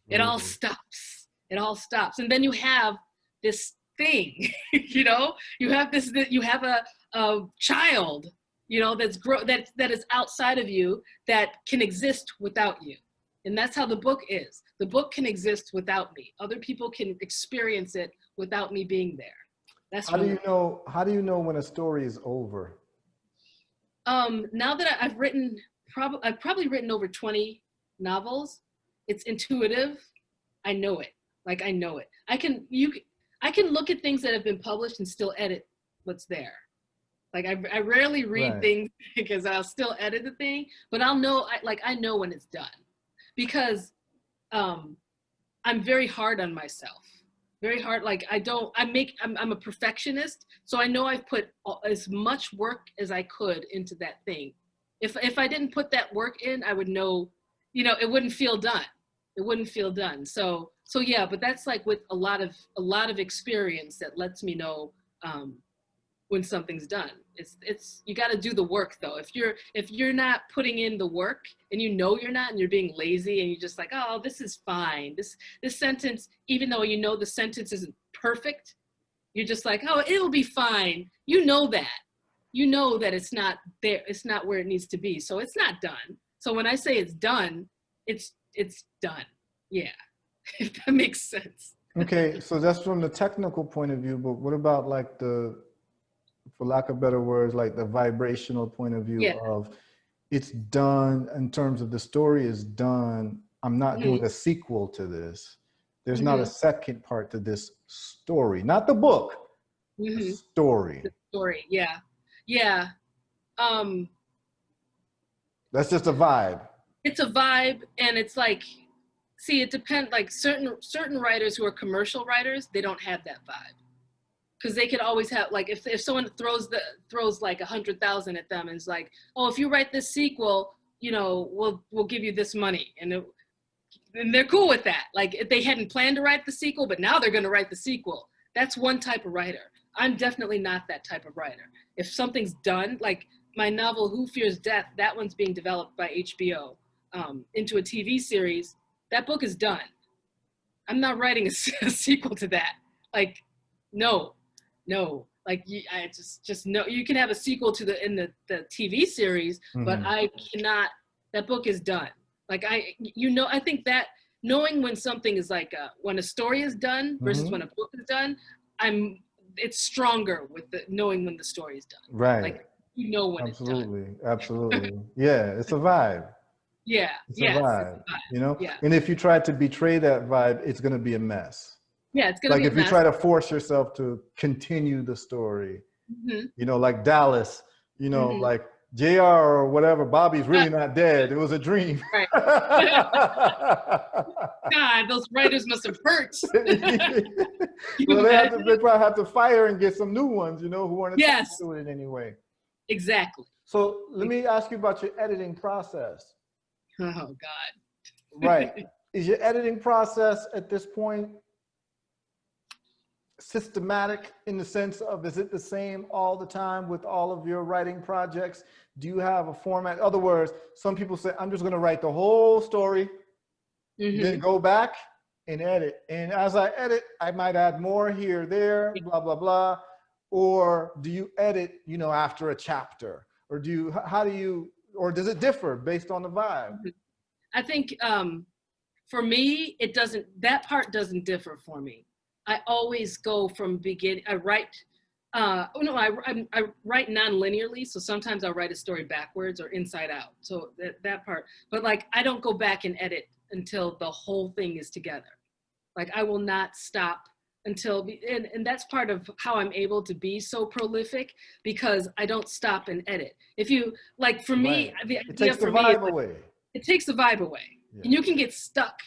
It all stops. And then you have this thing, you know, you have a child, you know, that is outside of you, that can exist without you. And that's how the book is. The book can exist without me. Other people can experience it without me being there. That's how do you know when a story is over? Now that I've probably written over 20 novels, it's intuitive. I know it. Like I know it. I can look at things that have been published and still edit what's there. Like I rarely read things because I'll still edit the thing, but I'll know, I know when it's done, because I'm very hard on myself. Very hard. Like I'm a perfectionist. So I know I've put as much work as I could into that thing. If I didn't put that work in, I would know, you know, it wouldn't feel done. It wouldn't feel done. So yeah, but that's like with a lot of experience that lets me know when something's done. It's you got to do the work though. If you're not putting in the work, and you know you're not, and you're being lazy, and you're just like, oh, this is fine. This sentence, even though you know the sentence isn't perfect, you're just like, oh, it'll be fine. You know that it's not there. It's not where it needs to be. So it's not done. So when I say it's done, it's done. Yeah. If that makes sense. Okay, so that's from the technical point of view, but what about like for lack of better words, like the vibrational point of view of it's done in terms of the story is done. I'm not doing a sequel to this. There's not a second part to this story, not the book, the story. The story, yeah. Yeah. That's just a vibe. It's a vibe, and it's like, see, it depends, like certain writers who are commercial writers, they don't have that vibe. Because they could always have, like, if someone throws like 100,000 at them and is like, oh, if you write this sequel, you know, we'll give you this money, and they're cool with that. Like, if they hadn't planned to write the sequel, but now they're going to write the sequel. That's one type of writer. I'm definitely not that type of writer. If something's done, like my novel Who Fears Death, that one's being developed by HBO into a TV series. That book is done. I'm not writing a sequel to that. Like, no. Like, I just know you can have a sequel to the TV series, but I cannot. That book is done. Like I think that knowing when something is like when a story is done versus when a book is done, it's stronger with knowing when the story is done. Right. Like, you know when absolutely, it's done. Absolutely. Yeah, it's a vibe. Yeah. It's a vibe. You know? Yeah. And if you try to betray that vibe, it's going to be a mess. Yeah, it's going to be a mess. Like if you try to force yourself to continue the story, you know, like Dallas, you know, like JR or whatever, Bobby's really not dead. It was a dream. Right. God, those writers must have hurt. Well, they probably have to fire and get some new ones, you know, who weren't attached to it in any way. Exactly. So let me ask you about your editing process. Oh, God. Right. Is your editing process at this point systematic in the sense of, is it the same all the time with all of your writing projects? Do you have a format? In other words, some people say, I'm just going to write the whole story, then go back and edit. And as I edit, I might add more here, there, blah, blah, blah. Or do you edit, you know, after a chapter? Or do you, how do you, or does it differ based on the vibe? I think for me, it doesn't, that part doesn't differ for me. I always go from beginning. I write, I write non-linearly. So sometimes I'll write a story backwards or inside out. So that part, but like, I don't go back and edit until the whole thing is together. Like I will not stop until, and that's part of how I'm able to be so prolific, because I don't stop and edit. If you, like for me, the idea for me, it takes the vibe away. Yeah. And you can get stuck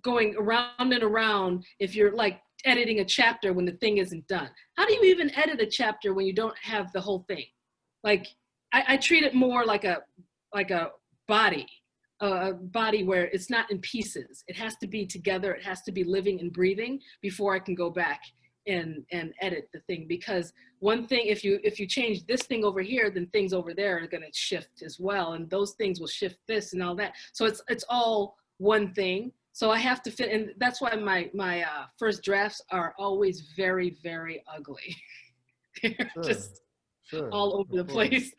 going around and around if you're like editing a chapter when the thing isn't done. How do you even edit a chapter when you don't have the whole thing? Like I treat it more like a body where it's not in pieces. It has to be together. It has to be living and breathing before I can go back and edit the thing. Because one thing, if you change this thing over here, then things over there are going to shift as well, and those things will shift this and all that. So it's all one thing. So I have to fit, and that's why my first drafts are always very, very ugly. They're just all over the place.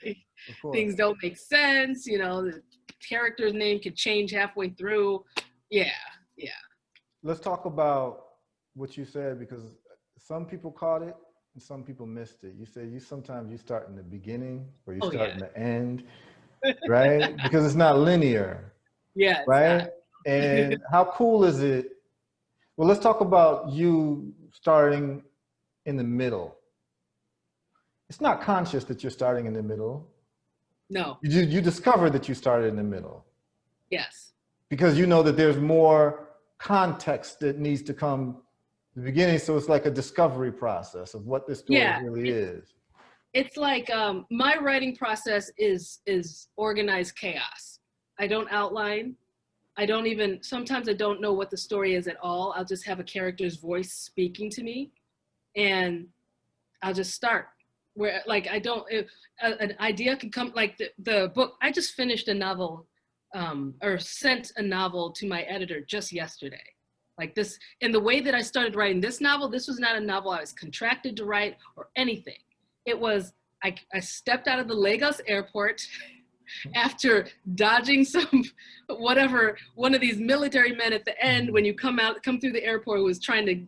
Things don't make sense. You know, the character's name could change halfway through. Yeah. Let's talk about what you said, because some people caught it and some people missed it. You said sometimes you start in the beginning or you start in the end, right? Because it's not linear. Yeah. Right. And how cool is it? Well, let's talk about you starting in the middle. It's not conscious that you're starting in the middle. No. You discover that you started in the middle. Yes. Because you know that there's more context that needs to come in the beginning. So it's like a discovery process of what this story really is. It's like my writing process is organized chaos. I don't outline. Sometimes I don't know what the story is at all. I'll just have a character's voice speaking to me and I'll just start. Where like an idea can come, like the book, I just finished a novel or sent a novel to my editor just yesterday. Like this, and the way that I started writing this novel, this was not a novel I was contracted to write or anything. It was, I stepped out of the Lagos airport after dodging one of these military men at the end when you come through the airport, who was trying to,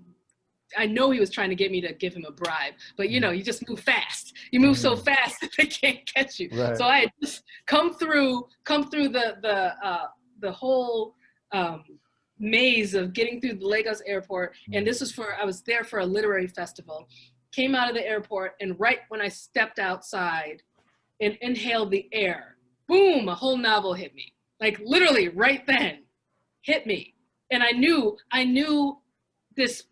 I know he was trying to get me to give him a bribe, but you know, you just move fast. You move so fast that they can't catch you. Right. So I had just come through the whole maze of getting through the Lagos airport. And this was I was there for a literary festival, came out of the airport, and right when I stepped outside and inhaled the air, boom, a whole novel hit me. Like literally right then, hit me. And I knew this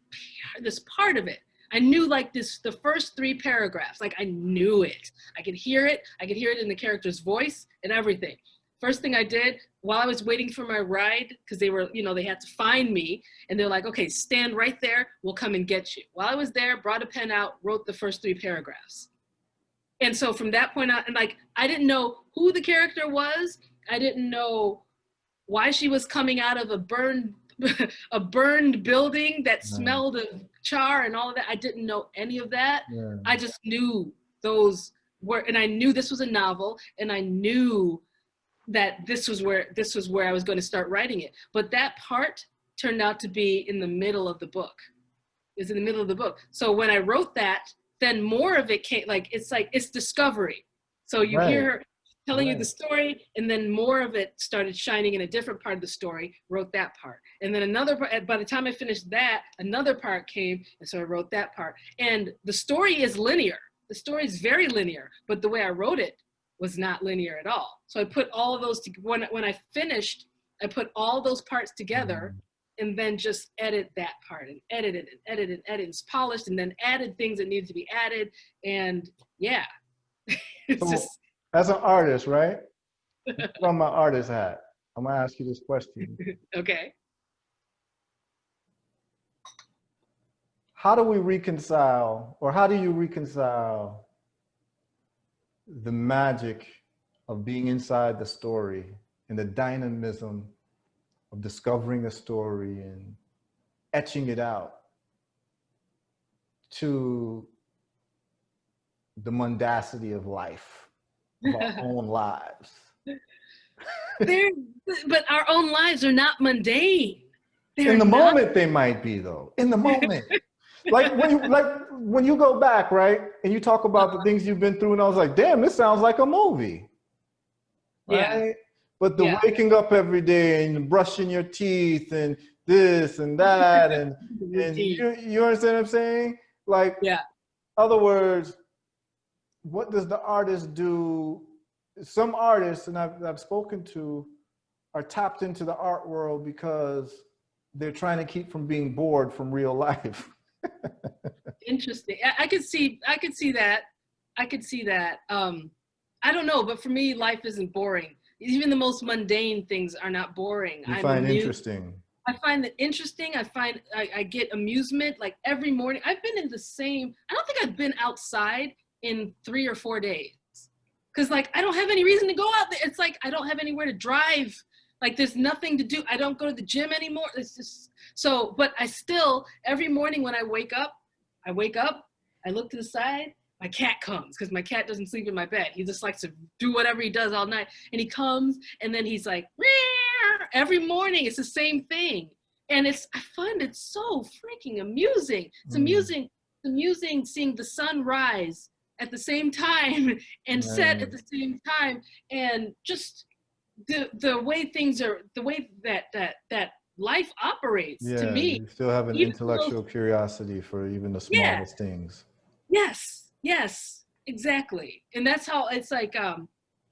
part of it. I knew like the first 3 paragraphs, like I knew it. I could hear it in the character's voice and everything. First thing I did while I was waiting for my ride, because they were, they had to find me, and they're like, okay, stand right there, we'll come and get you. While I was there, brought a pen out, wrote the first 3 paragraphs. And so from that point on, and like, I didn't know who the character was. I didn't know why she was coming out of a burned building that smelled of char and all of that. I didn't know any of that. Yeah. I just knew those were, and I knew this was a novel, and I knew that this was where I was going to start writing it. But that part turned out to be in the middle of the book. It's in the middle of the book. So when I wrote that, then more of it came, it's discovery. So you hear her telling you the story, and then more of it started shining in a different part of the story, wrote that part. And then another part, by the time I finished that, another part came, and so I wrote that part. And the story is linear. The story is very linear, but the way I wrote it was not linear at all. So I put all of those, when I finished, I put all those parts together and then just edit that part and edited and polished and then added things that needed to be added. And yeah, it's So, just. As an artist, right? From my artist hat, I'm gonna ask you this question. Okay. How do we reconcile, or how do you reconcile the magic of being inside the story and the dynamism of discovering a story and etching it out to the mundacity of life, of our own lives? But our own lives are not mundane. In the moment, they might be, though. In the moment. Like when you go back, right, and you talk about the things you've been through, and I was like, damn, this sounds like a movie. Right? Yeah. But the waking up every day and brushing your teeth and this and that, and you understand what I'm saying? Like, other words, what does the artist do? Some artists, and I've spoken to, are tapped into the art world because they're trying to keep from being bored from real life. Interesting. I could see that. I could see that. I don't know, but for me, life isn't boring. Even the most mundane things are not boring. You find interesting. I find it interesting. I get amusement. Like every morning, I've been in the same, I don't think I've been outside in 3 or 4 days. Cause like, I don't have any reason to go out there. It's like, I don't have anywhere to drive. Like there's nothing to do. I don't go to the gym anymore. It's just, so, but I still, every morning when I wake up, I look to the side, my cat comes, because my cat doesn't sleep in my bed. He just likes to do whatever he does all night. And he comes and then he's like, meow. Every morning it's the same thing. And I find it so freaking amusing. It's amusing seeing the sun rise at the same time and set at the same time. And just the way things are, the way that life operates, to me. You still have an intellectual curiosity for even the smallest things. Yes, exactly. And that's how it's like, I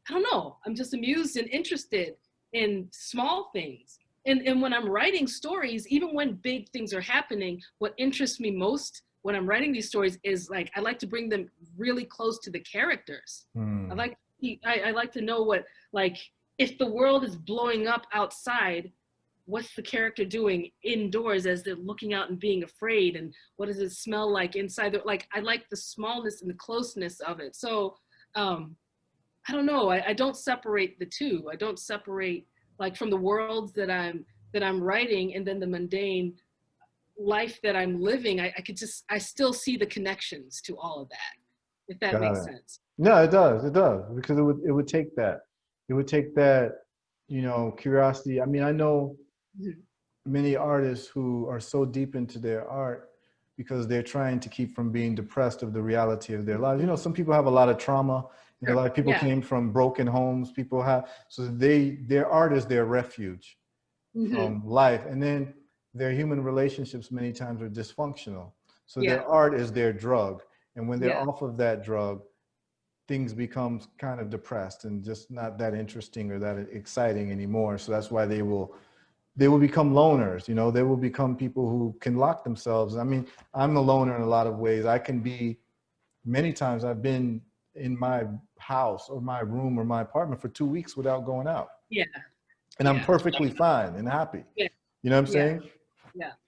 don't know, I'm just amused and interested in small things. And when I'm writing stories, even when big things are happening, what interests me most when I'm writing these stories is like, I like to bring them really close to the characters. I like to know what, like, if the world is blowing up outside, what's the character doing indoors as they're looking out and being afraid, and what does it smell like inside? Like, I like the smallness and the closeness of it. So I don't know, I don't separate the two. I don't separate, like, from the worlds that I'm writing and then the mundane life that I'm living. I still see the connections to all of that, if that makes sense. No, it does, because it would take that. It would take that, curiosity. I mean, I know many artists who are so deep into their art because they're trying to keep from being depressed of the reality of their lives. Some people have a lot of trauma. A lot of people came from broken homes. People have, so their art is their refuge from life. And then their human relationships many times are dysfunctional. So their art is their drug. And when they're off of that drug, things become kind of depressed and just not that interesting or that exciting anymore. So that's why they will become loners. They will become people who can lock themselves. I mean, I'm a loner in a lot of ways. I can be, many times I've been in my house or my room or my apartment for 2 weeks without going out. And I'm perfectly fine and happy. You know what I'm saying?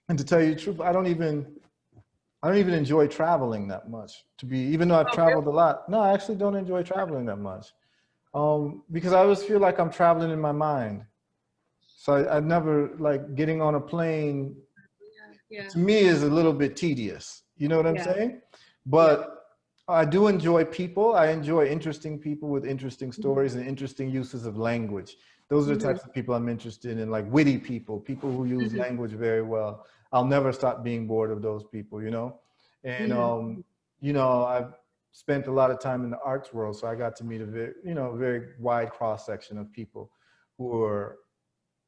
And to tell you the truth, I don't even enjoy traveling that much, even though I've traveled a lot. No, I actually don't enjoy traveling that much. Because I always feel like I'm traveling in my mind. So I never, like, getting on a plane, to me, is a little bit tedious. You know what I'm saying? But I do enjoy people. I enjoy interesting people with interesting stories and interesting uses of language. Those are the types of people I'm interested in, like witty people who use language very well. I'll never stop being bored of those people, And, I've spent a lot of time in the arts world, so I got to meet a very wide cross-section of people who are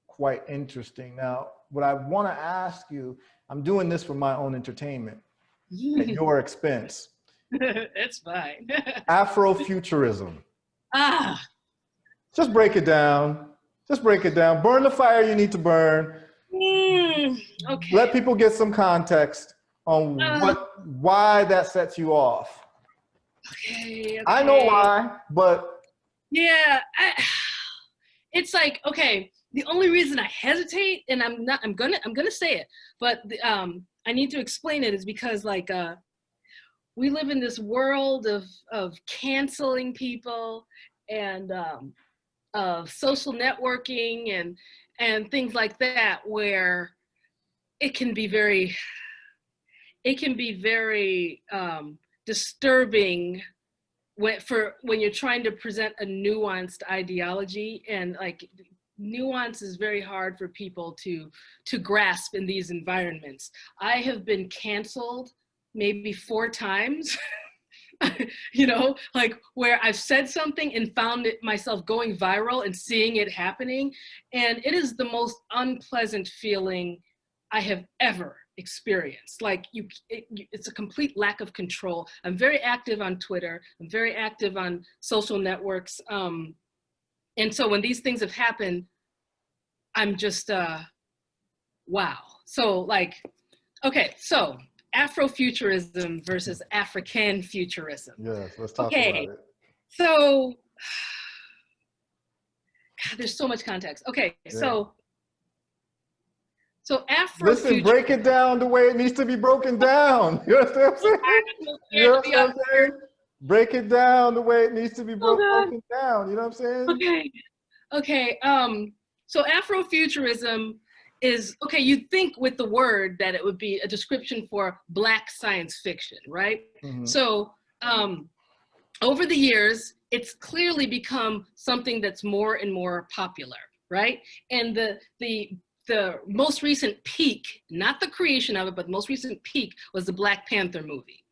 quite interesting. Now, what I want to ask you, I'm doing this for my own entertainment at your expense. It's fine. Afrofuturism. Ah, Just break it down. Just break it down. Burn the fire you need to burn. okay. Let people get some context on why that sets you off. Okay. I know why, but yeah, it's like, okay, the only reason I hesitate, and I'm gonna say it, but I need to explain it, is because like we live in this world of canceling people and of social networking and things like that, where it can be very disturbing when you're trying to present a nuanced ideology, and like nuance is very hard for people to grasp in these environments. I have been canceled maybe 4 times, you know, like where I've said something and found it myself going viral and seeing it happening. And it is the most unpleasant feeling I have ever experienced. Like it's a complete lack of control. I'm very active on Twitter. I'm very active on social networks. And so when these things have happened, I'm just, wow. So like, okay, so Afrofuturism versus African futurism. Yes, let's talk about it. So, God, there's so much context. Okay, yeah. So Afrofuturism. Listen, break it down the way it needs to be broken down. You know what I'm saying? You know what I'm saying? Break it down the way it needs to be broken down. You know what I'm saying? Okay. So Afrofuturism is, okay, you'd think with the word that it would be a description for Black science fiction, right? Mm-hmm. So over the years, it's clearly become something that's more and more popular, right? And the most recent peak, not the creation of it, but the most recent peak was the Black Panther movie.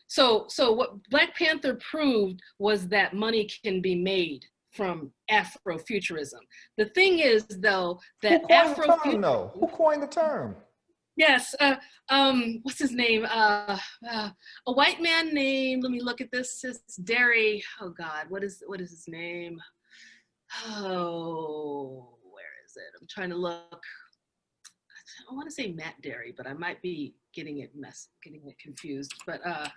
So what Black Panther proved was that money can be made from Afrofuturism. The thing is, though, that Who coined the term? Yes, what's his name? A white man named, let me look at this, it's Derry. Oh God, what is his name? Oh, where is it? I'm trying to look. I want to say Matt Derry, but I might be getting it confused. But I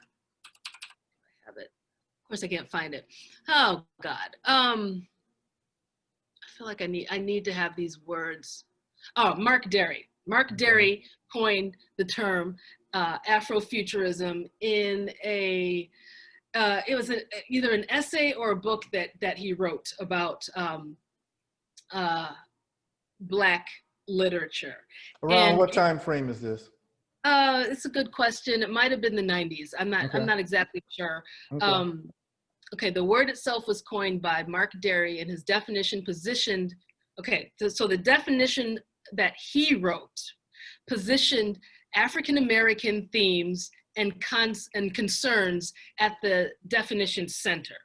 have it. Of course, I can't find it. Oh God. I feel like I need to have these words. Oh, Mark Derry. Mark Derry coined the term Afrofuturism in it was either an essay or a book that he wrote about Black literature. Around what time frame is this? It's a good question. It might have been the 90s. I'm not exactly sure. Okay. The word itself was coined by Mark Derry, and his definition positioned. Okay, so the definition that he wrote positioned African American themes and concerns at the definition center.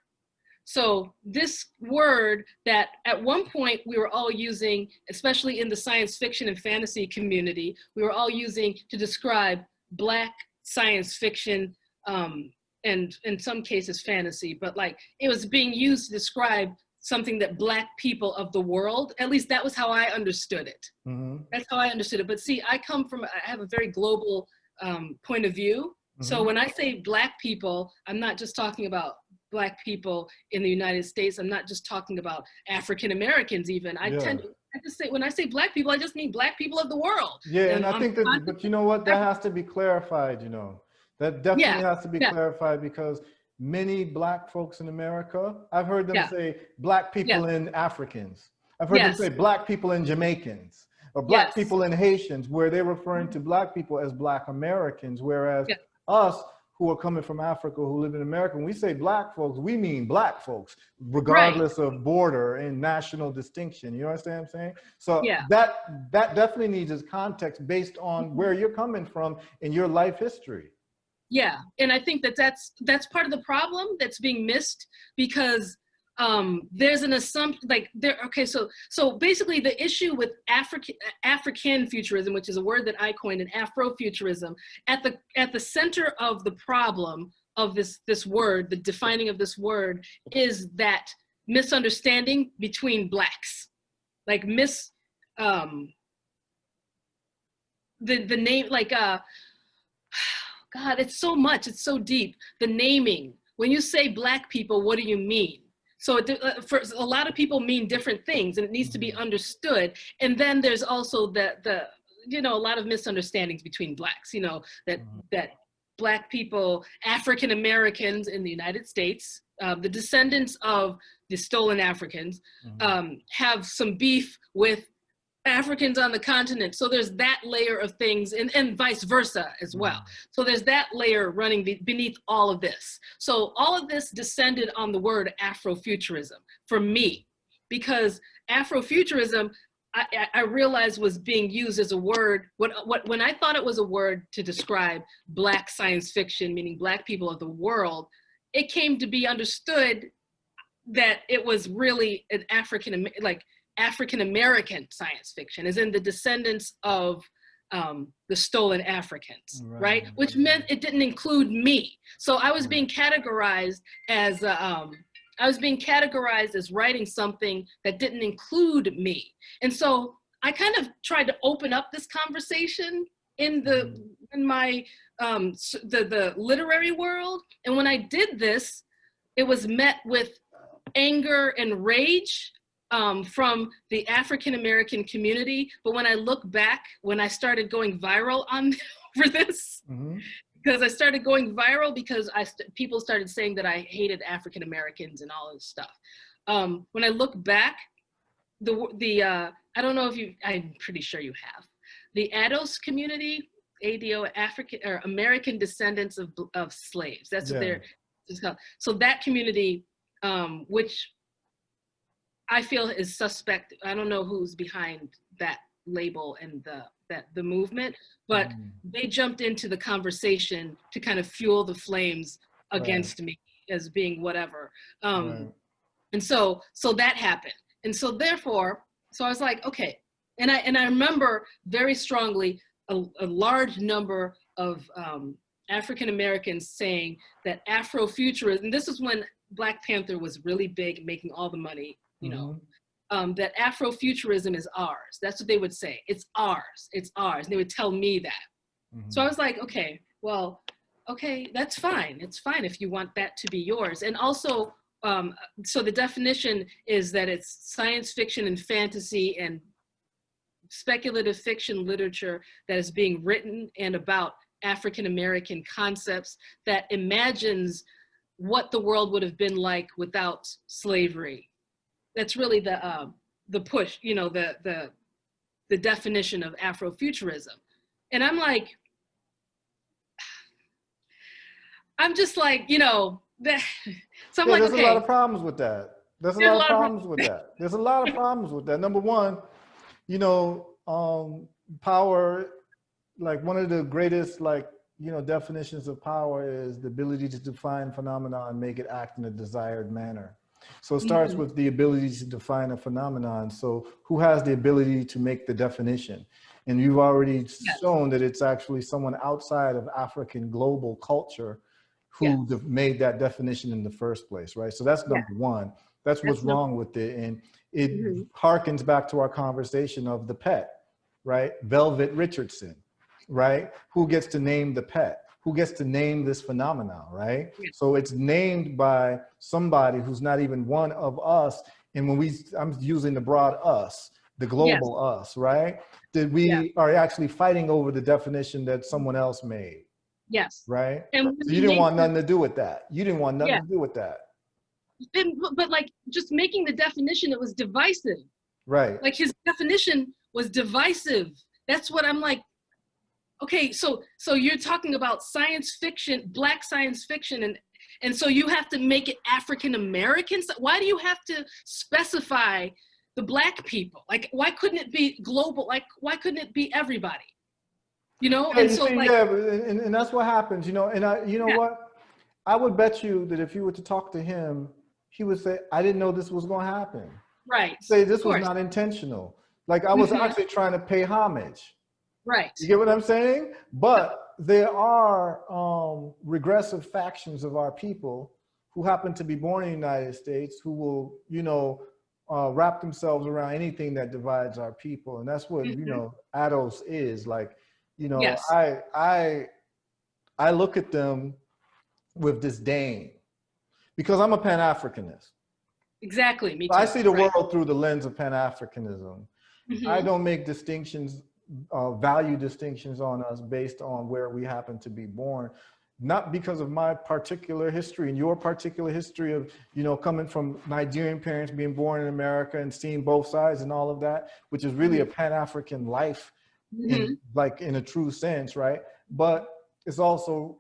So this word that at one point we were all using, especially in the science fiction and fantasy community, we were all using to describe Black science fiction, and in some cases fantasy, but like it was being used to describe something that Black people of the world, at least that was how I understood it. Mm-hmm. That's how I understood it. But see, I have a very global point of view. Mm-hmm. So when I say Black people, I'm not just talking about Black people in the United States. I'm not just talking about African Americans even. I just say, when I say Black people, I just mean Black people of the world. Yeah, and I think that, but you know what, that has to be clarified, you know. That definitely has to be clarified, because many Black folks in America, I've heard them say Black people and Africans. I've heard them say Black people and Jamaicans, or Black people and Haitians, where they're referring to Black people as Black Americans, whereas us who are coming from Africa, who live in America, when we say Black folks, we mean Black folks, regardless of border and national distinction. You understand what I'm saying? So that definitely needs its context based on where you're coming from in your life history. Yeah, and I think that's part of the problem that's being missed, because there's an assumption, like so basically the issue with African futurism, which is a word that I coined, and Afrofuturism, at the center of the problem of this word, the defining of this word, is that misunderstanding between Blacks, like the name, like God, it's so much, it's so deep. The naming, when you say Black people, what do you mean? So for a lot of people mean different things, and it needs to be understood. And then there's also the you know, a lot of misunderstandings between Blacks, you know, that Black people, African Americans in the United States, the descendants of the stolen Africans, have some beef with Africans on the continent. So there's that layer of things, and vice versa as well. So there's that layer running beneath all of this. So all of this descended on the word Afrofuturism for me, because Afrofuturism, I realized was being used as a word. When I thought it was a word to describe Black science fiction, meaning Black people of the world, it came to be understood that it was really an African American science fiction, as in the descendants of the stolen Africans, right? Which meant it didn't include me. So I was being categorized as writing something that didn't include me. And so I kind of tried to open up this conversation in my the literary world. And when I did this, it was met with anger and rage from the African American community. But when I look back, when I started going viral for this, because I started going viral because people started saying that I hated African Americans and all this stuff. When I look back, I don't know if I'm pretty sure you have, the ADOS community, ADO, African or American descendants of slaves. That's what they're called. So that community, which I feel is suspect. I don't know who's behind that label and the movement, but they jumped into the conversation to kind of fuel the flames against me as being whatever. And so that happened. And so therefore, so I was like, okay. And I remember very strongly a large number of African Americans saying that Afrofuturism, and this is when Black Panther was really big, making all the money, you know, that Afrofuturism is ours. That's what they would say. It's ours. It's ours. And they would tell me that. So I was like, okay, well, okay, that's fine. It's fine if you want that to be yours. And also, so the definition is that it's science fiction and fantasy and speculative fiction literature that is being written and about African American concepts that imagines what the world would have been like without slavery. That's really the push, you know, the definition of Afrofuturism. And I'm like, I'm just like, you know, so I'm like, there's okay. a lot of problems with that. There's a lot of problems with that. There's a lot of problems with that. Number one, you know, power, like one of the greatest, like, you know, definitions of power is the ability to define phenomena and make it act in a desired manner. So it starts with the ability to define a phenomenon. So who has the ability to make the definition? And you've already shown that it's actually someone outside of African global culture who made that definition in the first place, right? So that's number one. That's what's wrong with it. And it harkens back to our conversation of the pet, right? Velvet Richardson, right? Who gets to name the pet? Who gets to name this phenomenon, right? So it's named by somebody who's not even one of us. And when I'm using the broad us, the global us, right? That we are actually fighting over the definition that someone else made. Yes. Right? And so you didn't want nothing to do with that. You didn't want nothing to do with that. But like just making the definition, it was divisive. Right. Like his definition was divisive. That's what I'm like, okay, so you're talking about science fiction, Black science fiction, and so you have to make it African Americans. Why do you have to specify the Black people? Like, why couldn't it be global? Like, why couldn't it be everybody? You know, and so like, and that's what happens, you know. And you know what? I would bet you that if you were to talk to him, he would say, "I didn't know this was going to happen." Right. Say this was not intentional. Like I was actually trying to pay homage. Right. You get what I'm saying? But there are regressive factions of our people who happen to be born in the United States who will, you know, wrap themselves around anything that divides our people. And that's what, you know, ADOS is like, you know, Yes. I look at them with disdain because I'm a Pan-Africanist. Exactly, me too. I see the world through the lens of Pan-Africanism. I don't make distinctions, value distinctions on us based on where we happen to be born, not because of my particular history and your particular history of, you know, coming from Nigerian parents, being born in America and seeing both sides and all of that, which is really a Pan-African life in, like in a true sense, right? But it's also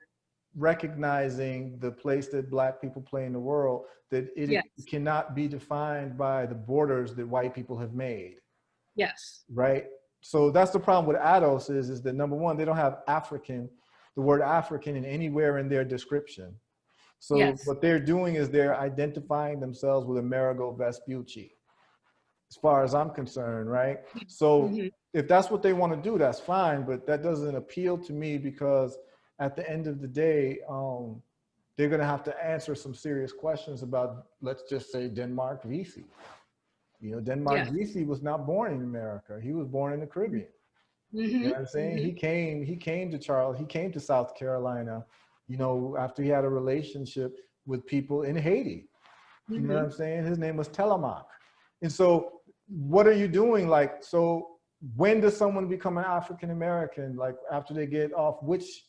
recognizing the place that Black people play in the world, that it cannot be defined by the borders that white people have made. Yes. Right? So that's the problem with ADOS is that number one, they don't have African, the word African in anywhere in their description. So what they're doing is they're identifying themselves with Amerigo Vespucci, as far as I'm concerned, right? So if that's what they want to do, that's fine, but that doesn't appeal to me because at the end of the day, they're going to have to answer some serious questions about, let's just say, Denmark Vesey. You know, Denmark Vesey was not born in America. He was born in the Caribbean. You know what I'm saying? He came to South Carolina, you know, after he had a relationship with people in Haiti. You know what I'm saying? His name was Telemaque. And so what are you doing? Like, so when does someone become an African-American? Like after they get off which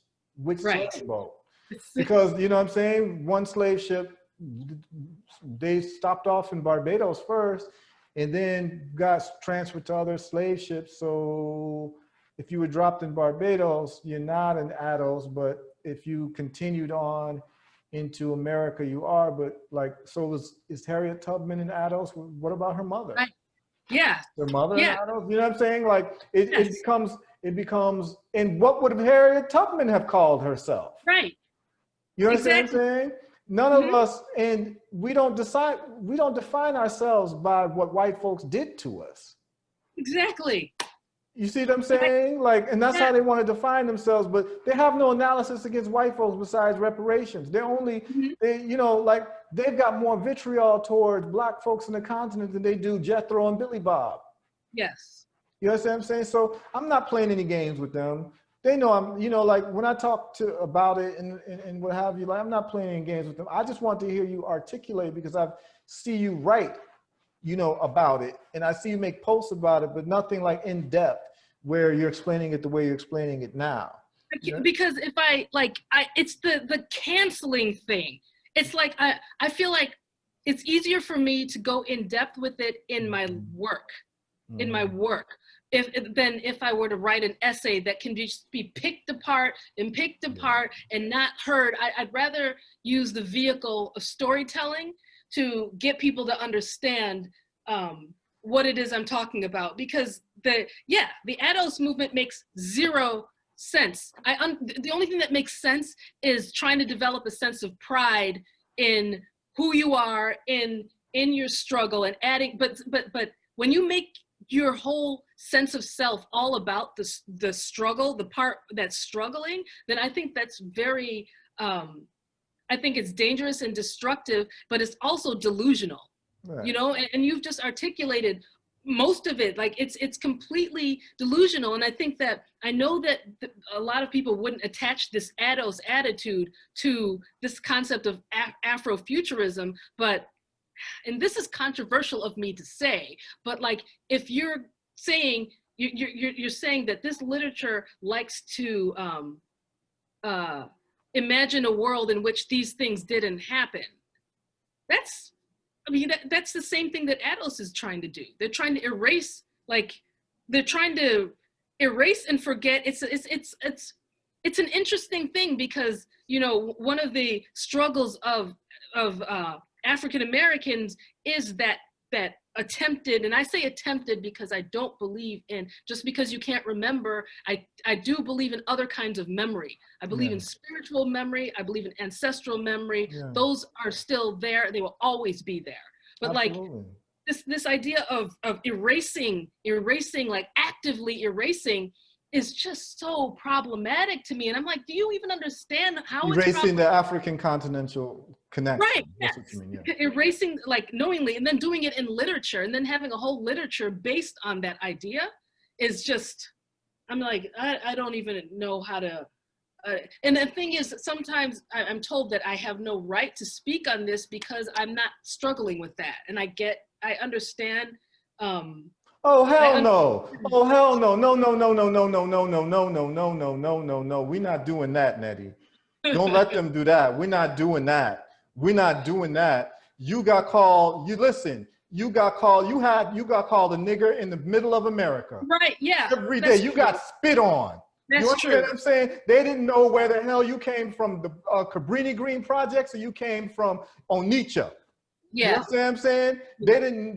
slave boat? Because, you know what I'm saying? One slave ship, they stopped off in Barbados first and then got transferred to other slave ships. So if you were dropped in Barbados, you're not an ADOS, but if you continued on into America, you are. But like, so is Harriet Tubman an ADOS? What about her mother? Right. Yeah. Her mother an ADOS? You know what I'm saying? Like it becomes, and what would Harriet Tubman have called herself? Right. You understand what I'm saying? None of us, and we don't define ourselves by what white folks did to us. Exactly. You see what I'm saying? Like, and that's how they want to define themselves, but they have no analysis against white folks besides reparations. They're only, you know, like they've got more vitriol towards Black folks in the continent than they do Jethro and Billy Bob. Yes. You understand what I'm saying? So I'm not playing any games with them. They know I'm, you know, like when I talk about it and what have you, like I'm not playing any games with them. I just want to hear you articulate because I see you write, you know, about it. And I see you make posts about it, but nothing like in depth where you're explaining it the way you're explaining it now. Because if it's the canceling thing. It's like, I feel like it's easier for me to go in depth with it in my work, than if I were to write an essay that can just be picked apart and not heard. I'd rather use the vehicle of storytelling to get people to understand what it is I'm talking about. Because the ADOS movement makes zero sense. The only thing that makes sense is trying to develop a sense of pride in who you are, in your struggle, and adding, but when you make your whole sense of self all about the struggle, the part that's struggling, then I think that's very, I think it's dangerous and destructive, but it's also delusional, you know, and you've just articulated most of it. Like it's completely delusional. And I think that, I know that a lot of people wouldn't attach this ADOS attitude to this concept of Afrofuturism, but, and this is controversial of me to say, but like, if you're saying, you're saying that this literature likes to imagine a world in which these things didn't happen, that's the same thing that ADOS is trying to do. They're trying to erase, they're trying to erase and forget. It's an interesting thing because, you know, one of the struggles of African Americans is that attempted, and I say attempted because I don't believe in, just because you can't remember, I do believe in other kinds of memory. I believe in spiritual memory. I believe in ancestral memory. Those are still there. They will always be there. But absolutely. Like this idea of erasing, like actively erasing, is just so problematic to me. And I'm like, do you even understand how it's erasing the African continental connection? Right, That's yes. what you mean, yeah. Erasing, like, knowingly, and then doing it in literature, and then having a whole literature based on that idea is just, I'm like, I don't even know how to, and the thing is, sometimes I'm told that I have no right to speak on this because I'm not struggling with that. And I understand. Oh, hell no. Oh, hell no. No, no, no, no, no, no, no, no, no, no, no, no, no, no, no. We're not doing that, Nnedi. Don't let them do that. We're not doing that. We're not doing that. You got called, you listen, you got called a nigger in the middle of America. Right, yeah. Every day you got spit on. That's you understand true. what I'm saying? They didn't know where the hell you came from, the Cabrini Green projects, or you came from Onitsha. Yeah. You understand what I'm saying?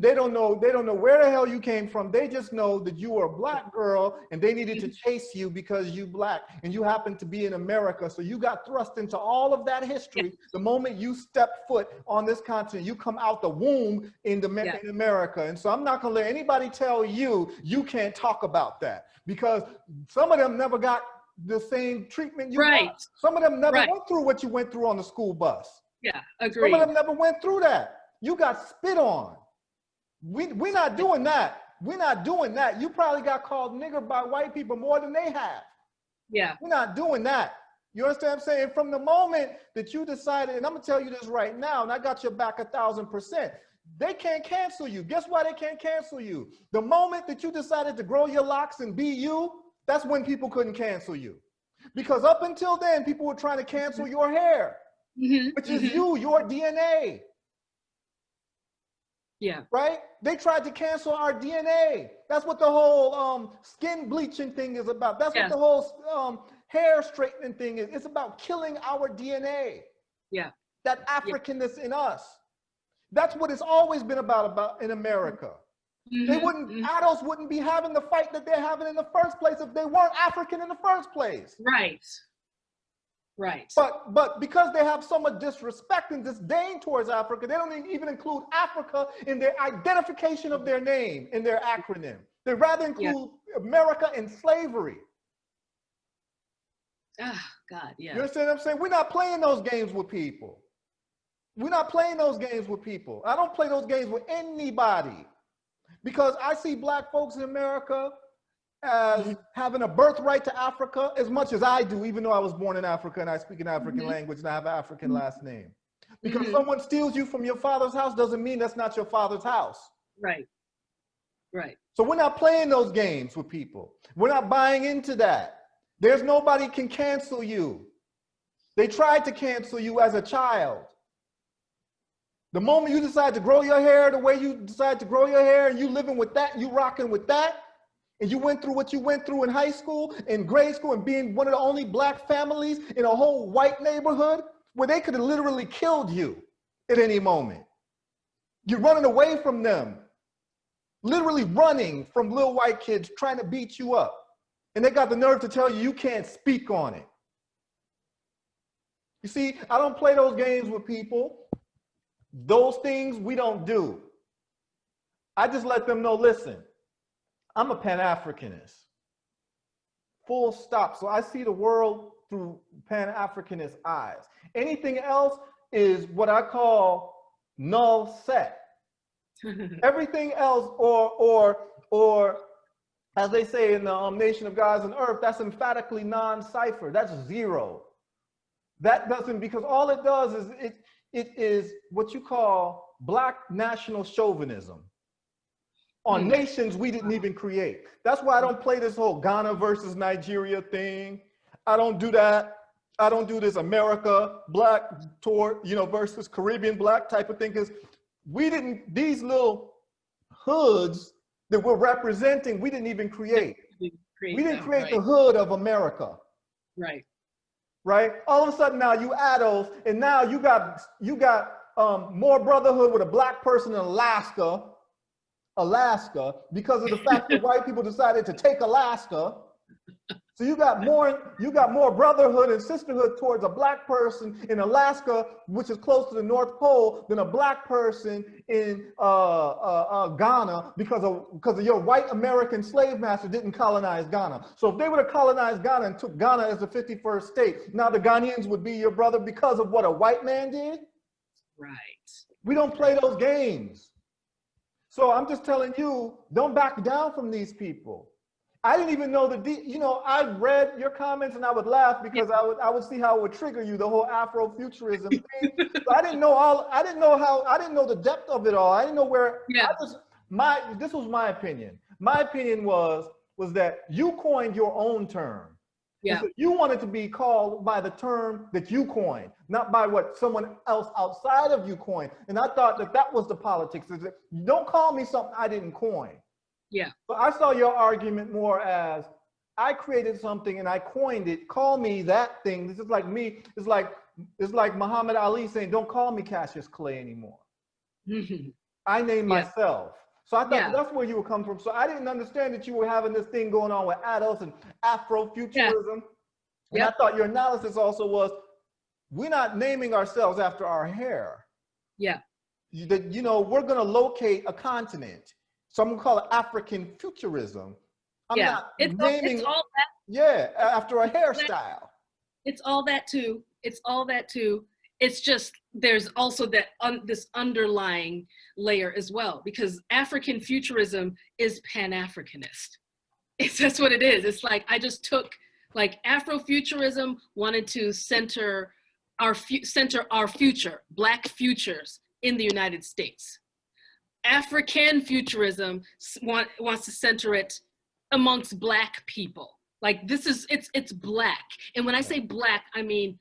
They don't know where the hell you came from. They just know that you were a black girl and they needed to chase you because you black and you happen to be in America. So you got thrust into all of that history. Yeah. The moment you step foot on this continent, you come out the womb in America. And so I'm not gonna let anybody tell you can't talk about that, because some of them never got the same treatment you got. Some of them never went through what you went through on the school bus. Yeah, agreed. Some of them never went through that. You got spit on. We're not doing that. We're not doing that. You probably got called nigger by white people more than they have. Yeah. We're not doing that. You understand what I'm saying? From the moment that you decided, and I'm gonna tell you this right now, and I got your back 1,000%, they can't cancel you. Guess why they can't cancel you? The moment that you decided to grow your locks and be you, that's when people couldn't cancel you. Because up until then, people were trying to cancel your hair, which is you, your DNA. Yeah. Right? They tried to cancel our DNA. That's what the whole skin bleaching thing is about. That's what the whole hair straightening thing is. It's about killing our DNA. Yeah. That Africanness in us. That's what it's always been about in America. They wouldn't, adults wouldn't be having the fight that they're having in the first place if they weren't African in the first place. Right. Right. But because they have so much disrespect and disdain towards Africa, they don't even include Africa in their identification of their name, in their acronym. They rather include America in slavery. Oh, God, yeah. You understand what I'm saying? We're not playing those games with people. We're not playing those games with people. I don't play those games with anybody, because I see black folks in America as having a birthright to Africa as much as I do, even though I was born in Africa and I speak an African language and I have an African last name. Because someone steals you from your father's house doesn't mean that's not your father's house. Right. Right. So we're not playing those games with people. We're not buying into that. There's nobody can cancel you. They tried to cancel you as a child. The moment you decide to grow your hair the way you decide to grow your hair, and you living with that, you rocking with that, and you went through what you went through in high school, in grade school, and being one of the only black families in a whole white neighborhood where they could have literally killed you at any moment. You're running away from them, literally running from little white kids trying to beat you up. And they got the nerve to tell you you can't speak on it. You see, I don't play those games with people. Those things we don't do. I just let them know, listen, I'm a Pan-Africanist. Full stop. So I see the world through Pan-Africanist eyes. Anything else is what I call null set. Everything else, or as they say in the Nation of Gods and Earth, that's emphatically non-cipher. That's zero. That doesn't, because all it does is it is what you call black national chauvinism on nations we didn't even create. That's why I don't play this whole Ghana versus Nigeria thing. I don't do that. I don't do this America black tour, versus Caribbean black type of thing, because we didn't, these little hoods that we're representing, we didn't even create. We didn't create the hood of America. Right. Right? All of a sudden now you adults, and now you got more brotherhood with a black person in Alaska, because of the fact that white people decided to take Alaska. So you got more brotherhood and sisterhood towards a black person in Alaska, which is close to the North Pole, than a black person in Ghana because of your white American slave master didn't colonize Ghana. So if they would have colonized Ghana and took Ghana as the 51st state, now the Ghanaians would be your brother because of what a white man did? Right. We don't play those games. So I'm just telling you, don't back down from these people. I didn't even know I read your comments and I would laugh because I would see how it would trigger you, the whole Afrofuturism thing. So I didn't know the depth of it all. I didn't know where, this was my opinion. My opinion was that you coined your own term. Yeah. So you wanted to be called by the term that you coined, not by what someone else outside of you coined. And I thought that was the politics. Don't call me something I didn't coin. Yeah. But I saw your argument more as I created something and I coined it. Call me that thing. This is like me. It's like Muhammad Ali saying, "Don't call me Cassius Clay anymore." I named myself. So I thought that's where you were coming from. So I didn't understand that you were having this thing going on with Atos and Afrofuturism. And I thought your analysis also was, we're not naming ourselves after our hair. Yeah. We're going to locate a continent. So I'm gonna call it African futurism. I'm not naming it's all that. After a hairstyle. It's all that too. It's just there's also that this underlying layer as well, because African futurism is Pan-Africanist. That's what it is. It's like I just took Afrofuturism wanted to center our future, Black futures in the United States. African futurism wants to center it amongst Black people. Like it's Black. And when I say Black, I mean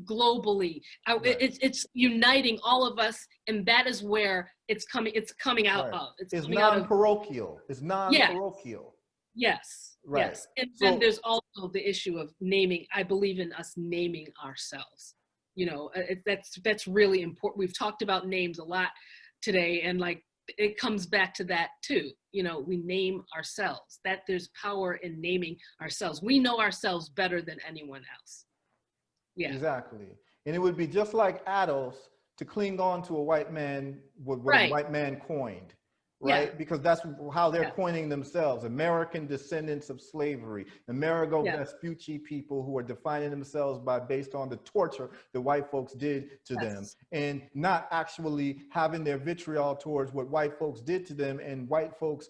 globally. It's uniting all of us, and that is where it's coming out of. It's non-parochial. It's non-parochial. Yes. Right. Yes. And then there's also the issue of naming. I believe in us naming ourselves. That's really important. We've talked about names a lot today, and it comes back to that too. We name ourselves. That there's power in naming ourselves. We know ourselves better than anyone else. Yeah, exactly. And it would be just like Atos to cling on to a white man, what a white man coined, right? Yeah. Because that's how they're coining themselves. American descendants of slavery, Amerigo Vespucci people who are defining themselves based on the torture that white folks did to them, and not actually having their vitriol towards what white folks did to them and white folks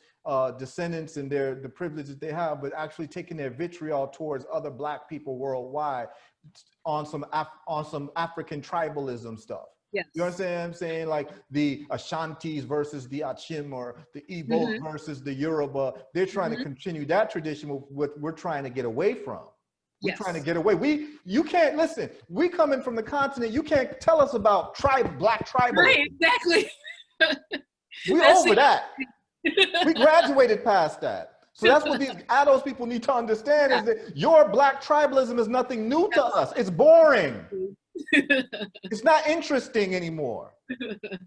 descendants and the privileges they have, but actually taking their vitriol towards other Black people worldwide on some African tribalism stuff. Yes. You understand what I'm saying? Like the Ashantis versus the Achim, or the Igbo versus the Yoruba. They're trying to continue that tradition, what we're trying to get away from. We're trying to get away. You can't listen. We coming from the continent. You can't tell us about Black tribalism. Right, exactly. We're over that. We graduated past that. So that's what these Atos people need to understand, is that your Black tribalism is nothing new to us. It's boring. It's not interesting anymore.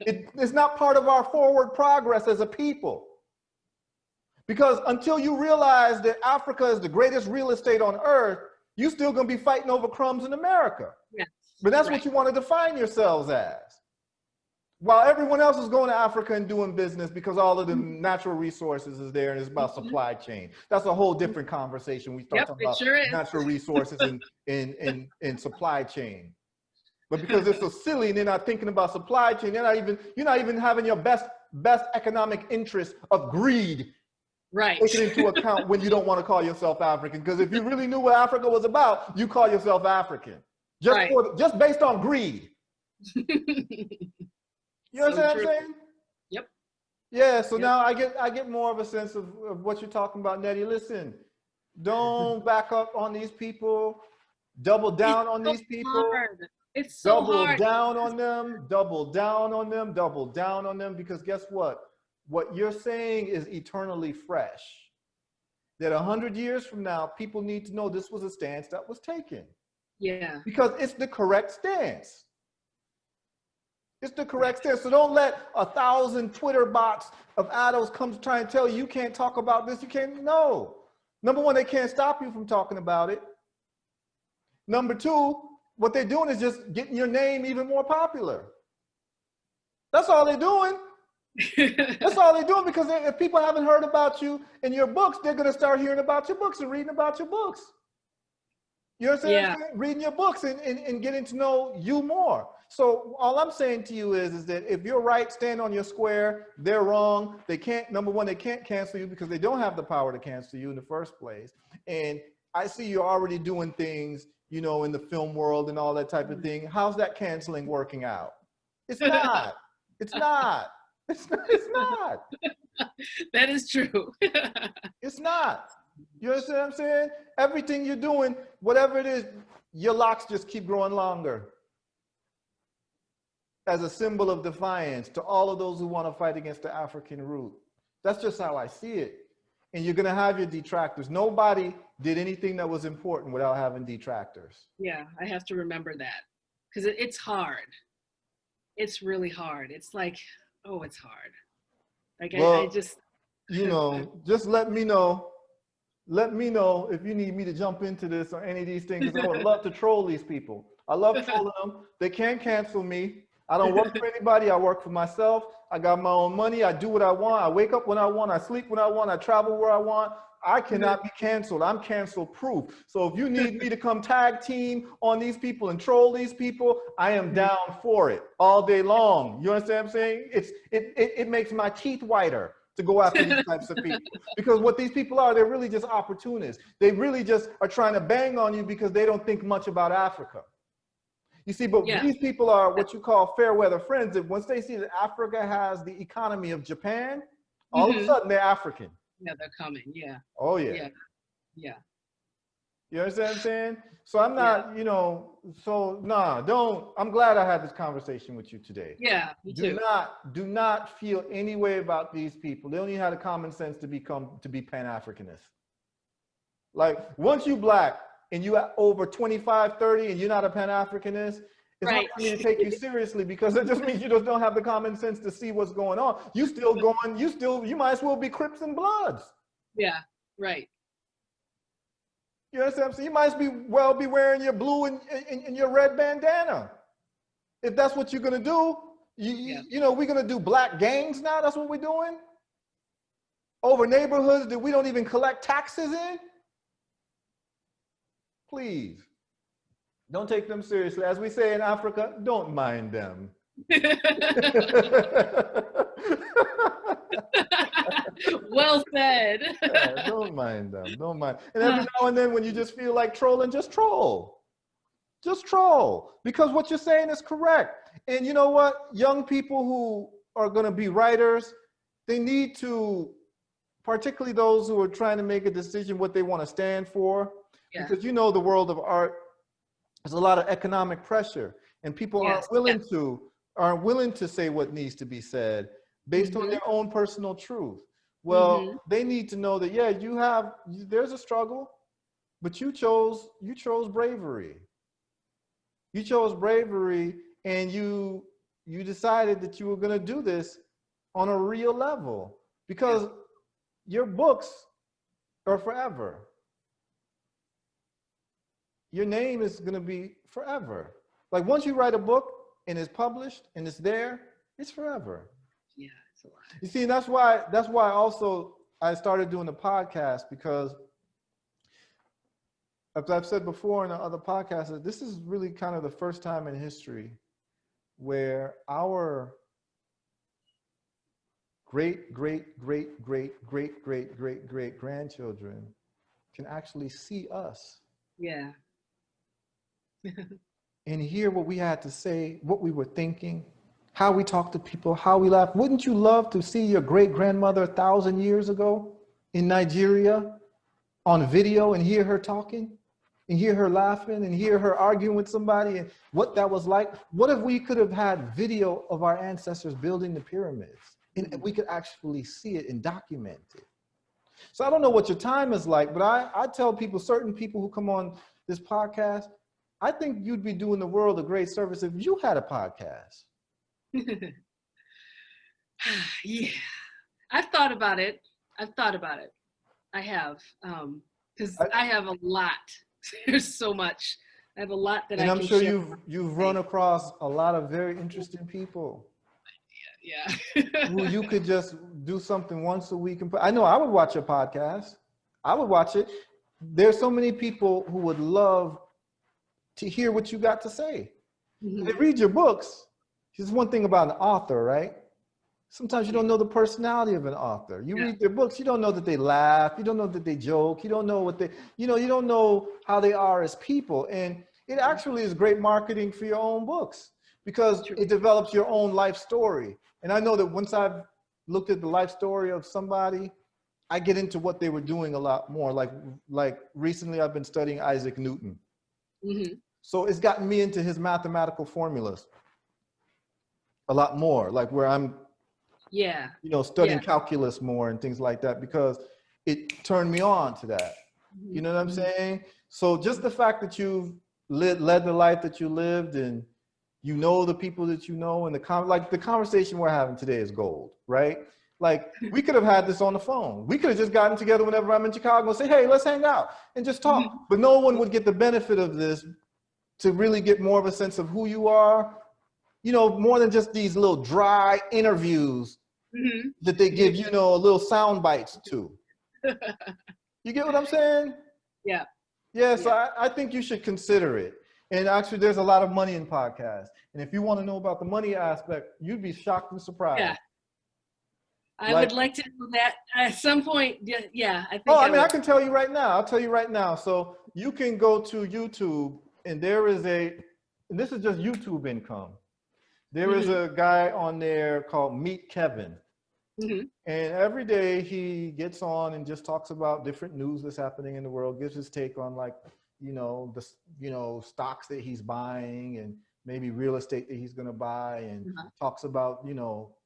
It's not part of our forward progress as a people. Because until you realize that Africa is the greatest real estate on earth, you're still going to be fighting over crumbs in America. Yes. But that's what you want to define yourselves as. While everyone else is going to Africa and doing business because all of the natural resources is there, and it's about supply chain. That's a whole different conversation. We start talking about natural resources and supply chain. But because it's so silly and they're not thinking about supply chain, you're not even having your best economic interest of greed taken into account when you don't want to call yourself African. Because if you really knew what Africa was about, you call yourself African. Just based on greed. You understand what I'm saying? Yep. Yeah, so now I get more of a sense of what you're talking about, Nnedi. Listen, don't back up on these people. Double down on these people. It's so hard. Double down on them, double down on them, double down on them, because guess what? What you're saying is eternally fresh. That 100 years from now, people need to know this was a stance that was taken. Yeah. Because it's the correct stance. It's the correct stance. So don't let 1,000 Twitter bots of adults come to try and tell you you can't talk about this. You can't. No. Number one, they can't stop you from talking about it. Number two, what they're doing is just getting your name even more popular. That's all they're doing. That's all they're doing, because if people haven't heard about you in your books, they're going to start hearing about your books and reading about your books. You understand what I'm saying? Reading your books and getting to know you more. So all I'm saying to you is that if you're right, stand on your square. They're wrong. They can't, number one, they can't cancel you because they don't have the power to cancel you in the first place. And I see you're already doing things, you know, in the film world and all that type of thing. How's that canceling working out? It's not. It's not. It's not. That is true. It's not. You understand what I'm saying? Everything you're doing, whatever it is, your locks just keep growing longer. As a symbol of defiance to all of those who want to fight against the African root. That's just how I see it. And you're going to have your detractors. Nobody did anything that was important without having detractors. Yeah, I have to remember that, because it's hard. It's really hard. It's like, oh, it's hard. Like, well, I just, you know, just let me know. Let me know if you need me to jump into this or any of these things, because I would love to troll these people. I love trolling them. They can't cancel me. I don't work for anybody. I work for myself. I got my own money. I do what I want. I wake up when I want. I sleep when I want. I travel where I want. I cannot be canceled. I'm cancel proof. So if you need me to come tag team on these people and troll these people, I am down for it all day long. You understand what I'm saying? It makes my teeth whiter to go after these types of people. Because what these people are, they're really just opportunists. They really just are trying to bang on you because they don't think much about Africa. You see, but these people are what you call fair weather friends. That once they see that Africa has the economy of Japan, all of a sudden they're African. Yeah, they're coming. Yeah. Oh yeah. Yeah. Yeah. You understand what I'm saying? So I'm not, you know, so nah, don't, I'm glad I had this conversation with you today. Yeah, me too. Do not feel any way about these people. They don't even have the common sense to be Pan-Africanists. Like, once you black and you are over 25, 30 and you're not a Pan-Africanist, it's hard for me to take you seriously, because it just means you just don't have the common sense to see what's going on. You still going, you might as well be Crips and Bloods. Yeah, right. You understand what I'm saying? You might as well be wearing your blue and your red bandana. If that's what you're gonna do, you know, we're gonna do black gangs now. That's what we're doing over neighborhoods that we don't even collect taxes in. Please, don't take them seriously. As we say in Africa, don't mind them. Well said. Yeah, don't mind them. Don't mind. And every now and then, when you just feel like trolling, just troll. Just troll. Because what you're saying is correct. And you know what? Young people who are going to be writers, they need to, particularly those who are trying to make a decision what they want to stand for. Yeah. Because you know, the world of art, there's a lot of economic pressure, and people aren't willing to say what needs to be said based on their own personal truth. Well, they need to know that, yeah, there's a struggle, but you chose bravery. You chose bravery, and you decided that you were going to do this on a real level, because your books are forever. Your name is going to be forever. Like, once you write a book and it's published and it's there, it's forever. Yeah, it's a lot. You see, that's why also I started doing the podcast, because as I've said before in the other podcasts, this is really kind of the first time in history where our great grandchildren can actually see us. Yeah. And hear what we had to say, what we were thinking, how we talk to people, how we laugh. Wouldn't you love to see your great-grandmother 1,000 years ago in Nigeria on video and hear her talking and hear her laughing and hear her arguing with somebody, and what that was like? What if we could have had video of our ancestors building the pyramids, and we could actually see it and document it? So I don't know what your time is like, but I tell people, certain people who come on this podcast, I think you'd be doing the world a great service if you had a podcast. Yeah, I've thought about it. I have. Because I have a lot. There's so much. I have a lot that and I I'm can sure share. you've run across a lot of very interesting people Yeah. who you could just do something once a week. And I know I would watch your podcast. I would watch it. There's so many people who would love to hear what you got to say. Mm-hmm. They read your books. There's one thing about an author, right? Sometimes you don't know the personality of an author. You read their books, you don't know that they laugh, you don't know that they joke, you don't know what they, you don't know how they are as people. And it actually is great marketing for your own books because it develops your own life story. And I know that once I've looked at the life story of somebody, I get into what they were doing a lot more. Like recently I've been studying Isaac Newton. Mm-hmm. So it's gotten me into his mathematical formulas a lot more, like where I'm studying calculus more and things like that, because it turned me on to that. You know what I'm saying? So just the fact that you've led the life that you lived, and you know the people that you know, and the conversation we're having today is gold, right? Like we could have had this on the phone. We could have just gotten together whenever I'm in Chicago and say, hey, let's hang out and just talk. But no one would get the benefit of this to really get more of a sense of who you are, more than just these little dry interviews that they give, a little sound bites to. You get what I'm saying? Yeah. Yeah, so I think you should consider it. And actually, there's a lot of money in podcasts. And if you want to know about the money aspect, you'd be shocked and surprised. Yeah. I would like to know that at some point. Yeah, I think. Oh, I mean, I can tell you right now. I'll tell you right now. So you can go to YouTube, and there is and this is just YouTube income. There is a guy on there called Meet Kevin. And every day he gets on and just talks about different news that's happening in the world, gives his take on the stocks that he's buying and maybe real estate that he's going to buy, and talks about,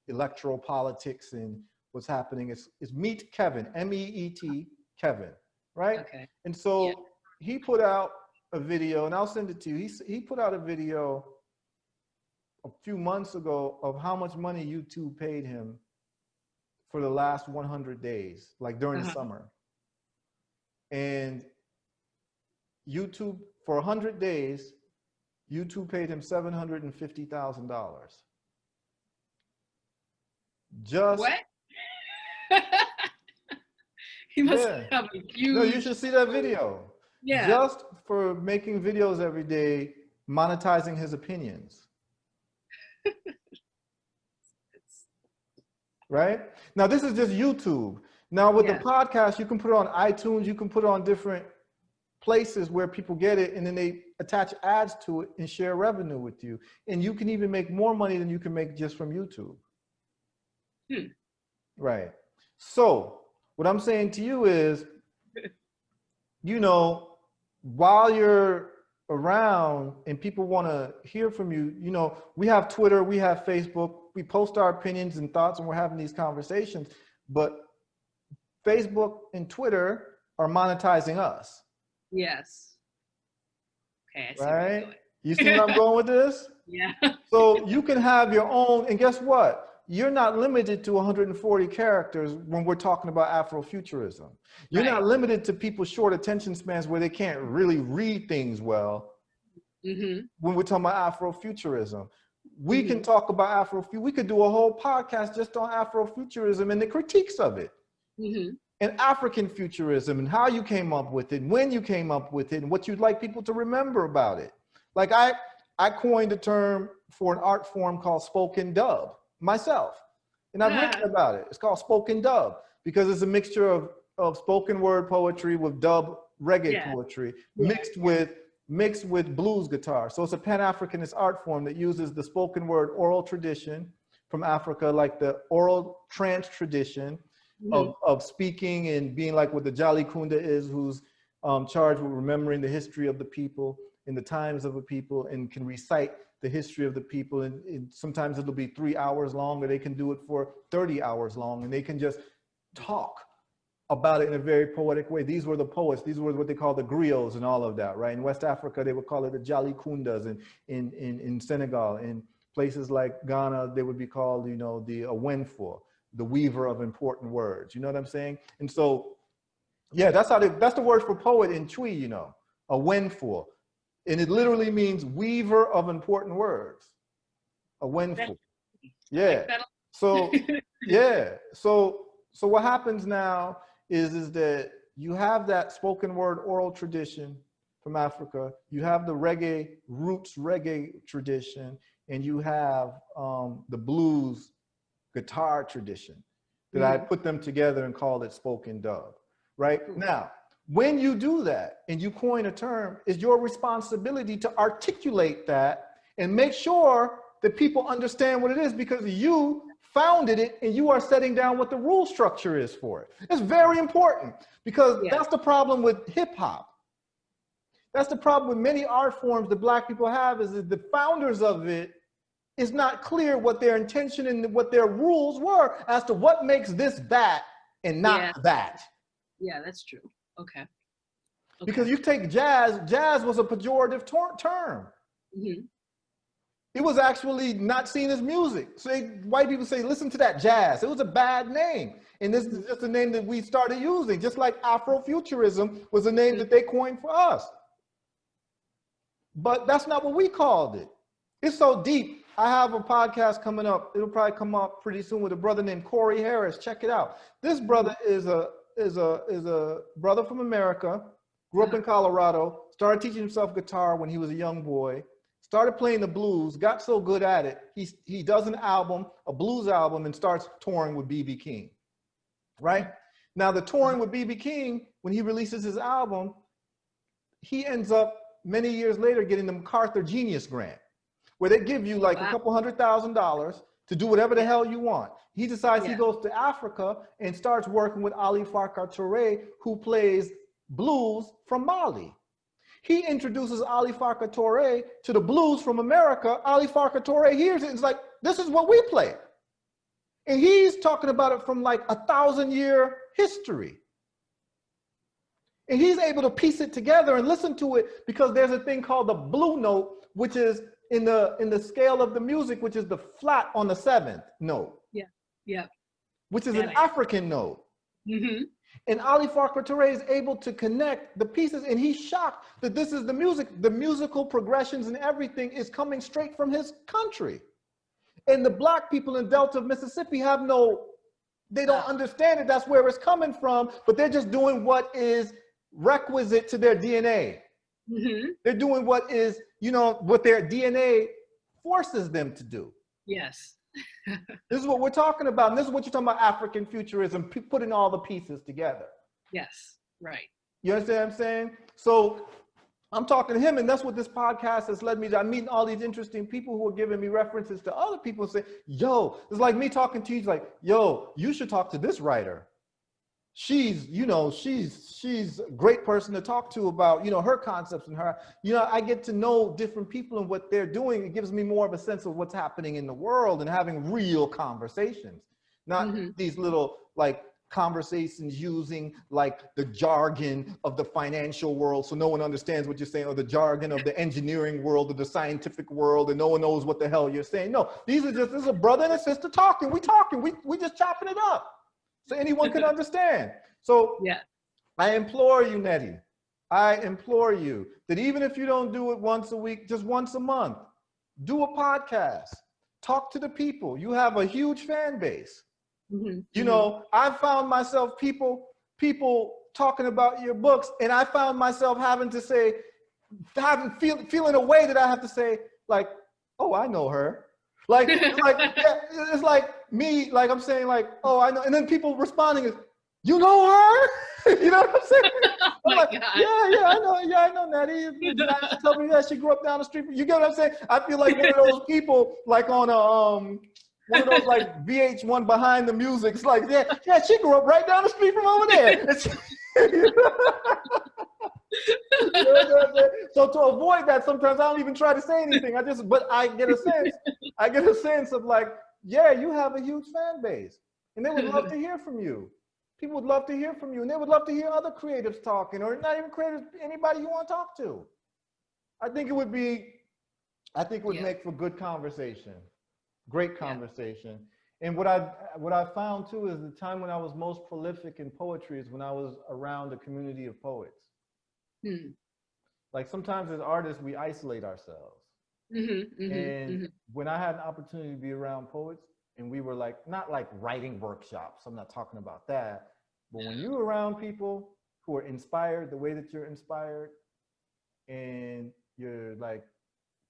electoral politics and what's happening. It's Meet Kevin, MEET Kevin, right? Okay. And so he put out a video, and I'll send it to you. He put out a video a few months ago of how much money YouTube paid him for the last 100 days, like during the summer. And YouTube, for 100 days, YouTube paid him $750,000. Just what? He must have a huge. No, you should see that video. Yeah. Just for making videos every day, monetizing his opinions. Right? Now, this is just YouTube. Now, with the podcast, you can put it on iTunes, you can put it on different places where people get it, and then they attach ads to it and share revenue with you. And you can even make more money than you can make just from YouTube. Right. So what I'm saying to you is, while you're around and people want to hear from you, we have Twitter, we have Facebook, we post our opinions and thoughts, and we're having these conversations, but Facebook and Twitter are monetizing us. Yes. Okay, I see right? where you're going. You see where I'm going with this? Yeah. So you can have your own, and guess what? You're not limited to 140 characters when we're talking about Afrofuturism. You're not limited to people's short attention spans where they can't really read things well. When we're talking about Afrofuturism, we can talk about we could do a whole podcast just on Afrofuturism and the critiques of it. And African futurism and how you came up with it, when you came up with it, and what you'd like people to remember about it. Like I coined a term for an art form called spoken dub myself. And I've written about it. It's called spoken dub because it's a mixture of spoken word poetry with dub reggae poetry mixed with blues guitar. So it's a Pan-Africanist art form that uses the spoken word oral tradition from Africa, like the oral trance tradition of speaking and being like what the Jolly Kunda is, who's charged with remembering the history of the people in the times of a people and can recite the history of the people. And sometimes it'll be 3 hours long, or they can do it for 30 hours long, and they can just talk about it in a very poetic way. These were the poets. These were what they call the griots and all of that, right? In West Africa, they would call it the Jolly Kundas, and in Senegal, in places like Ghana, they would be called, the Awenfo, the weaver of important words. You know what I'm saying? And so Yeah, that's the word for poet in Twi, you know, a wenful. And it literally means weaver of important words. A wenful. Yeah. Like So yeah. So what happens now is that you have that spoken word oral tradition from Africa. You have the roots reggae tradition, and you have the blues guitar tradition that I put them together and called it spoken dub. Right? Now, when you do that and you coin a term, it's your responsibility to articulate that and make sure that people understand what it is, because you founded it and you are setting down what the rule structure is for it. It's very important, because that's the problem with hip hop. That's the problem with many art forms that Black people have, is that the founders of it is not clear what their intention and what their rules were as to what makes this that and not that. Yeah, that's true. Okay. Because you take jazz was a pejorative term. It was actually not seen as music. So white people say, listen to that jazz. It was a bad name. And this is just a name that we started using, just like Afrofuturism was a name that they coined for us. But that's not what we called it. It's so deep. I have a podcast coming up. It'll probably come up pretty soon with a brother named Corey Harris. Check it out. This brother is a brother from America, grew up in Colorado, started teaching himself guitar when he was a young boy, started playing the blues, got so good at it, he does an album, a blues album, and starts touring with B.B. King, right? Now the touring with B.B. King, when he releases his album, he ends up many years later getting the MacArthur Genius Grant, where they give you like a couple $100,000 to do whatever the hell you want. He decides he goes to Africa and starts working with Ali Farka Touré, who plays blues from Mali. He introduces Ali Farka Touré to the blues from America. Ali Farka Touré hears it and is like, this is what we play. And he's talking about it from like 1,000-year history. And he's able to piece it together and listen to it, because there's a thing called the blue note, which is in the scale of the music, which is the flat on the 7th note. Which is an African note. And Ali Farka Touré is able to connect the pieces, and he's shocked that this is the music. The musical progressions and everything is coming straight from his country. And the Black people in Delta of Mississippi they don't understand it. That's where it's coming from, but they're just doing what is requisite to their DNA. They're doing what is, what their DNA forces them to do. Yes. This is what we're talking about. And this is what you're talking about, African futurism, putting all the pieces together. Yes, right. You understand what I'm saying? So I'm talking to him, and that's what this podcast has led me to. I'm meeting all these interesting people who are giving me references to other people and say, yo, it's like me talking to you. It's like, yo, you should talk to this writer. She's a great person to talk to about, her concepts and her, I get to know different people and what they're doing. It gives me more of a sense of what's happening in the world and having real conversations, not these little like conversations using like the jargon of the financial world so no one understands what you're saying, or the jargon of the engineering world or the scientific world and no one knows what the hell you're saying. No, this is a brother and a sister talking. We just chopping it up so anyone can understand. So I implore you, Nnedi, I implore you that even if you don't do it once a week, just once a month, do a podcast, talk to the people. You have a huge fan base. I found myself people talking about your books, and I found myself feeling a way that I have to say, like, oh, I know her. Like, it's like me, like I'm saying, like, oh, I know. And then people responding is, you know her? You know what I'm saying? I'm like, I know Nnedi. She told me that she grew up down the street. You get what I'm saying? I feel like one of those people, like on one of those like VH1 behind the music. It's like, yeah, she grew up right down the street from over there. So to avoid that, sometimes I don't even try to say anything. But I get a sense of like, yeah, you have a huge fan base, and they would love to hear from you. People would love to hear from you, and they would love to hear other creatives talking, or not even creatives, anybody you want to talk to. I think it would make for good conversation, great conversation. And what I found too is the time when I was most prolific in poetry is when I was around a community of poets. Like sometimes as artists, we isolate ourselves. And when I had an opportunity to be around poets, and we were like, not like writing workshops, I'm not talking about that, but when you're around people who are inspired the way that you're inspired, and you're like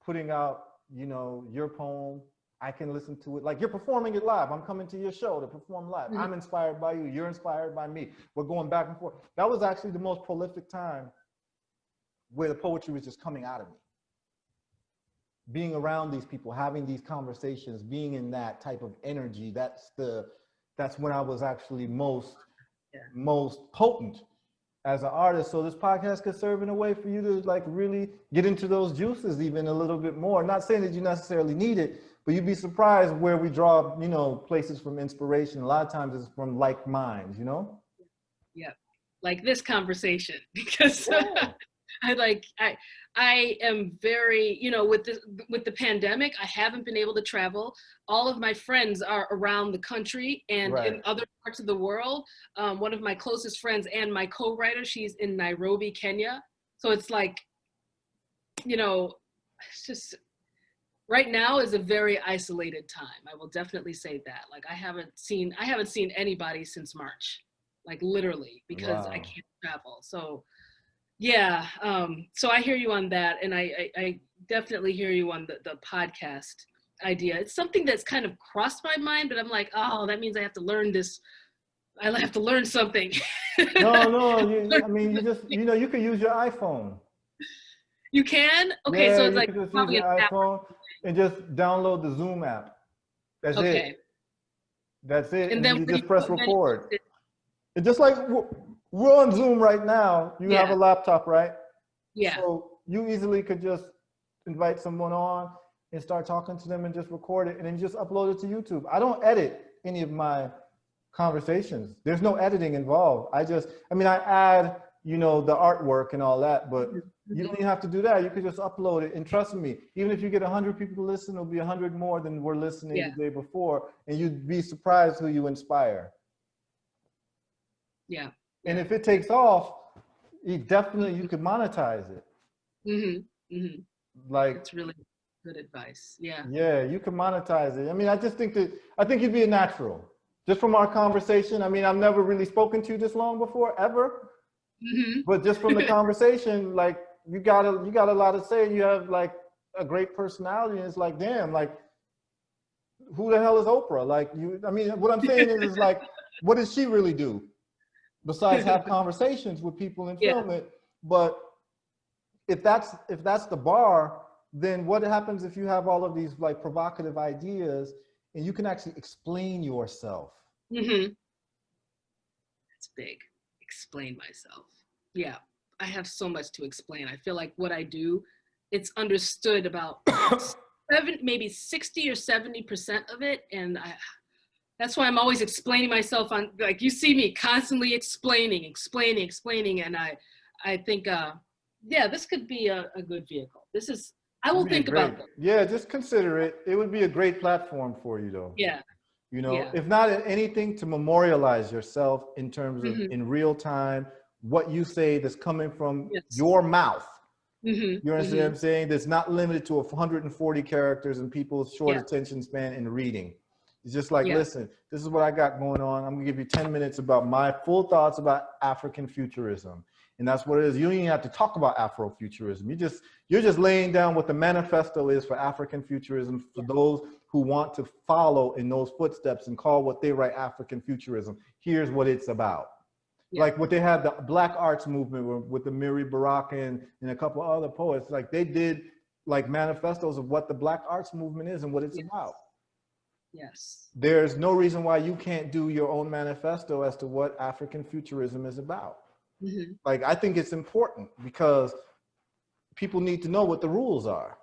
putting out, you know, your poem, I can listen to it. Like you're performing it live. I'm coming to your show to perform live. I'm inspired by you. You're inspired by me. We're going back and forth. That was actually the most prolific time where the poetry was just coming out of me. Being around these people, having these conversations, being in that type of energy, that's when I was actually most potent as an artist. So this podcast could serve in a way for you to like really get into those juices even a little bit more. Not saying that you necessarily need it, but you'd be surprised where we draw, you know, places from inspiration. A lot of times it's from like minds, you know? Yeah, like this conversation, because I am very, you know, with the pandemic, I haven't been able to travel. All of my friends are around the country and in other parts of the world. One of my closest friends and my co-writer, she's in Nairobi, Kenya. So it's like, you know, it's just, right now is a very isolated time. I will definitely say that. Like I haven't seen anybody since March, like literally, because I can't travel. So yeah, so I hear you on that, and I definitely hear you on the podcast idea. It's something that's kind of crossed my mind, but I'm like, oh, that means I have to learn this. I have to learn something. No, I mean, you just, you know, you could use your iPhone. You can? Okay, yeah, so it's you like could just use your iPhone and just download the Zoom app. That's it. That's it. And then you just press record. It's just like we're on Zoom right now. You have a laptop, right? Yeah. So you easily could just invite someone on and start talking to them and just record it and then just upload it to YouTube. I don't edit any of my conversations. There's no editing involved. I add, you know, the artwork and all that, but you don't even have to do that. You could just upload it. And trust me, even if you get 100 people to listen, it'll be 100 more than were listening the day before. And you'd be surprised who you inspire. Yeah. And if it takes off, you could monetize it. Like, it's really good advice. Yeah. Yeah, you can monetize it. I mean, I think you'd be a natural. Just from our conversation. I mean, I've never really spoken to you this long before, ever. But just from the conversation, like you got a lot to say. You have like a great personality, and it's like, damn, like who the hell is Oprah? Like I mean, what I'm saying is like, what does she really do besides have conversations with people and film it? But if that's the bar, then what happens if you have all of these like provocative ideas and you can actually explain yourself? That's big. Explain myself. Yeah, I have so much to explain. I feel like what I do, it's understood about maybe 60 or 70% of it, and that's why I'm always explaining myself on, like, you see me constantly explaining, and I think, this could be a good vehicle. I will think about it. Yeah, just consider it. It would be a great platform for you, though. Yeah. You know, if not anything, to memorialize yourself in terms of in real time, what you say that's coming from your mouth. You understand what I'm saying? That's not limited to 140 characters and people's short attention span in reading. It's just like, listen, this is what I got going on. I'm gonna give you 10 minutes about my full thoughts about African futurism. And that's what it is. You don't even have to talk about Afrofuturism. You're just laying down what the manifesto is for African futurism for those who want to follow in those footsteps and call what they write African futurism. Here's what it's about. Like what they had, the Black Arts movement with the Miri Baraka and a couple other poets, like they did like manifestos of what the Black Arts movement is and what it's about. There's no reason why you can't do your own manifesto as to what African futurism is about. Like, I think it's important because people need to know what the rules are.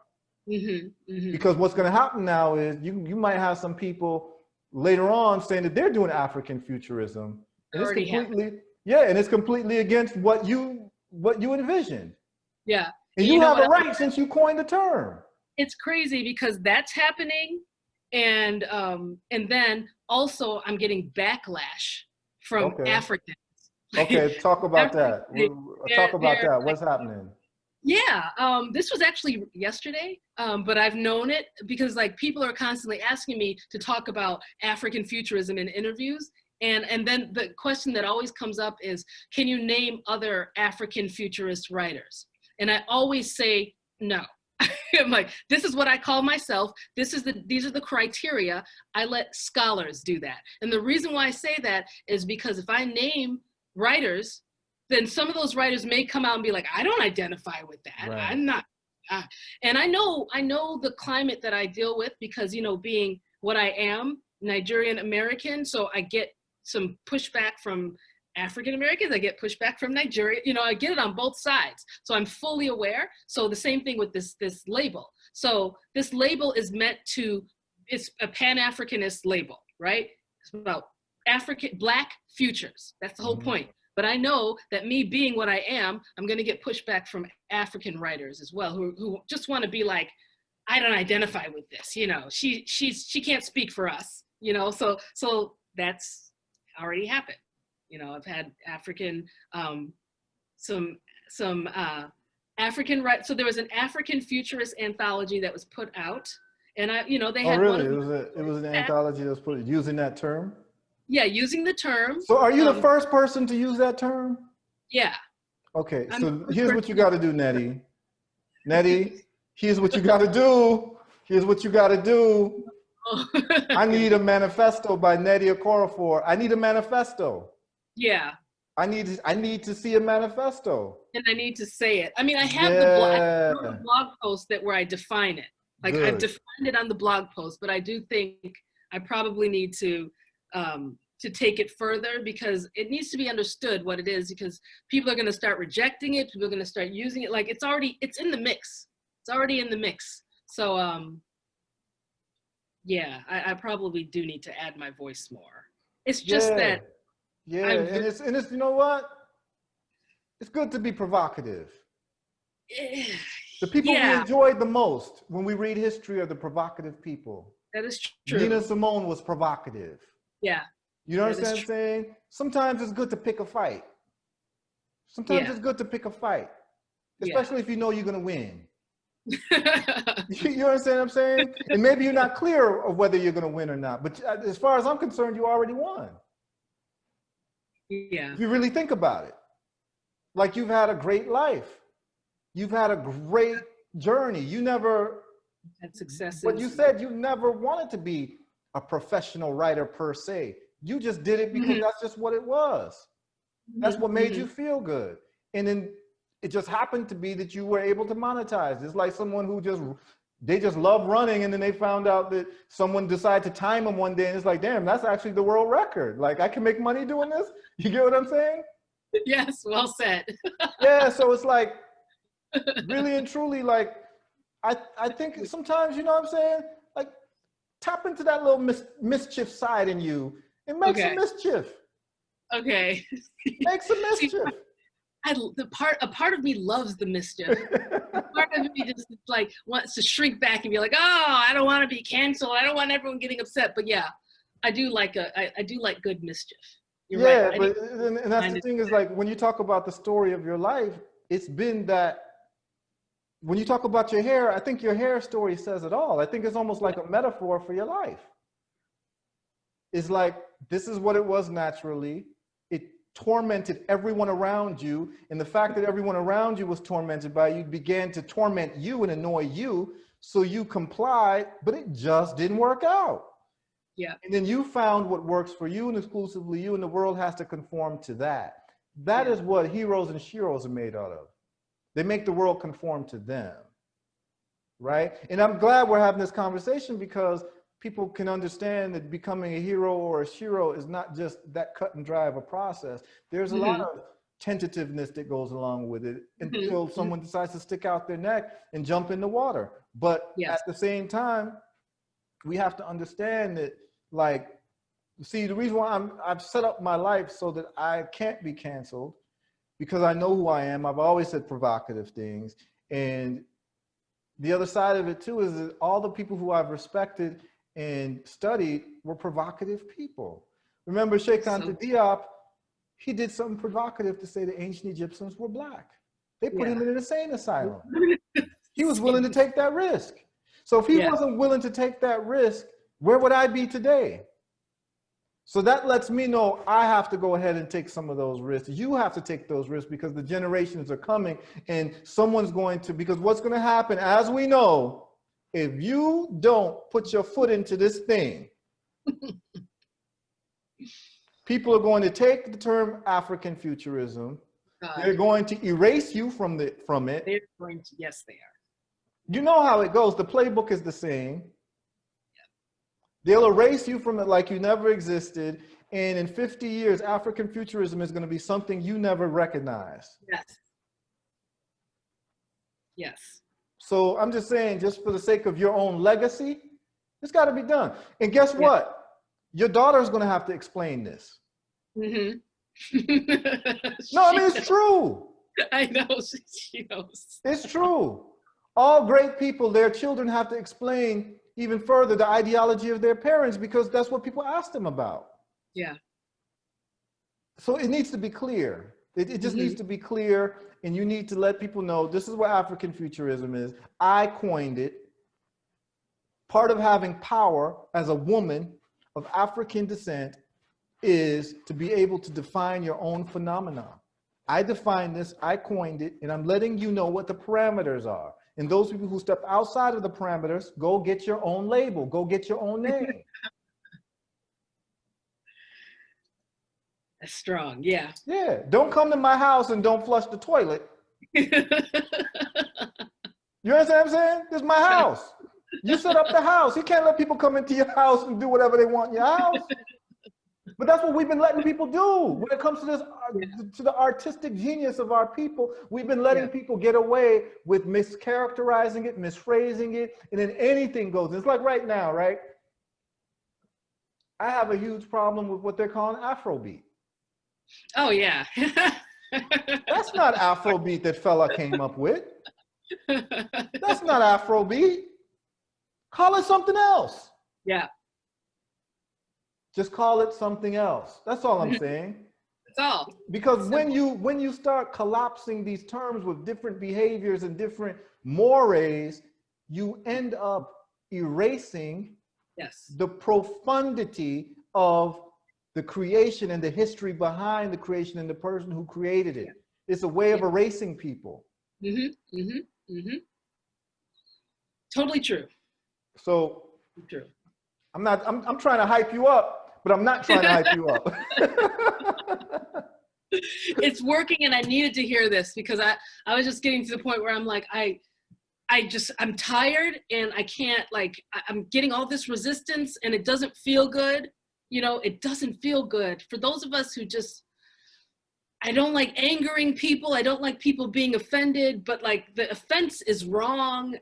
Because what's going to happen now is you might have some people later on saying that they're doing African futurism, and it's completely and it's completely against what you envisioned. And you have a right since you coined the term. It's crazy because that's happening, and then also I'm getting backlash from Africans. Okay, talk about that. Talk about that. What's happening? Yeah, this was actually yesterday, but I've known it because like people are constantly asking me to talk about African futurism in interviews. And then the question that always comes up is, can you name other African futurist writers? And I always say no. I'm like, this is what I call myself. These are the criteria. I let scholars do that. And the reason why I say that is because if I name writers, then some of those writers may come out and be like, I don't identify with that. Right. I'm not. And I know the climate that I deal with because, you know, being what I am, Nigerian American, so I get some pushback from African Americans, I get pushback from Nigeria, you know, I get it on both sides. So I'm fully aware. So the same thing with this label. So this label is meant to, it's a Pan-Africanist label, right? It's about Black futures. That's the whole point. But I know that me being what I am, I'm going to get pushback from African writers as well, who just want to be like, I don't identify with this, you know, she can't speak for us, you know, so that's already happened. You know, I've had African, some African, so there was an African futurist anthology that was put out, and you know, they had really? It was an anthology that was put using that term? Yeah, using the term. So are you the first person to use that term? Yeah. Okay, so here's what you got to do, Nnedi. Nnedi, here's what you got to do. Here's what you got to do. I need a manifesto by Nnedi Okorafor. I need a manifesto. Yeah. I need to see a manifesto. And I need to say it. I mean, I have the blog post where I define it. Like I've defined it on the blog post, but I do think I probably need to take it further because it needs to be understood what it is, because people are going to start rejecting it. People are going to start using it. Like it's in the mix. It's already in the mix. So, yeah, I probably do need to add my voice more. It's just that. Yeah, and it's you know what? It's good to be provocative. The people we enjoyed the most when we read history are the provocative people. That is true. Nina Simone was provocative. Yeah. You know what I'm saying? Sometimes it's good to pick a fight. Sometimes it's good to pick a fight, especially if you know you're going to win. You understand what I'm saying? And maybe you're not clear of whether you're going to win or not. But as far as I'm concerned, you already won. Yeah. If you really think about it, like you've had a great life. You've had a great journey. You never had successes. But you said you never wanted to be a professional writer per se. You just did it because that's just what it was. That's what made you feel good. And then it just happened to be that you were able to monetize. It's like someone who they just love running, and then they found out that someone decided to time them one day, and it's like, damn, that's actually the world record. Like, I can make money doing this. You get what I'm saying? Yes, well said. Yeah, so it's like, really and truly, like, I think sometimes, you know what I'm saying? Like, tap into that little mischief side in you and make some mischief. Okay. Make some mischief. A part of me loves the mischief. A part of me just like wants to shrink back and be like, oh, I don't want to be canceled. I don't want everyone getting upset. But yeah, I do like good mischief. You're right. But and that's the thing is, like, when you talk about the story of your life, it's been that when you talk about your hair, I think your hair story says it all. I think it's almost like a metaphor for your life. It's like, this is what it was naturally. It tormented everyone around you. And the fact that everyone around you was tormented by you began to torment you and annoy you. So you complied, but it just didn't work out. Yeah. And then you found what works for you and exclusively you, and the world has to conform to that. That is what heroes and sheroes are made out of. They make the world conform to them, right? And I'm glad we're having this conversation because people can understand that becoming a hero or a shero is not just that cut and dry of a process. There's a lot of tentativeness that goes along with it until someone decides to stick out their neck and jump in the water. But at the same time, we have to understand that, like, see, the reason why I've set up my life so that I can't be canceled, because I know who I am. I've always said provocative things. And the other side of it too is that all the people who I've respected and studied were provocative people. Remember Sheikh Anta Diop, he did something provocative to say the ancient Egyptians were Black. They put him in an insane asylum. He was willing to take that risk. So if he wasn't willing to take that risk, where would I be today? So that lets me know I have to go ahead and take some of those risks. You have to take those risks because the generations are coming and someone's going to, because what's going to happen, as we know, if you don't put your foot into this thing, people are going to take the term African futurism. They're going to erase you from it. They're going to, yes, they are. You know how it goes. The playbook is the same. They'll erase you from it like you never existed. And in 50 years, African futurism is going to be something you never recognized. Yes. Yes. So I'm just saying, just for the sake of your own legacy, it's got to be done. And guess what? Your daughter is going to have to explain this. Mm-hmm. No, I mean, it's true. I know, she knows. It's true. All great people, their children have to explain even further the ideology of their parents because that's what people ask them about. Yeah. So it needs to be clear. It just needs to be clear, and you need to let people know this is what African futurism is. I coined it. Part of having power as a woman of African descent is to be able to define your own phenomena. I defined this, I coined it, and I'm letting you know what the parameters are. And those people who step outside of the parameters, go get your own label, go get your own name. That's strong, yeah. Yeah, don't come to my house and don't flush the toilet. You understand what I'm saying? This is my house. You set up the house. You can't let people come into your house and do whatever they want in your house. But that's what we've been letting people do. When it comes to this, to the artistic genius of our people, we've been letting people get away with mischaracterizing it, misphrasing it, and then anything goes. It's like right now, right? I have a huge problem with what they're calling Afrobeat. Oh, yeah. That's not Afrobeat that fella came up with. That's not Afrobeat. Call it something else. Yeah. Just call it something else. That's all I'm saying. That's all. Because when you start collapsing these terms with different behaviors and different mores, you end up erasing the profundity of the creation and the history behind the creation and the person who created it. It's a way of erasing people. Totally true. So true. I'm trying to hype you up, but I'm not trying to hype you up. It's working, and I needed to hear this because I was just getting to the point where I'm like, I'm tired and I can't, like, I'm getting all this resistance and it doesn't feel good. You know, it doesn't feel good. For those of us who just, I don't like angering people. I don't like people being offended, but like the offense is wrong.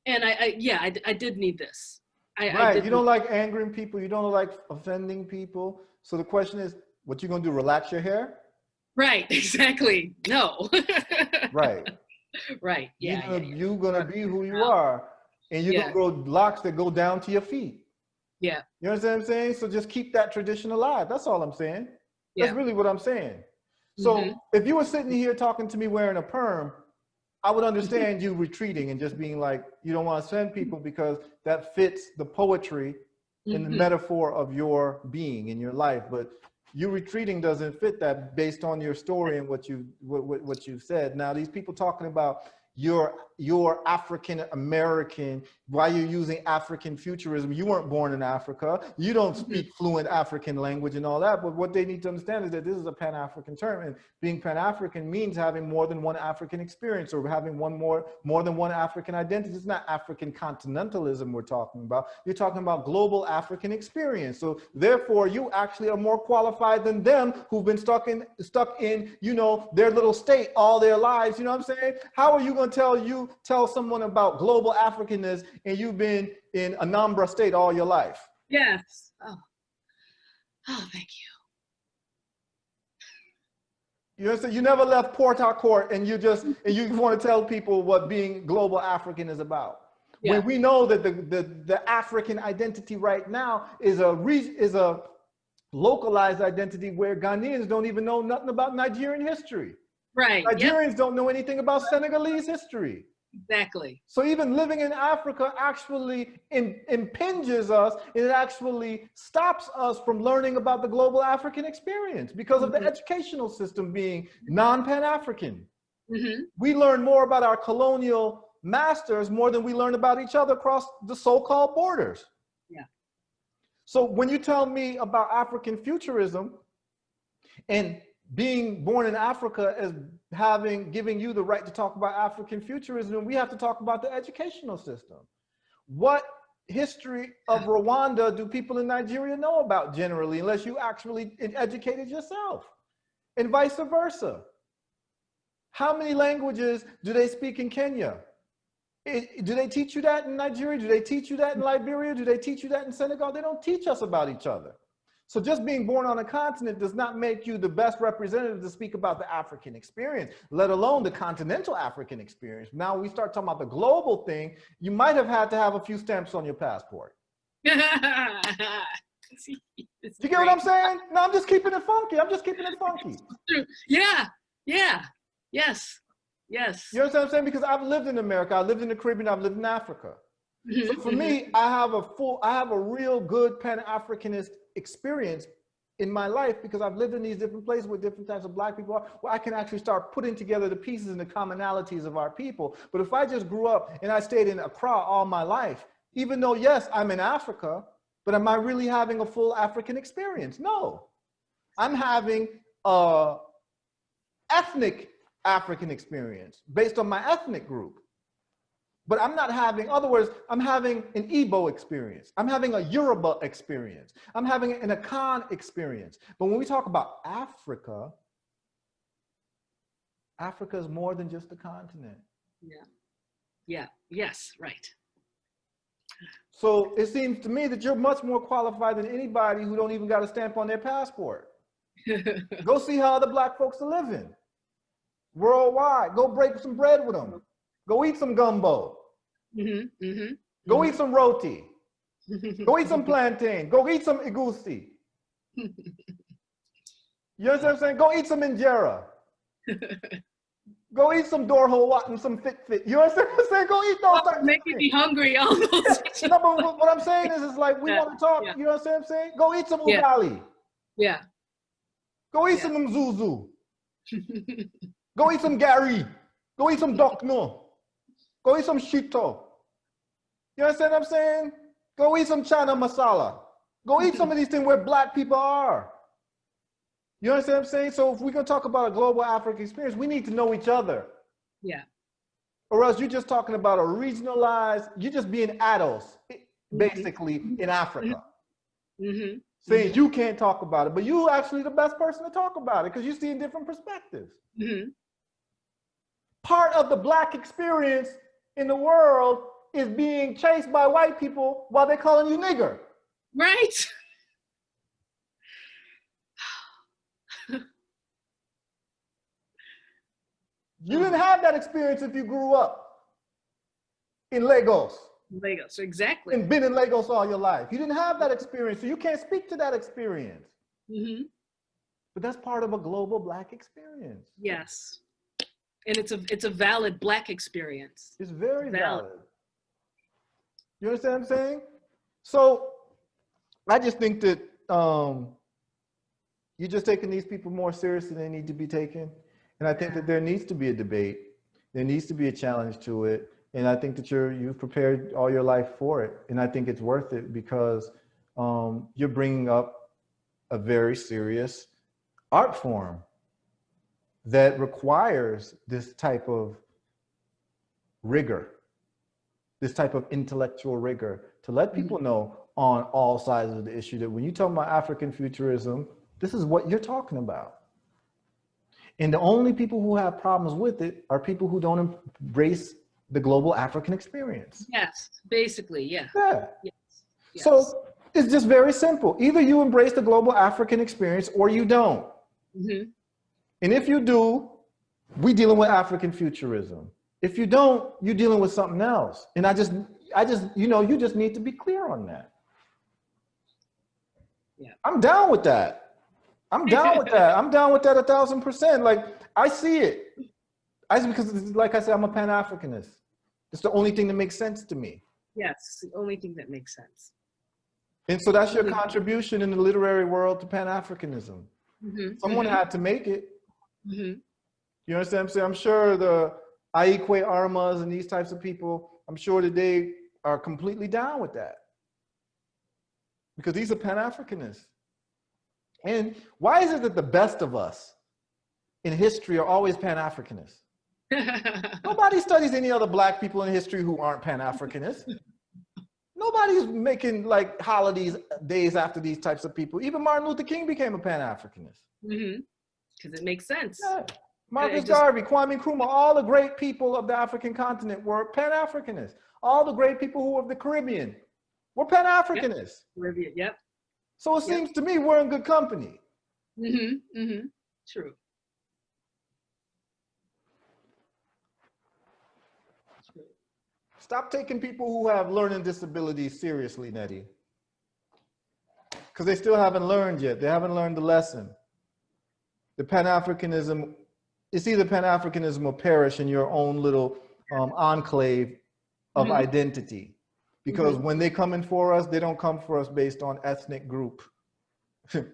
And I did need this. Right, you don't like angering people. You don't like offending people. So the question is, what you gonna do, relax your hair? Right, exactly. No. Right. Right, yeah. You're gonna be who you are. And you're gonna grow locks that go down to your feet. Yeah. You understand what I'm saying? So just keep that tradition alive. That's all I'm saying. That's really what I'm saying. So if you were sitting here talking to me wearing a perm, I would understand you retreating and just being like, you don't want to offend people because that fits the poetry and the metaphor of your being in your life. But you retreating doesn't fit that based on your story and what you've said. Now, these people talking about you're African American, why you're using African futurism. You weren't born in Africa. You don't speak fluent African language and all that. But what they need to understand is that this is a Pan-African term, and being Pan-African means having more than one African experience or having more than one African identity. It's not African continentalism we're talking about. You're talking about global African experience. So therefore, you actually are more qualified than them who've been stuck in, you know, their little state all their lives. You know what I'm saying? How are you going to tell someone about global Africanness and you've been in Anambra State all your life? Yes. Oh, thank you. You understand? You never left Port Harcourt and you want to tell people what being global African is about. when we know that the African identity right now is a localized identity where Ghanaians don't even know nothing about Nigerian history. Right. Nigerians don't know anything about Senegalese history. Exactly. So even living in Africa actually impinges us, and it actually stops us from learning about the global African experience because of the educational system being non-Pan-African. We learn more about our colonial masters more than we learn about each other across the so-called borders. Yeah. So when you tell me about African futurism and being born in Africa as giving you the right to talk about African futurism, we have to talk about the educational system. What history of Rwanda do people in Nigeria know about generally, unless you actually educated yourself, and vice versa? How many languages do they speak in Kenya? Do they teach you that in Nigeria? Do they teach you that in Liberia? Do they teach you that in Senegal? They don't teach us about each other. So just being born on a continent does not make you the best representative to speak about the African experience, let alone the continental African experience. Now we start talking about the global thing, you might have had to have a few stamps on your passport. You get what I'm saying? No, I'm just keeping it funky. I'm just keeping it funky. Yeah, yeah, yes, yes. You understand what I'm saying? Because I've lived in America, I've lived in the Caribbean, I've lived in Africa. So for me, I have a real good Pan-Africanist experience in my life because I've lived in these different places with different types of Black people where I can actually start putting together the pieces and the commonalities of our people. But if I just grew up and I stayed in Accra all my life, even though, yes, I'm in Africa, but am I really having a full African experience? No. I'm having a ethnic African experience based on my ethnic group. But I'm not having, in other words, I'm having an Igbo experience. I'm having a Yoruba experience. I'm having an Akan experience. But when we talk about Africa, Africa is more than just a continent. Yeah. Yeah. Yes. Right. So it seems to me that you're much more qualified than anybody who don't even got a stamp on their passport. Go see how other Black folks are living worldwide. Go break some bread with them. Go eat some gumbo. Go eat some roti. Go eat some plantain. Go eat some egusi. You understand what I'm saying? Go eat some injera. Go eat some dorho and some fit. You understand what I'm saying? Go eat those things. Making me hungry almost. No, but what I'm saying is like we want to talk. You know what I'm saying? Go eat some ugali. Yeah. Go eat some mzuzu. Go eat some gari. Go eat some dokno. Go eat some shito. You understand what I'm saying? Go eat some chana masala. Go eat some of these things where Black people are. You understand what I'm saying? So if we're going to talk about a global African experience, we need to know each other. Yeah. Or else you're just talking about a regionalized, you're just being adults, basically, in Africa. Saying you can't talk about it, but you actually the best person to talk about it because you see in different perspectives. Part of the Black experience in the world is being chased by white people while they're calling you nigger. Right. You didn't have that experience if you grew up in Lagos. Lagos, exactly. And been in Lagos all your life. You didn't have that experience, so you can't speak to that experience. But that's part of a global Black experience. Yes. And it's a valid Black experience. It's very valid. You understand what I'm saying? So I just think that you're just taking these people more seriously than they need to be taken. And I think that there needs to be a debate. There needs to be a challenge to it. And I think that you've prepared all your life for it. And I think it's worth it because you're bringing up a very serious art form that requires this type of rigor, this type of intellectual rigor to let people know on all sides of the issue that when you talk about African futurism, this is what you're talking about. And the only people who have problems with it are people who don't embrace the global African experience. Yes, basically, yeah. Yeah. Yes. So it's just very simple. Either you embrace the global African experience or you don't. And if you do, we're dealing with African futurism. If you don't, you're dealing with something else. And you just need to be clear on that. Yeah. I'm down with that. I'm down with that. I'm down with that 1,000%. Like, I see it. Because, like I said, I'm a Pan-Africanist. It's the only thing that makes sense to me. Yes, the only thing that makes sense. And so that's your contribution in the literary world to Pan-Africanism. Someone had to make it. You understand what I'm saying? I'm sure the Aikwe Armas and these types of people, I'm sure that they are completely down with that. Because these are Pan-Africanists. And why is it that the best of us in history are always Pan-Africanists? Nobody studies any other Black people in history who aren't Pan-Africanists. Nobody's making like holidays, days after these types of people. Even Martin Luther King became a Pan-Africanist. Because it makes sense. Yeah. Marcus Garvey, Kwame Nkrumah, all the great people of the African continent were Pan-Africanists. All the great people who were of the Caribbean were Pan-Africanists. Caribbean, yep. So it seems to me we're in good company. True. Stop taking people who have learning disabilities seriously, Nnedi. Because they still haven't learned yet. They haven't learned the lesson. The Pan-Africanism, it's either Pan-Africanism or perish in your own little enclave of identity. Because when they come in for us, they don't come for us based on ethnic group. You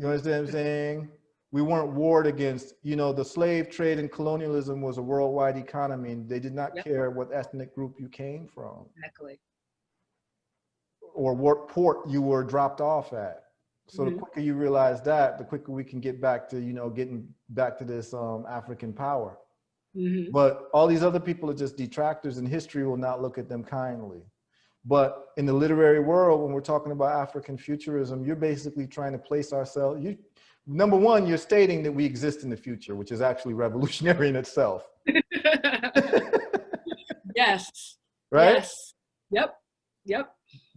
understand what I'm saying? We weren't warred against, the slave trade and colonialism was a worldwide economy, and they did not care what ethnic group you came from. Exactly. Or what port you were dropped off at. So the quicker you realize that, the quicker we can get back to, getting back to this African power. But all these other people are just detractors, and history will not look at them kindly. But in the literary world, when we're talking about African futurism, you're basically trying to place ourselves, number one, you're stating that we exist in the future, which is actually revolutionary in itself. Yes. Right? Yes. Yep.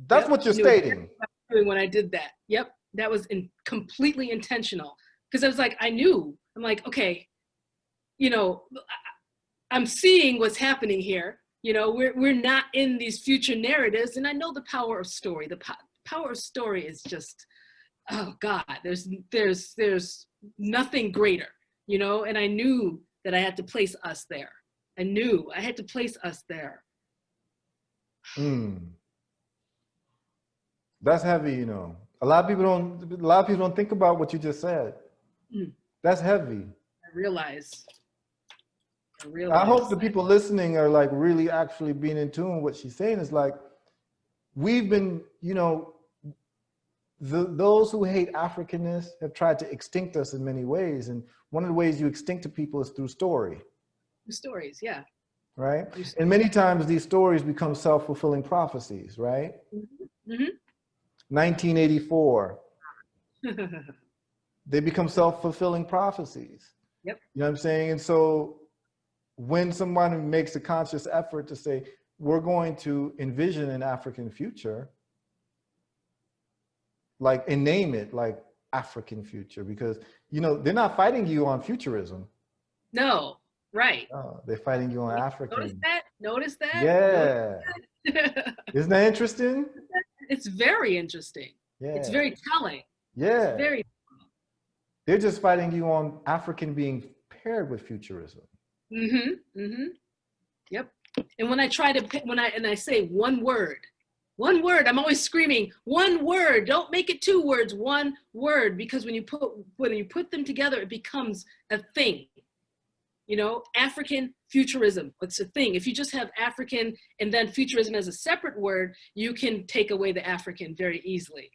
That's what you're stating. When I did that. Yep. That was completely intentional. Because I was like, I'm like, okay, I'm seeing what's happening here. We're not in these future narratives. And I know the power of story. The power of story is just, oh God, there's nothing greater, and I knew that I had to place us there. I knew I had to place us there. That's heavy, A lot of people don't think about what you just said. That's heavy. I realize. I hope the people listening are like really actually being in tune. What she's saying is like, we've been, those who hate Africanness have tried to extinct us in many ways. And one of the ways you extinct people is through story. Stories, yeah. Right? And many times these stories become self-fulfilling prophecies, right? 1984. They become self-fulfilling prophecies. Yep. You know what I'm saying? And so when someone makes a conscious effort to say, we're going to envision an African future, and name it like African future, because, they're not fighting you on futurism. No, right. No, they're fighting you on African. Notice that? Yeah. Isn't that interesting? It's very interesting. Yeah. It's very telling. Yeah. It's very. They're just fighting you on African being paired with futurism. Yep. And when I try to, I say one word, I'm always screaming, one word, don't make it two words, one word, because when you put them together, it becomes a thing. African futurism, it's a thing. If you just have African and then futurism as a separate word, you can take away the African very easily,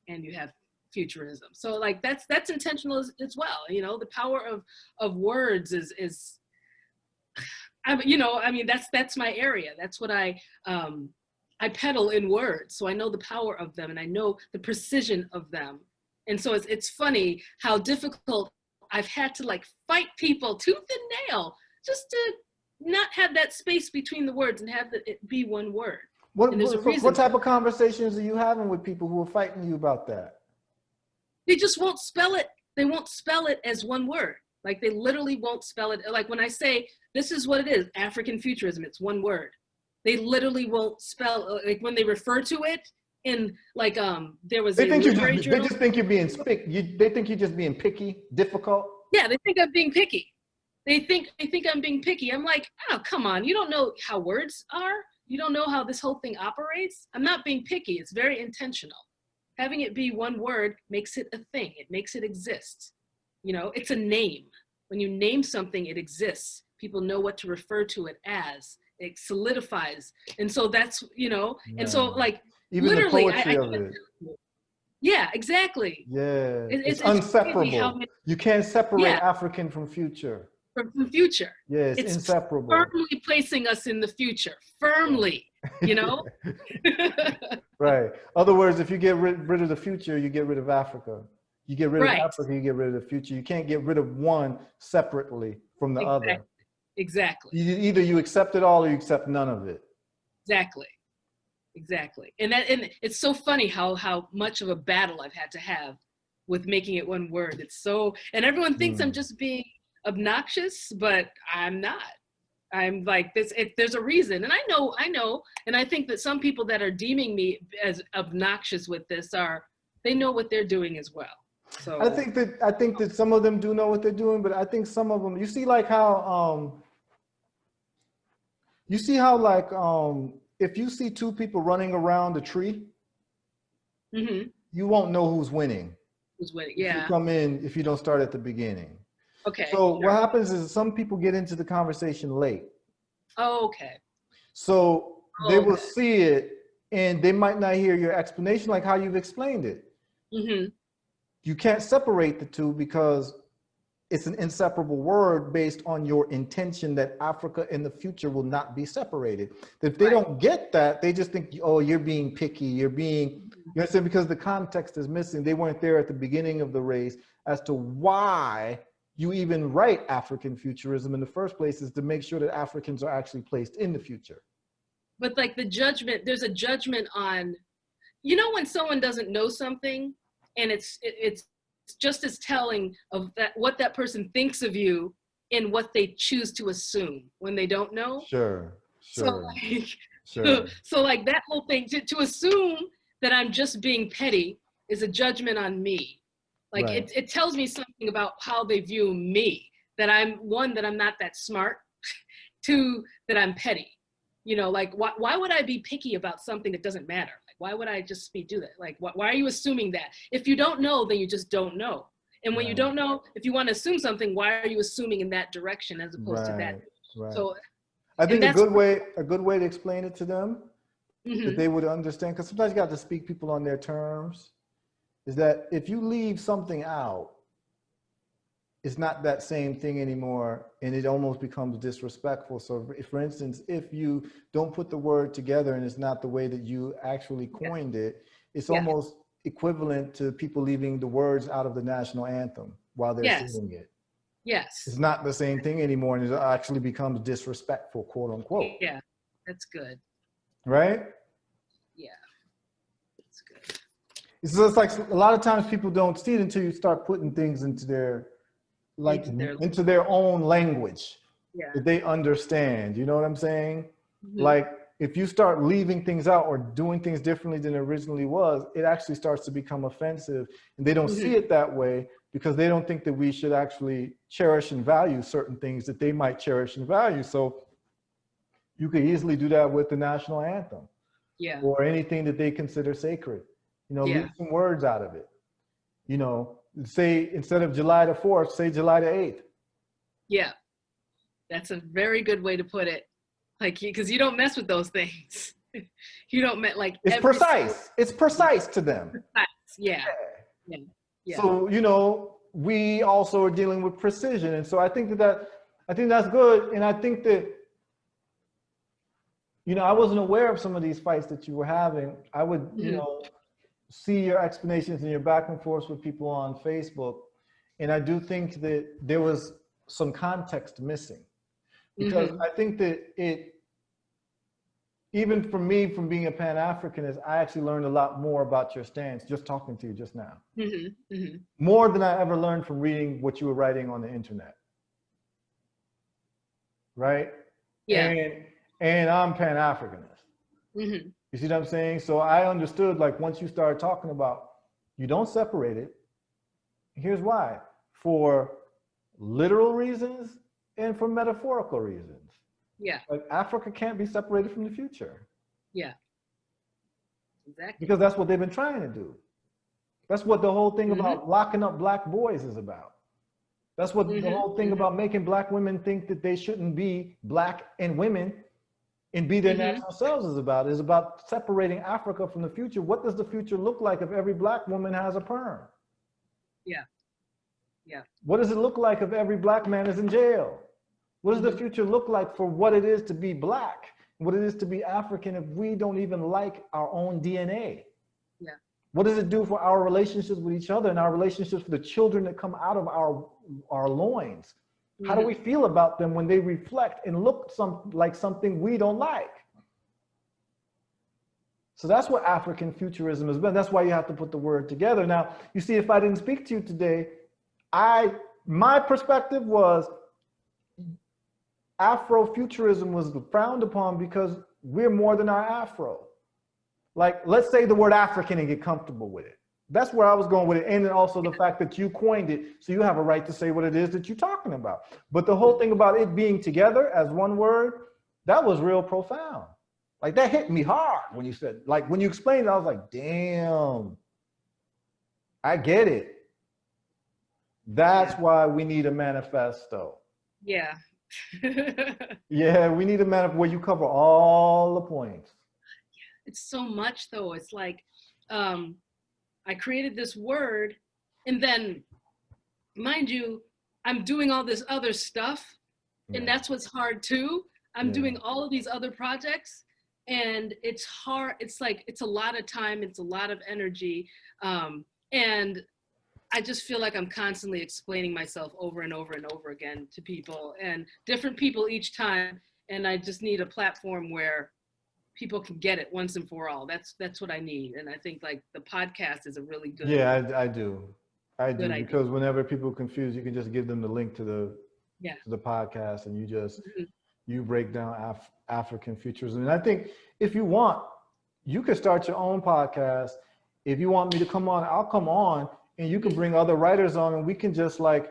and you have futurism. So like that's intentional as well. The power of words is that's my area. That's what I peddle in words. So I know the power of them, and I know the precision of them. And so it's funny how difficult I've had to fight people tooth and nail just to not have that space between the words and have it be one word. What type of conversations are you having with people who are fighting you about that? They just won't spell it. They won't spell it as one word. They literally won't spell it. Like when I say, this is what it is, African futurism, it's one word. They literally won't spell, like when they refer to it in like, there was They a think literary journal. they just think you're being they think you're just being picky, difficult. Yeah, they think I'm being picky. They think I'm being picky. I'm like, oh, come on. You don't know how words are. You don't know how this whole thing operates. I'm not being picky. It's very intentional. Having it be one word makes it a thing. It makes it exist. You know, it's a name. When you name something, it exists. People know what to refer to it as. It solidifies. And so that's, you know, and so like, even literally, the poetry of it. Yeah, exactly. Yeah, it's inseparable. how you can't separate African from future. From future. Yeah, it's inseparable. Firmly placing us in the future. Firmly, you know? Right. Other words, if you get rid of the future, you get rid of Africa. You get rid of Africa, you get rid of the future. You can't get rid of one separately from the other. Exactly. Either you accept it all or you accept none of it. Exactly. And it's so funny how much of a battle I've had to have with making it one word. It's so, and everyone thinks I'm just being obnoxious, but I'm not. I'm like this. There's a reason, and I know, and I think that some people that are deeming me as obnoxious with this they know what they're doing as well. So I think that some of them do know what they're doing, but I think some of them, you see like how if you see two people running around a tree, you won't know who's winning. Who's winning? If you come in, if you don't start at the beginning. Okay. So what happens is some people get into the conversation late. Oh, okay. So they will see it and they might not hear your explanation like how you've explained it. You can't separate the two because it's an inseparable word based on your intention that Africa in the future will not be separated. If they don't get that, they just think, oh, you're being picky, you're being, you understand, because the context is missing. They weren't there at the beginning of the race as to why you even write African futurism in the first place, is to make sure that Africans are actually placed in the future. But like the judgment, there's a judgment on, you know, when someone doesn't know something and it's just as telling of that, what that person thinks of you in what they choose to assume when they don't know. Sure. So like that whole thing, to assume that I'm just being petty is a judgment on me. Like it tells me something about how they view me, that I'm not that smart, two, that I'm petty. You know, like why would I be picky about something that doesn't matter? Like, why would I just do that? Like, why are you assuming that? If you don't know, then you just don't know. And when you don't know, if you want to assume something, why are you assuming in that direction as opposed to that? So I think a good way to explain it to them that they would understand, because sometimes you got to speak people on their terms, is that if you leave something out, it's not that same thing anymore, and it almost becomes disrespectful. So for instance, if you don't put the word together and it's not the way that you actually coined it, it's almost equivalent to people leaving the words out of the national anthem while they're singing it. Yes. It's not the same thing anymore, and it actually becomes disrespectful, quote unquote. Yeah, that's good. Right? Yeah, that's good. So it's like a lot of times people don't see it until you start putting things into their, like into their own language that they understand. You know what I'm saying? Like if you start leaving things out or doing things differently than it originally was, it actually starts to become offensive, and they don't see it that way because they don't think that we should actually cherish and value certain things that they might cherish and value. So you could easily do that with the national anthem or anything that they consider sacred. You know, leave some words out of it. You know, say instead of July the 4th, say July the 8th. Yeah. That's a very good way to put it. Like, because you don't mess with those things. You don't like. It's precise. It's precise to them. Precise. Yeah. So, you know, we also are dealing with precision. And so I think that's good. And I think that, you know, I wasn't aware of some of these fights that you were having. I would, you know, see your explanations and your back and forth with people on Facebook. And I do think that there was some context missing, because I think that even for me, from being a Pan-Africanist, I actually learned a lot more about your stance just talking to you just now. More than I ever learned from reading what you were writing on the internet. Right? Yeah. and I'm Pan-Africanist. Mm-hmm. You see what I'm saying? So I understood, like, once you start talking about, you don't separate it. Here's why: for literal reasons and for metaphorical reasons. Yeah. Like, Africa can't be separated from the future. Yeah. Exactly. Because that's what they've been trying to do. That's what the whole thing about locking up black boys is about. That's what the whole thing about making black women think that they shouldn't be black and women and be their natural selves is about separating Africa from the future. What does the future look like if every black woman has a perm? Yeah. Yeah. What does it look like if every black man is in jail? What does the future look like for what it is to be black, what it is to be African if we don't even like our own DNA? Yeah. What does it do for our relationships with each other and our relationships with the children that come out of our loins? How do we feel about them when they reflect and look like something we don't like? So that's what African futurism has been. That's why you have to put the word together. Now, you see, if I didn't speak to you today, my perspective was Afrofuturism was frowned upon because we're more than our Afro. Like, let's say the word African and get comfortable with it. That's where I was going with it. And then also the fact that you coined it, so you have a right to say what it is that you're talking about. But the whole thing about it being together as one word, that was real profound. Like, that hit me hard when you said, like, when you explained it, I was like, damn, I get it. That's why we need a manifesto. Yeah. Yeah, we need a manifesto where you cover all the points. It's so much though. It's like, I created this word, and then, mind you, I'm doing all this other stuff, and that's what's hard too. I'm doing all of these other projects, and it's hard. It's like, it's a lot of time, it's a lot of energy, and I just feel like I'm constantly explaining myself over and over and over again to people, and different people each time, and I just need a platform where people can get it once and for all. That's what I need. And I think, like, the podcast is a really good. Yeah, I do because idea. whenever people are confused, you can just give them the link to the podcast, and you just you break down African futurism. And I think if you want, you could start your own podcast. If you want me to come on, I'll come on, and you can bring other writers on, and we can just like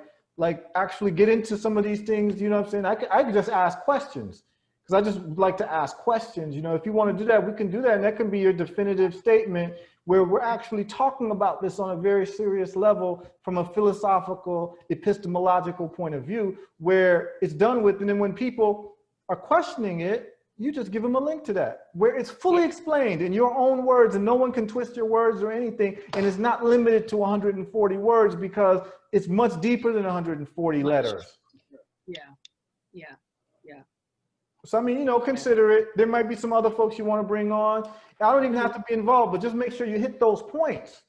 actually get into some of these things. You know what I'm saying? I could just ask questions. I just like to ask questions. You know, if you want to do that, we can do that. And that can be your definitive statement where we're actually talking about this on a very serious level from a philosophical, epistemological point of view, where it's done with. And then when people are questioning it, you just give them a link to that, where it's fully explained in your own words, and no one can twist your words or anything. And it's not limited to 140 words because it's much deeper than 140 letters. Yeah, yeah, yeah. So, I mean, you know, consider it. There might be some other folks you want to bring on. I don't even have to be involved, but just make sure you hit those points.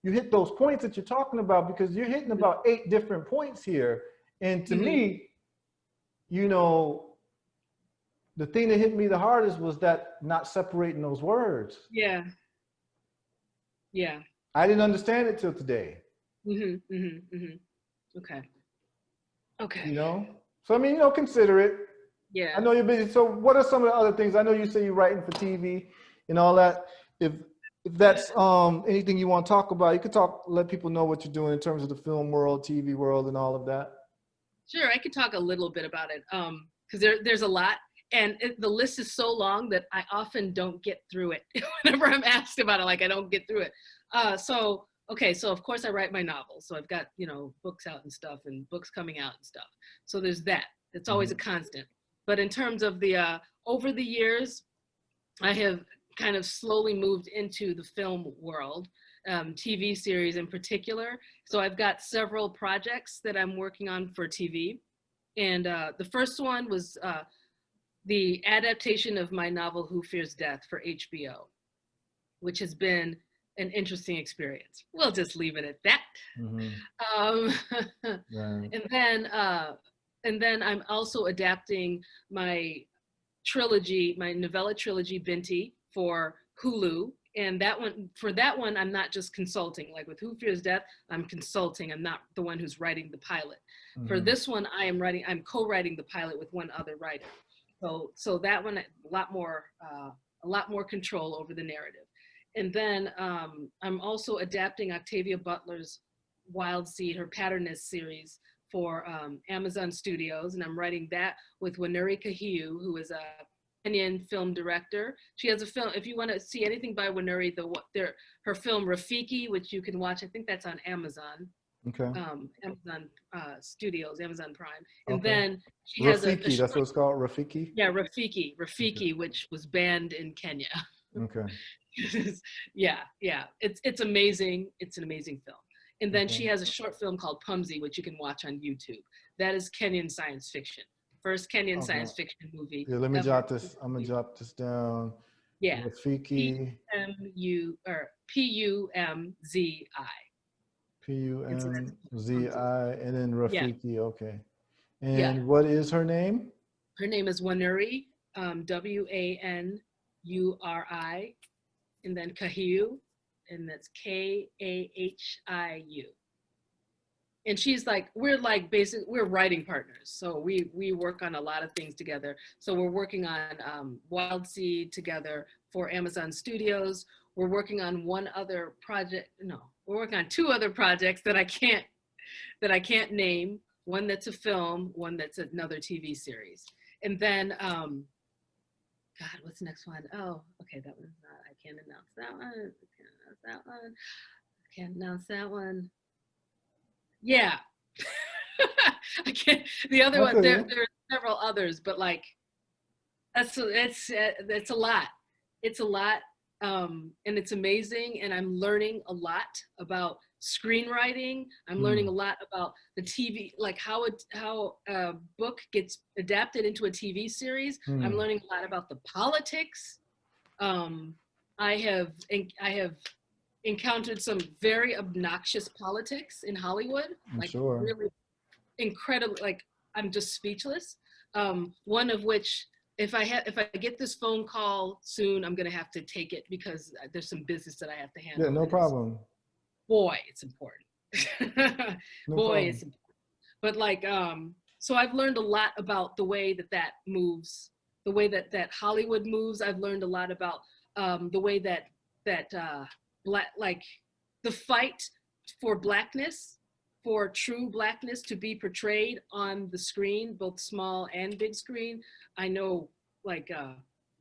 You hit those points that you're talking about, because you're hitting about 8 different points here. And to me, you know, the thing that hit me the hardest was that not separating those words. Yeah. Yeah. I didn't understand it till today. Okay. Okay. You know? So, I mean, you know, consider it. Yeah. I know you're busy. So what are some of the other things? I know you say you're writing for TV and all that. If that's anything you want to talk about, you could let people know what you're doing in terms of the film world, TV world, and all of that. Sure, I could talk a little bit about it, because there's a lot, and the list is so long that I often don't get through it. Whenever I'm asked about it, like, I don't get through it. So of course I write my novels. So I've got, you know, books out and stuff, and books coming out and stuff. So there's that. It's always a constant. But in terms of the, over the years, I have kind of slowly moved into the film world, TV series in particular. So I've got several projects that I'm working on for TV. And the first one was the adaptation of my novel, Who Fears Death, for HBO, which has been an interesting experience. We'll just leave it at that. And then I'm also adapting my trilogy, my novella trilogy, Binti, for Hulu. And for that one, I'm not just consulting. Like with Who Fears Death, I'm consulting. I'm not the one who's writing the pilot. For this one, I'm co-writing the pilot with one other writer. So that one, a lot more control over the narrative. And then I'm also adapting Octavia Butler's Wild Seed, her Patternist series, for Amazon Studios, and I'm writing that with Nnedi Kahiu, who is a Kenyan film director. She has a film. If you want to see anything by Nnedi, her film Rafiki, which you can watch, I think that's on Amazon. Okay. Amazon Studios, Amazon Prime, and Okay. Then she Rafiki, has a that's what it's called, Rafiki? Yeah, Rafiki, Okay. which was banned in Kenya. Okay. Yeah, it's amazing. It's an amazing film. And then Okay. she has a short film called Pumsy, which you can watch on YouTube. That is Kenyan science fiction. First Kenyan science fiction movie. Yeah, let me jot this. I'm gonna jot this down. Yeah. Rafiki. P-U-M-Z-I. P-U-M-Z-I, and then Rafiki. Yeah. Okay. And what is her name? Her name is Wanuri, W-A-N-U-R-I, and then Kahiu, and that's K-A-H-I-U. And she's like, we're writing partners. So we work on a lot of things together. So we're working on Wild Seed together for Amazon Studios. We're working on one other project. No, we're working on two other projects that I can't name. One that's a film, one that's another TV series. And then, God, what's the next one? Oh, okay, that one's not, I can't announce that one. I can't announce that one. Yeah. I can't, the other one, there are several others, but like, it's a lot. It's a lot, and it's amazing, and I'm learning a lot about screenwriting. I'm learning a lot about the TV, like how a book gets adapted into a TV series. I'm learning a lot about the politics. I have encountered some very obnoxious politics in Hollywood, like really incredible. Like I'm just speechless. One of which, if I get this phone call soon, I'm gonna have to take it because there's some business that I have to handle. Yeah, no problem. Boy, it's important. It's important. But like, so I've learned a lot about the way that moves, the way that Hollywood moves. I've learned a lot about the way that like the fight for Blackness, for true Blackness to be portrayed on the screen, both small and big screen. I know, like,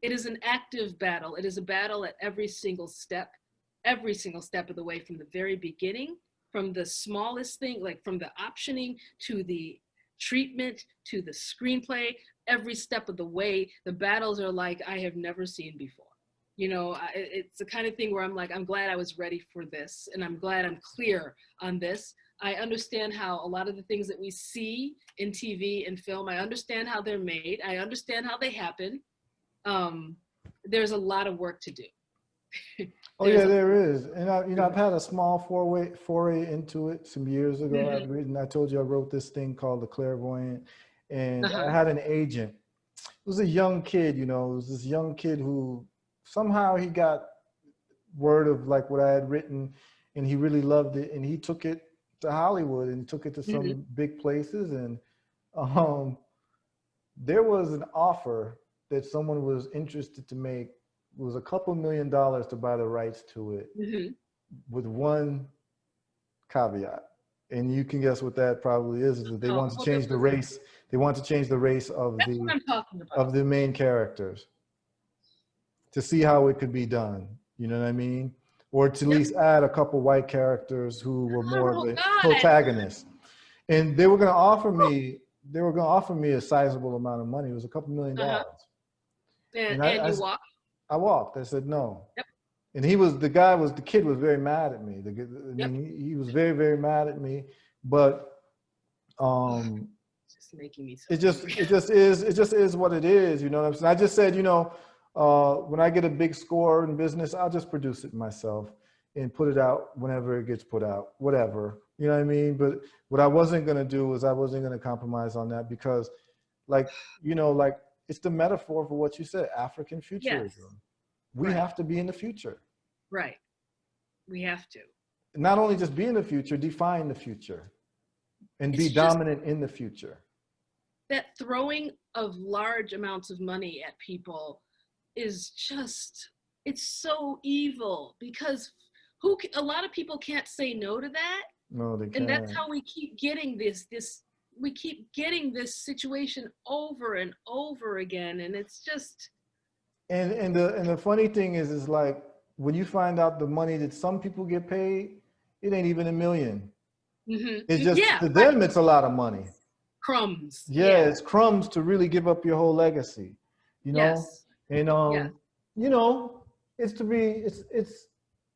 it is an active battle. It is a battle at every single step of the way, from the very beginning, from the smallest thing, like from the optioning to the treatment to the screenplay. Every step of the way, the battles are like I have never seen before. You know, it's the kind of thing where I'm like, I'm glad I was ready for this, and I'm glad I'm clear on this. I understand how a lot of the things that we see in TV and film, I understand how they're made. I understand how they happen. There's a lot of work to do. Oh yeah, there is. And I've had a small foray into it some years ago. I told you I wrote this thing called The Clairvoyant, and I had an agent. It was a young kid, it was this young kid who somehow he got word of like what I had written, and he really loved it, and he took it to Hollywood and took it to some big places. And there was an offer that someone was interested to make. It was a couple $1 million to buy the rights to it, with one caveat. And you can guess what that probably is that they want to change the race. They want to change the race of the main characters to see how it could be done. You know what I mean? Or to at least add a couple white characters who were more of the protagonists. And they were going to offer me a sizable amount of money. It was a couple $1 million. And you walked? I walked. I said no. And the kid was very mad at me. He was very, very mad at me. But it's just making me so it just is what it is. You know what I'm saying? I just said, when I get a big score in business, I'll just produce it myself and put it out whenever it gets put out, whatever. You know what I mean? But what I wasn't going to do was I wasn't going to compromise on that, because like it's the metaphor for what you said, African futurism. We have to be in the future. Right. We have to. Not only just be in the future, define the future and be dominant in the future. That throwing of large amounts of money at people is just, it's so evil, because a lot of people can't say no to that. No, they can't. And that's how we keep getting we keep getting this situation over and over again. And it's just. And the funny thing is like, when you find out the money that some people get paid, it ain't even $1 million. Mm-hmm. It's just, to them, it's a lot of money. Crumbs. Yeah, it's crumbs to really give up your whole legacy, you know? Yes. And, you know, it's,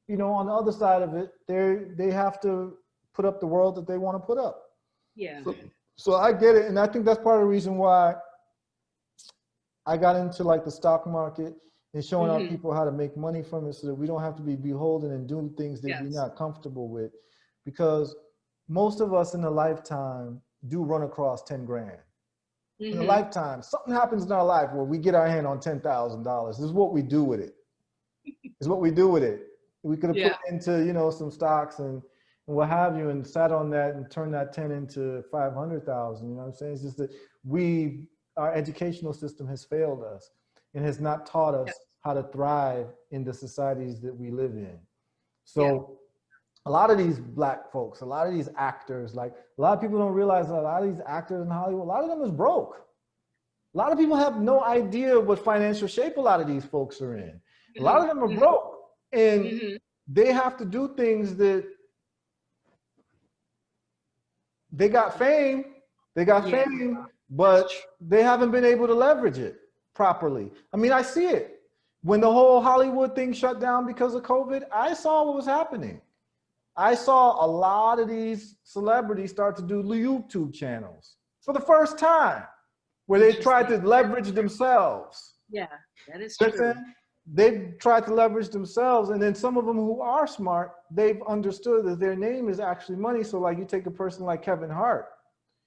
you know, on the other side of it, they have to put up the world that they want to put up. Yeah. So I get it. And I think that's part of the reason why I got into like the stock market and showing our people how to make money from it, so that we don't have to be beholden and doing things that we're not comfortable with. Because most of us in a lifetime do run across 10 grand. In a lifetime, something happens in our life where we get our hand on $10,000. This is what we do with it. It's what we do with it. We could have put it into, you know, some stocks and what have you, and sat on that and turned that 10 into 500,000. You know what I'm saying? It's just that our educational system has failed us and has not taught us how to thrive in the societies that we live in. So a lot of these Black folks, a lot of these actors, like a lot of people don't realize that a lot of these actors in Hollywood, a lot of them is broke. A lot of people have no idea what financial shape a lot of these folks are in. A lot of them are broke, and they have to do things that they got fame, but they haven't been able to leverage it properly. I mean, I see it. When the whole Hollywood thing shut down because of COVID, I saw what was happening. I saw a lot of these celebrities start to do YouTube channels for the first time, where they tried to leverage themselves. Yeah, that is true. They've tried to leverage themselves, and then some of them who are smart, they've understood that their name is actually money. So like, you take a person like Kevin Hart,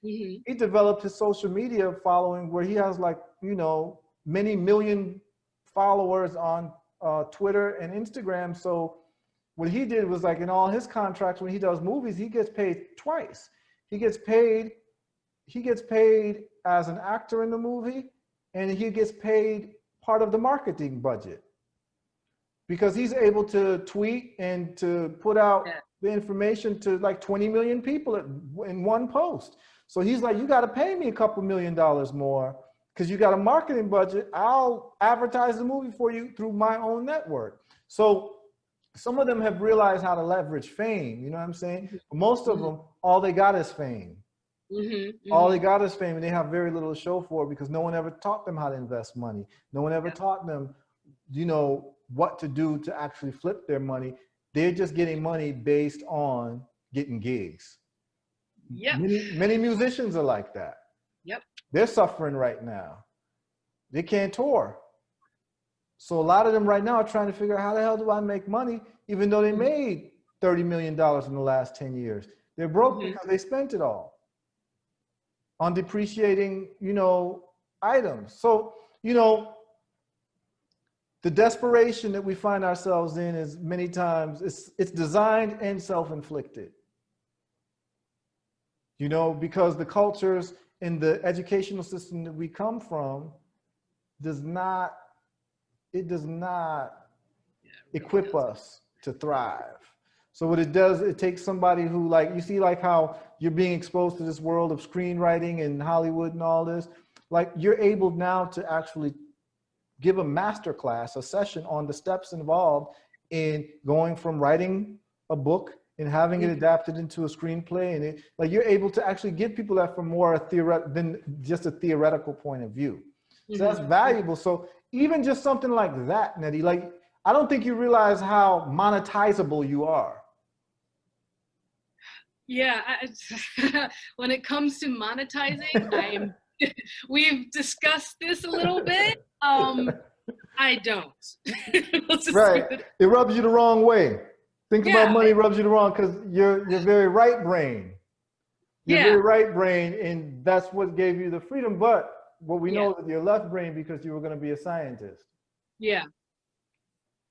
he developed his social media following where he has, like, you know, many million followers on Twitter and Instagram. So what he did was, like, in all his contracts, when he does movies, he gets paid twice. He gets paid as an actor in the movie, and he gets paid part of the marketing budget, because he's able to tweet and to put out the information to like 20 million people in one post. So he's like, you got to pay me a couple $1 million more, because you got a marketing budget. I'll advertise the movie for you through my own network. So some of them have realized how to leverage fame, you know what I'm saying? But most of them, all they got is fame. All they got is fame, and they have very little to show for it, because no one ever taught them how to invest money. No one ever taught them, you know, what to do to actually flip their money. They're just getting money based on getting gigs. Many musicians are like that. They're suffering right now. They can't tour. So a lot of them right now are trying to figure out, how the hell do I make money, even though they made $30 million in the last 10 years. They're broke because they spent it all on depreciating, you know, items. So, you know, the desperation that we find ourselves in is many times, it's designed and self-inflicted. You know, because the cultures in the educational system that we come from does not equip us to thrive. So what it does, it takes somebody who, like, you see, like how you're being exposed to this world of screenwriting and Hollywood and all this, like, you're able now to actually give a master class, a session on the steps involved in going from writing a book and having it adapted into a screenplay. And like, you're able to actually give people that from more than just a theoretical point of view. So that's valuable. So even just something like that, Nnedi, like, I don't think you realize how monetizable you are. Yeah, when it comes to monetizing, we've discussed this a little bit. I don't. Right. It rubs you the wrong way. Think about money rubs you the wrong, because you're very right brain. You're very right brain, and that's what gave you the freedom. But what we know that you're left brain, because you were going to be a scientist. Yeah.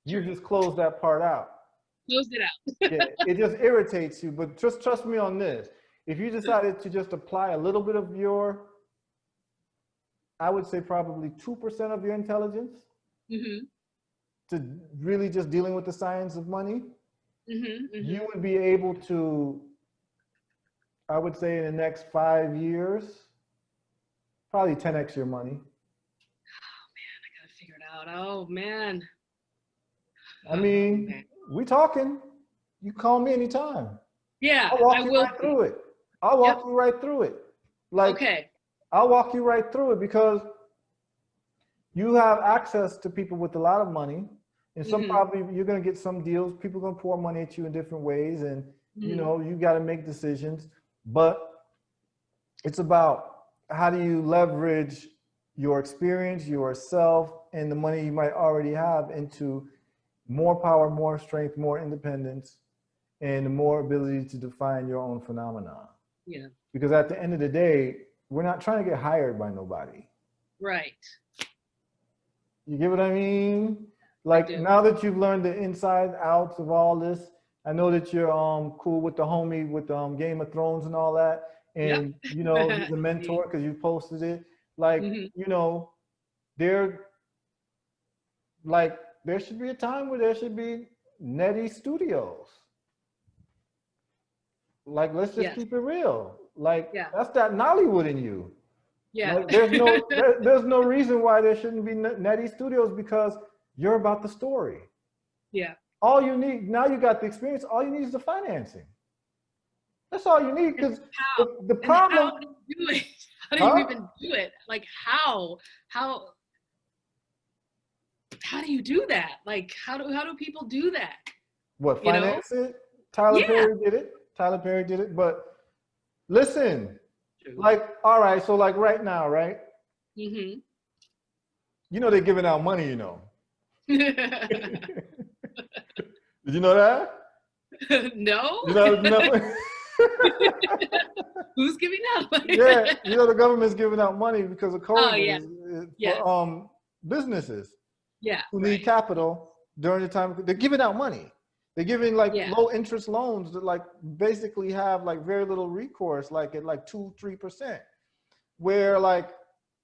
You just closed that part out. Closed it out. It just irritates you. But just trust me on this. If you decided to just apply a little bit of your I would say probably 2% of your intelligence to really just dealing with the science of money, you would be able to, I would say in the next 5 years, probably 10x your money. Oh man, I gotta figure it out. Oh man. I mean, we talking. You call me anytime. Yeah, I'll walk I you will right through it. I'll walk you right through it. Like, okay. I'll walk you right through it because you have access to people with a lot of money, and some probably you're gonna get some deals. People are gonna pour money at you in different ways, and you know you got to make decisions. But it's about how do you leverage your experience, yourself, and the money you might already have into more power, more strength, more independence, and more ability to define your own phenomena. Yeah. Because at the end of the day, we're not trying to get hired by nobody. Right. You get what I mean? Like now that you've learned the inside outs of all this, I know that you're cool with the homie with Game of Thrones and all that. And you know, he's a mentor because you posted it. Like, you know, there should be a time where there should be Nnedi Studios. Like, let's just keep it real. Like, that's that Nollywood in you. Yeah. Like, there's no reason why there shouldn't be Nnedi Studios because you're about the story. Yeah. All you need, now you got the experience, all you need is the financing. That's all you need because the problem. How do you do it? How do you even do it? Like how do you do that? Like how do people do that? What, finance it? Tyler Perry did it. Tyler Perry did it. But listen, like, all right, so like right now, right? You know they're giving out money, you know. Did you know that? No. You know Who's giving out money? Yeah, you know the government's giving out money because of COVID for businesses who need capital during the time. They're giving out money. They're giving like low interest loans that like basically have like very little recourse, like at like 2-3%, where like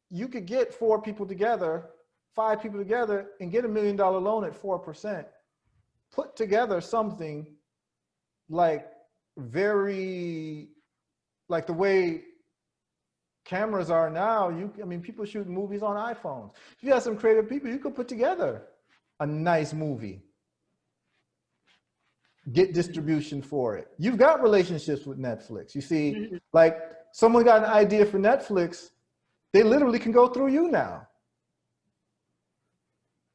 you could get 4 people together, 5 people together and get $1 million loan at 4%, put together something like very, like the way cameras are now, I mean, people shoot movies on iPhones. If you have some creative people, you could put together a nice movie. Get distribution for it. You've got relationships with Netflix. You see, like someone got an idea for Netflix, they literally can go through you now.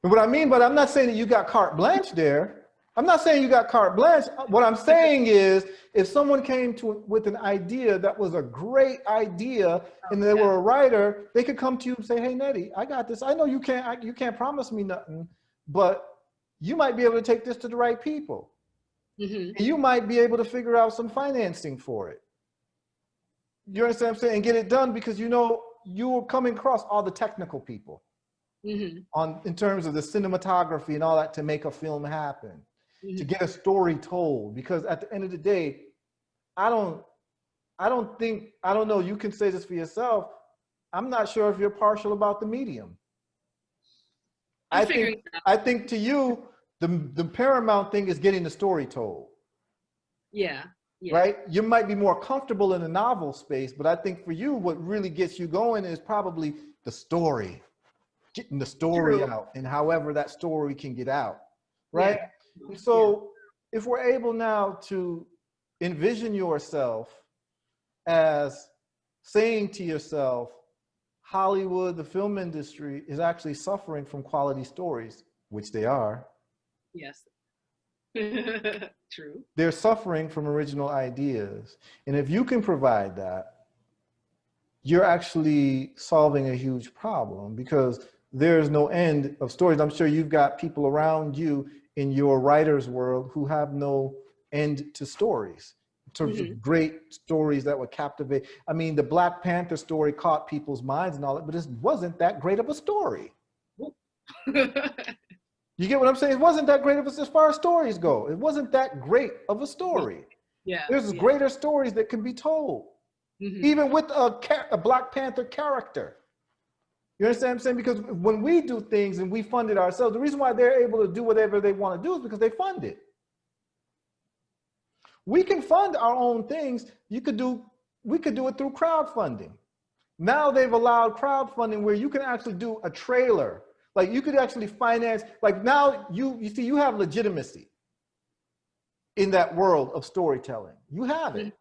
And what I mean, but I'm not saying that you got carte blanche there. I'm not saying you got carte blanche. What I'm saying is if someone came with an idea that was a great idea and they were a writer, they could come to you and say, hey, Nnedi, I got this. I know you can't promise me nothing, but you might be able to take this to the right people. And you might be able to figure out some financing for it. You understand what I'm saying? And get it done because you know you're coming across all the technical people in terms of the cinematography and all that to make a film happen, to get a story told. Because at the end of the day, I don't know, you can say this for yourself. I'm not sure if you're partial about the medium. I think to you, the paramount thing is getting the story told. Yeah. Right? You might be more comfortable in the novel space, but I think for you, what really gets you going is probably the story, getting the story out and however that story can get out. Right? And so if we're able now to envision yourself as saying to yourself, Hollywood, the film industry is actually suffering from quality stories, which they are. Yes. True. They're suffering from original ideas. And if you can provide that, you're actually solving a huge problem because there's no end of stories. I'm sure you've got people around you in your writer's world who have no end to stories. In terms of great stories that would captivate. I mean, the Black Panther story caught people's minds and all that, but it wasn't that great of a story. You get what I'm saying? It wasn't that great of as far as stories go. It wasn't that great of a story. There's greater stories that can be told, even with a Black Panther character. You understand what I'm saying? Because when we do things and we fund it ourselves, the reason why they're able to do whatever they want to do is because they fund it. We can fund our own things. We could do it through crowdfunding. Now they've allowed crowdfunding where you can actually do a trailer. Like you could actually finance, like now you see, you have legitimacy in that world of storytelling. You have it.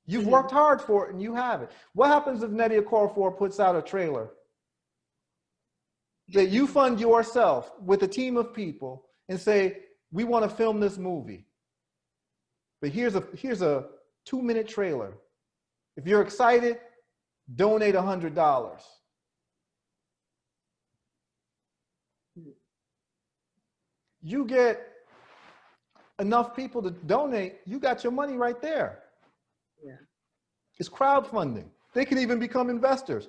You've worked hard for it and you have it. What happens if Nnedi Okorafor puts out a trailer that you fund yourself with a team of people and say, we want to film this movie, but here's a 2-minute trailer. If you're excited, donate $100. You get enough people to donate, you got your money right there. Yeah. It's crowdfunding. They can even become investors.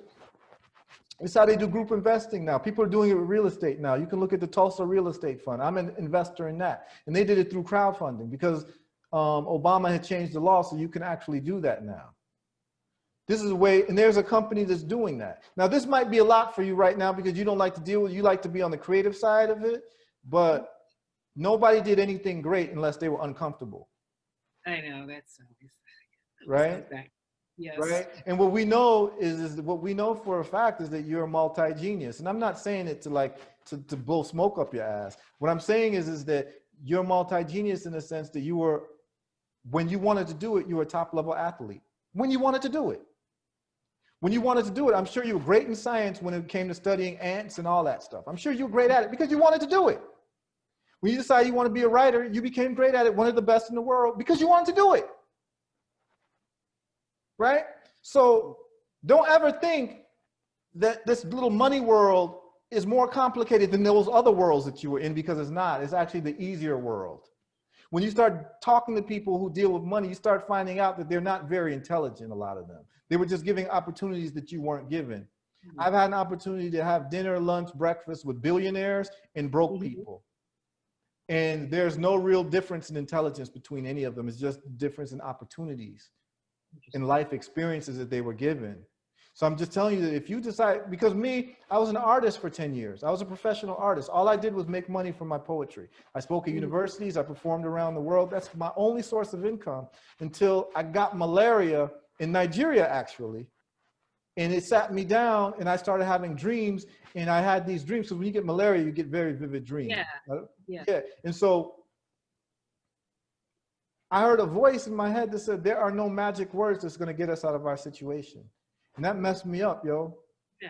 It's how they do group investing now. People are doing it with real estate now. You can look at the Tulsa Real Estate Fund. I'm an investor in that. And they did it through crowdfunding because Obama had changed the law so you can actually do that now. This is a way, and there's a company that's doing that. Now, this might be a lot for you right now because you don't like to deal with, you like to be on the creative side of it, but nobody did anything great unless they were uncomfortable. I know, that's always, right? Yes. Right. And what we know is what we know for a fact is that you're a multi-genius. And I'm not saying it to blow smoke up your ass. What I'm saying is that you're multi-genius in the sense that you were, when you wanted to do it, you were a top level athlete. When you wanted to do it. When you wanted to do it, I'm sure you were great in science when it came to studying ants and all that stuff. I'm sure you were great at it because you wanted to do it. When you decided you want to be a writer, you became great at it, one of the best in the world, because you wanted to do it. Right? So don't ever think that this little money world is more complicated than those other worlds that you were in, because it's not. It's actually the easier world. When you start talking to people who deal with money, you start finding out that they're not very intelligent, a lot of them. They were just giving opportunities that you weren't given. Mm-hmm. I've had an opportunity to have dinner, lunch, breakfast with billionaires and broke mm-hmm. people. And there's no real difference in intelligence between any of them. It's just difference in opportunities and life experiences that they were given. So I'm just telling you that if you decide, because me, I was an artist for 10 years. I was a professional artist. All I did was make money from my poetry. I spoke at universities. I performed around the world. That's my only source of income until I got malaria in Nigeria, actually. And it sat me down and I started having dreams, and I had these dreams. So when you get malaria, you get very vivid dreams. Yeah. And so I heard a voice in my head that said, there are no magic words that's going to get us out of our situation. And that messed me up, yo. Yeah.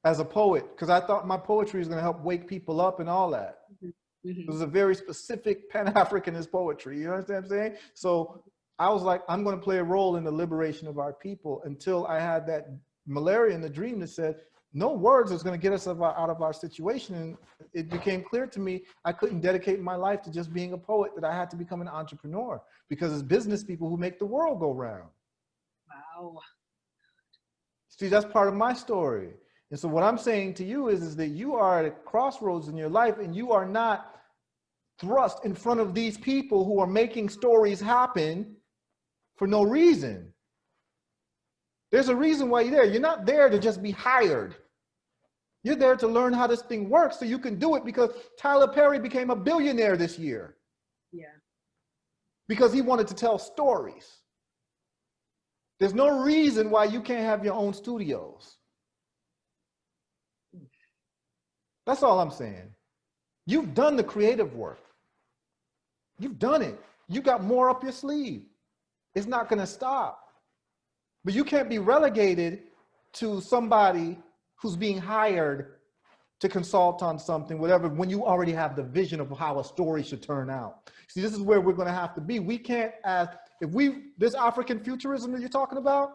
As a poet, because I thought my poetry was going to help wake people up and all that. Mm-hmm. It was a very specific Pan-Africanist poetry. You understand what I'm saying? So I was like, I'm going to play a role in the liberation of our people, until I had that malaria in the dream that said, no words is going to get us out of our situation. And it became clear to me I couldn't dedicate my life to just being a poet, that I had to become an entrepreneur, because it's business people who make the world go round. Wow. See, that's part of my story. And so what I'm saying to you is that you are at a crossroads in your life, and you are not thrust in front of these people who are making stories happen for no reason. There's a reason why you're there. You're not there to just be hired. You're there to learn how this thing works so you can do it, because Tyler Perry became a billionaire this year. Yeah. Because he wanted to tell stories. There's no reason why you can't have your own studios. That's all I'm saying. You've done the creative work. You've done it. You got more up your sleeve. It's not going to stop. But you can't be relegated to somebody who's being hired to consult on something, whatever, when you already have the vision of how a story should turn out. See, this is where we're going to have to be. We can't ask, this African futurism that you're talking about,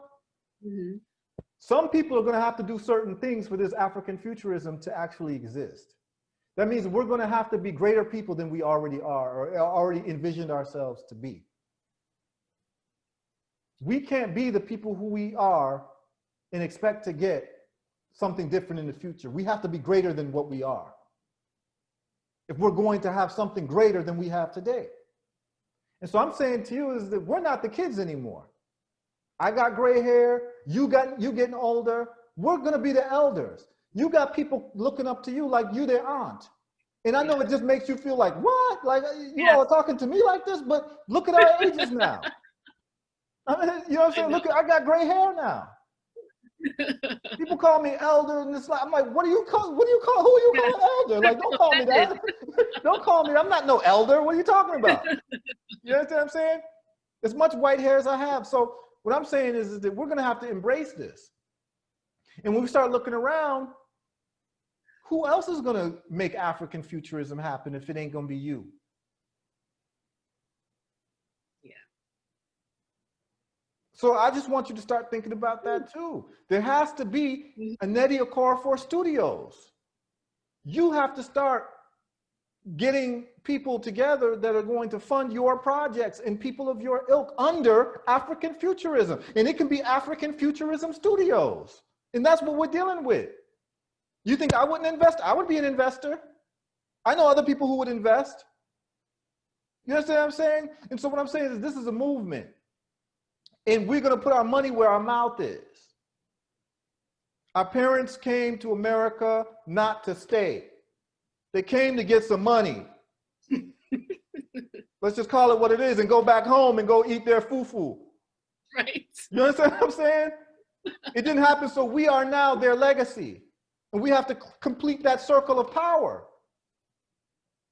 mm-hmm. Some people are going to have to do certain things for this African futurism to actually exist. That means we're going to have to be greater people than we already are, or already envisioned ourselves to be. We can't be the people who we are and expect to get something different in the future. We have to be greater than what we are, if we're going to have something greater than we have today. And so I'm saying to you is that we're not the kids anymore. I got gray hair, you getting older. We're going to be the elders. You got people looking up to you like you their aunt. And I know it just makes you feel like, what? Like, you all are talking to me like this, but look at our ages now. I mean, you know what I'm saying? Look, I got gray hair now. People call me elder, and it's like, I'm like, who are you calling elder? Like, don't call me that. Don't call me, I'm not no elder. What are you talking about? You understand what I'm saying? As much white hair as I have. So what I'm saying is that we're gonna have to embrace this. And when we start looking around, who else is gonna make African futurism happen if it ain't gonna be you? Yeah. So I just want you to start thinking about that too. There has to be a Nnedi Okorafor Studios. You have to start getting people together that are going to fund your projects and people of your ilk under African futurism. And it can be African Futurism Studios. And that's what we're dealing with. You think I wouldn't invest? I would be an investor. I know other people who would invest. You understand what I'm saying? And so what I'm saying is this is a movement. And we're going to put our money where our mouth is. Our parents came to America not to stay. They came to get some money. Let's just call it what it is and go back home and go eat their fufu. Right. You understand what I'm saying? It didn't happen, so we are now their legacy. And we have to complete that circle of power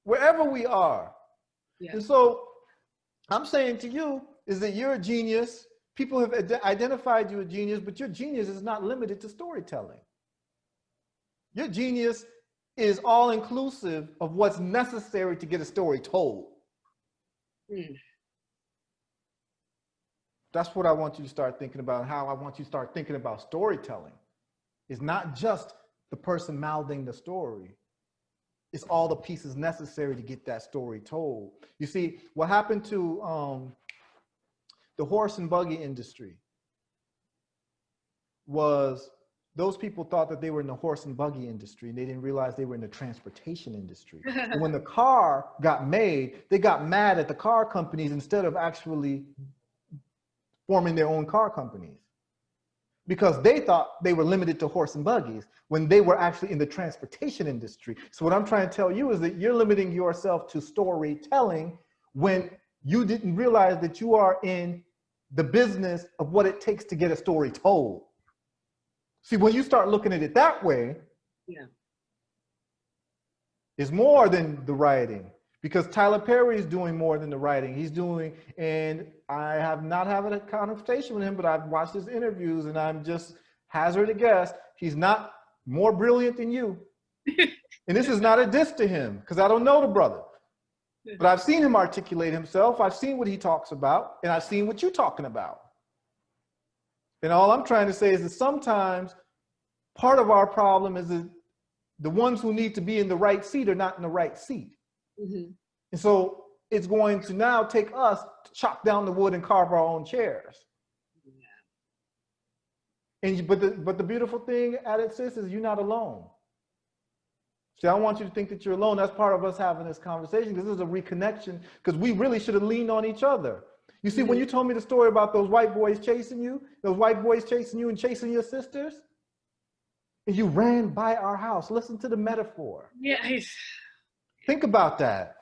wherever we are. Yeah. And so I'm saying to you is that you're a genius. People have identified you as a genius, but your genius is not limited to storytelling. Your genius is all inclusive of what's necessary to get a story told. That's what I want you to start thinking about, how I want you to start thinking about storytelling. It's not just the person mouthing the story. It's all the pieces necessary to get that story told. You see, what happened to the horse and buggy industry was those people thought that they were in the horse and buggy industry and they didn't realize they were in the transportation industry. And when the car got made, they got mad at the car companies instead of actually forming their own car companies, because they thought they were limited to horse and buggies when they were actually in the transportation industry. So what I'm trying to tell you is that you're limiting yourself to storytelling when you didn't realize that you are in the business of what it takes to get a story told. See, when you start looking at it that way, it's more than the writing, because Tyler Perry is doing more than the writing. He's doing, and I have not had a conversation with him, but I've watched his interviews and I'm just hazard a guess. He's not more brilliant than you. And this is not a diss to him, because I don't know the brother. But I've seen him articulate himself. I've seen what he talks about, and I've seen what you're talking about. And all I'm trying to say is that sometimes part of our problem is that the ones who need to be in the right seat are not in the right seat. And so it's going to now take us to chop down the wood and carve our own chairs. And but the beautiful thing at it, sis, is you're not alone. See, I don't want you to think that you're alone. That's part of us having this conversation, because this is a reconnection, because we really should have leaned on each other. You see, when you told me the story about those white boys chasing you, and chasing your sisters, and you ran by our house. Listen to the metaphor. Yeah. Think about that.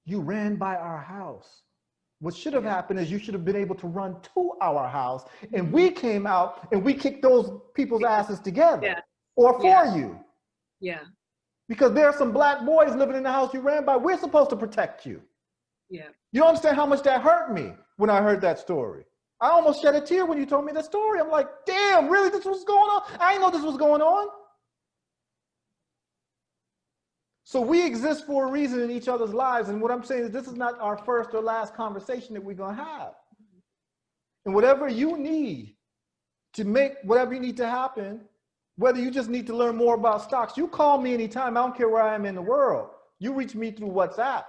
You ran by our house. What should have happened is you should have been able to run to our house, and we came out and we kicked those people's asses together, or for you. Yeah. Because there are some black boys living in the house you ran by. We're supposed to protect you. Yeah. You don't understand how much that hurt me when I heard that story. I almost shed a tear when you told me the story. I'm like, damn, really, this was going on? I didn't know this was going on. So we exist for a reason in each other's lives. And what I'm saying is this is not our first or last conversation that we're going to have. And whatever you need to make whatever you need to happen, whether you just need to learn more about stocks, you call me anytime. I don't care where I am in the world. You reach me through WhatsApp.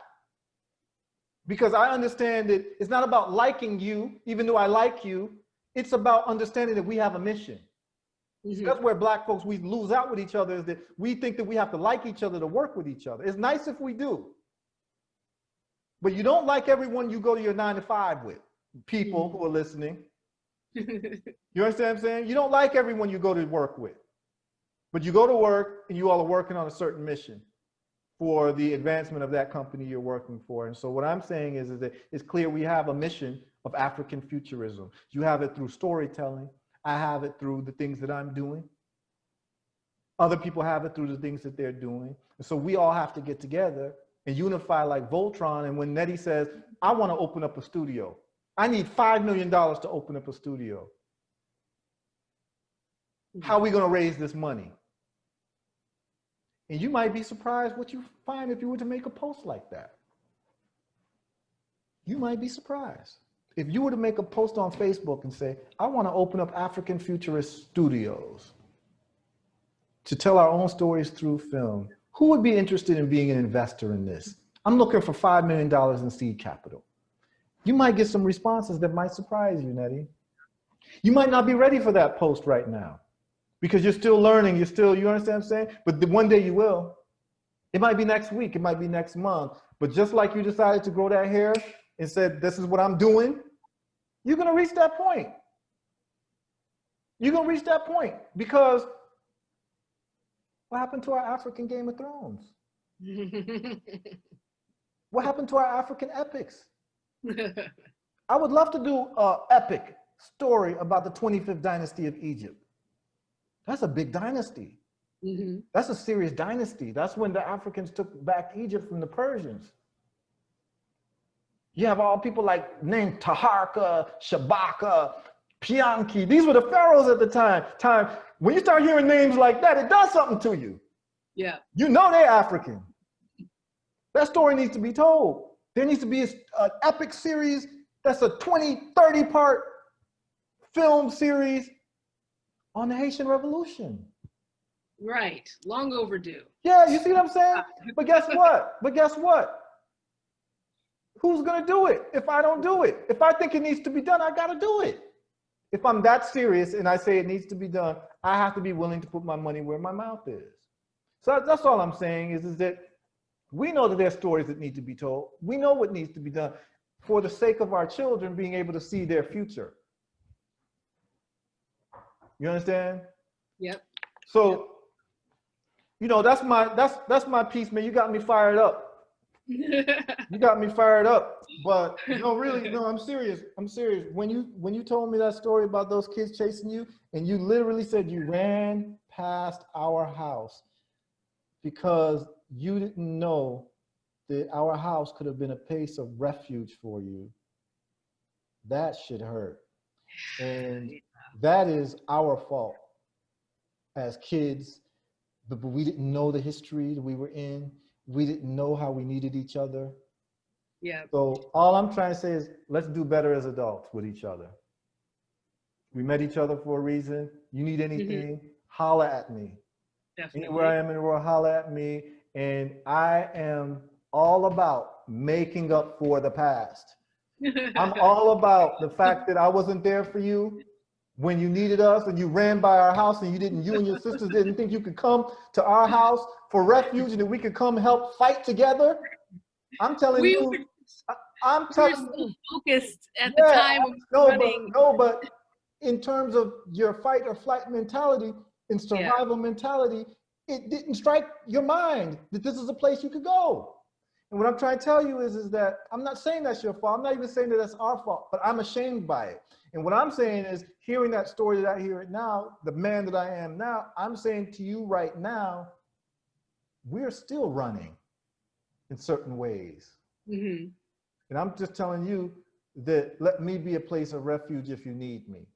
Because I understand that it's not about liking you, even though I like you. It's about understanding that we have a mission. That's where black folks, we lose out with each other, is that we think that we have to like each other to work with each other. It's nice if we do. But you don't like everyone you go to your 9 to 5 with, people who are listening. You understand what I'm saying? You don't like everyone you go to work with. But you go to work and you all are working on a certain mission for the advancement of that company you're working for. And so what I'm saying is that it's clear we have a mission of African futurism. You have it through storytelling. I have it through the things that I'm doing. Other people have it through the things that they're doing. And so we all have to get together and unify like Voltron. And when Nnedi says, I want to open up a studio, I need $5 million to open up a studio. How are we going to raise this money? And you might be surprised what you find if you were to make a post like that. You might be surprised. If you were to make a post on Facebook and say, I want to open up African futurist studios to tell our own stories through film, who would be interested in being an investor in this? I'm looking for $5 million in seed capital. You might get some responses that might surprise you, Nnedi. You might not be ready for that post right now because you're still learning, you understand what I'm saying? But one day you will. It might be next week, it might be next month, but just like you decided to grow that hair and said, this is what I'm doing, you're gonna reach that point. You're gonna reach that point because what happened to our African Game of Thrones? What happened to our African epics? I would love to do an epic story about the 25th dynasty of Egypt. That's a big dynasty. Mm-hmm. That's a serious dynasty. That's when the Africans took back Egypt from the Persians. You have all people like named Taharka, Shabaka, Pianki. These were the pharaohs at the time. When you start hearing names like that, it does something to you. Yeah. You know they're African. That story needs to be told. There needs to be an epic series that's a 20, 30 part film series on the Haitian Revolution. Right, long overdue. Yeah, you see what I'm saying? But guess what? Who's gonna do it if I don't do it? If I think it needs to be done, I gotta do it. If I'm that serious and I say it needs to be done, I have to be willing to put my money where my mouth is. So that's all I'm saying is that we know that there's stories that need to be told. We know what needs to be done for the sake of our children being able to see their future. You understand? Yep. So, you know, that's my piece, man. You got me fired up. You got me fired up. But no, really, no, I'm serious. I'm serious. When you told me that story about those kids chasing you, and you literally said you ran past our house because you didn't know that our house could have been a place of refuge for you, that should hurt. And that is our fault as kids, but we didn't know the history that we were in. We didn't know how we needed each other. Yeah. So all I'm trying to say is let's do better as adults with each other. We met each other for a reason. You need anything, holla at me. Definitely. Anywhere I am in the world, holla at me. And I am all about making up for the past. I'm all about the fact that I wasn't there for you when you needed us and you ran by our house and you and your sisters didn't think you could come to our house for refuge and that we could come help fight together. I'm telling you, I'm telling you. Focused at the time of running. But in terms of your fight or flight mentality and survival mentality, it didn't strike your mind that this is a place you could go. And what I'm trying to tell you is that I'm not saying that's your fault. I'm not even saying that that's our fault, but I'm ashamed by it. And what I'm saying is, hearing that story that I hear it now, the man that I am now, I'm saying to you right now, we're still running in certain ways. Mm-hmm. And I'm just telling you that let me be a place of refuge if you need me.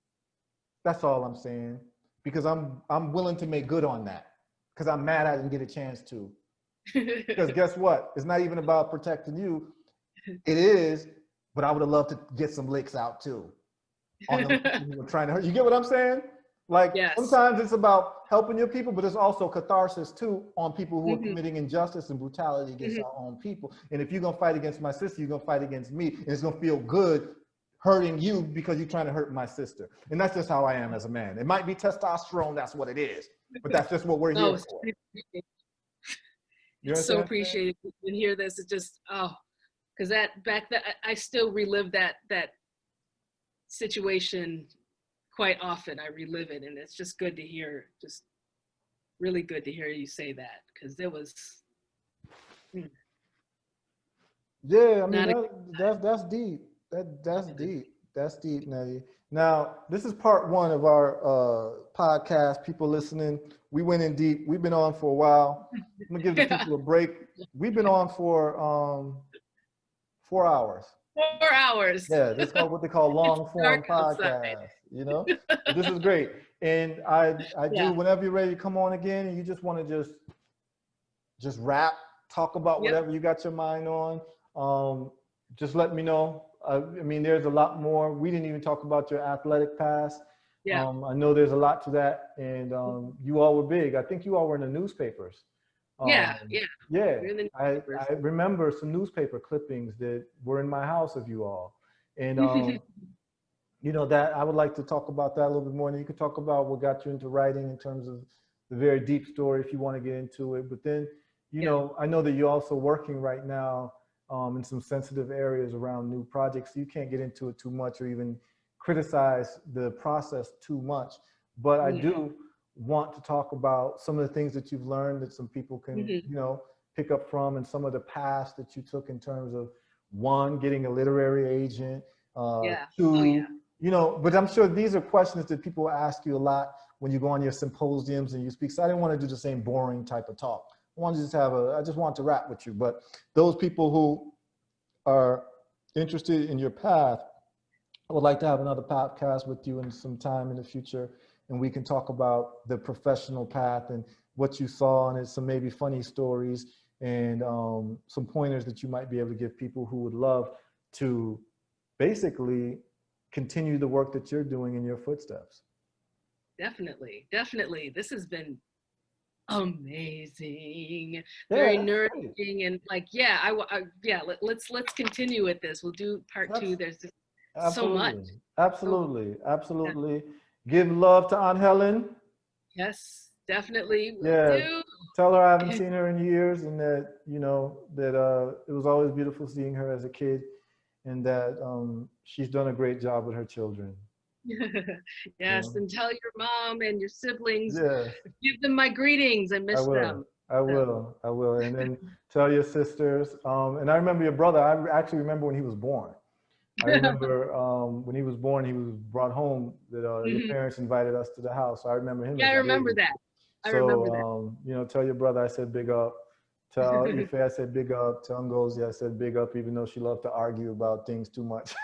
That's all I'm saying, because I'm willing to make good on that, because I'm mad I didn't get a chance to. Because guess what? It's not even about protecting you. It is, but I would have loved to get some licks out too. On the people who were trying to hurt. You get what I'm saying? Like sometimes it's about helping your people, but it's also catharsis too on people who are committing injustice and brutality against our own people. And if you're gonna fight against my sister, you're gonna fight against me, and it's gonna feel good hurting you because you're trying to hurt my sister. And that's just how I am as a man. It might be testosterone, that's what it is, but that's just what we're here for. It's so appreciated to hear this. It just, because I still relive that situation quite often. I relive it, and it's just good to hear just really good to hear you say that, because it was. Yeah, I mean that's deep. That's deep. That's deep, Nnedi. Now, this is part one of our podcast. People listening, we went in deep. We've been on for a while. I'm gonna give the people a break. We've been on for 4 hours. 4 hours. Yeah, this is called what they call long form podcast. You know, this is great. And I do, whenever you're ready to come on again, and you just want to just rap, talk about whatever you got your mind on. Just let me know. I mean, there's a lot more. We didn't even talk about your athletic past. Yeah. I know there's a lot to that, and you all were big. I think you all were in the newspapers. Yeah. I remember some newspaper clippings that were in my house of you all, and you know, that I would like to talk about that a little bit more. And you could talk about what got you into writing in terms of the very deep story if you want to get into it. But then, you know, I know that you're also working right now in some sensitive areas around new projects. So you can't get into it too much or even criticize the process too much. But I do want to talk about some of the things that you've learned that some people can, you know, pick up from, and some of the paths that you took in terms of, one, getting a literary agent, two, you know, but I'm sure these are questions that people ask you a lot when you go on your symposiums and you speak. So I didn't want to do the same boring type of talk. I just want to rap with you. But those people who are interested in your path, I would like to have another podcast with you in some time in the future, and we can talk about the professional path and what you saw, and some maybe funny stories and some pointers that you might be able to give people who would love to basically continue the work that you're doing in your footsteps. Definitely. This has been amazing, very nourishing, and like, let's continue with this. We'll do part two. There's just so much. Absolutely. Give love to Aunt Helen. Yes, definitely. Do. Tell her I haven't seen her in years, and that, you know, that it was always beautiful seeing her as a kid, and that she's done a great job with her children. Yes, and tell your mom and your siblings, give them my greetings. I miss them. I will. And then tell your sisters. And I remember your brother. I actually remember when he was born. I remember when he was born, he was brought home, that your parents invited us to the house. So I remember him. Yeah, I remember that. You know, tell your brother I said big up. Tell Ife I said big up. Tell Ngozi I said big up, even though she loved to argue about things too much.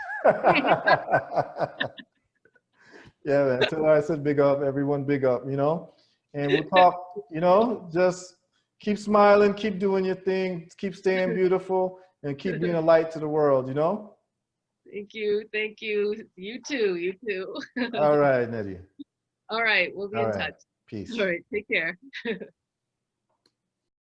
Yeah, man. Tell her I said big up. Everyone big up, you know? And we'll talk, you know, just keep smiling, keep doing your thing, keep staying beautiful, and keep being a light to the world, you know? Thank you. You too. All right, Nnedi. All right, we'll be in touch. Peace. All right, take care.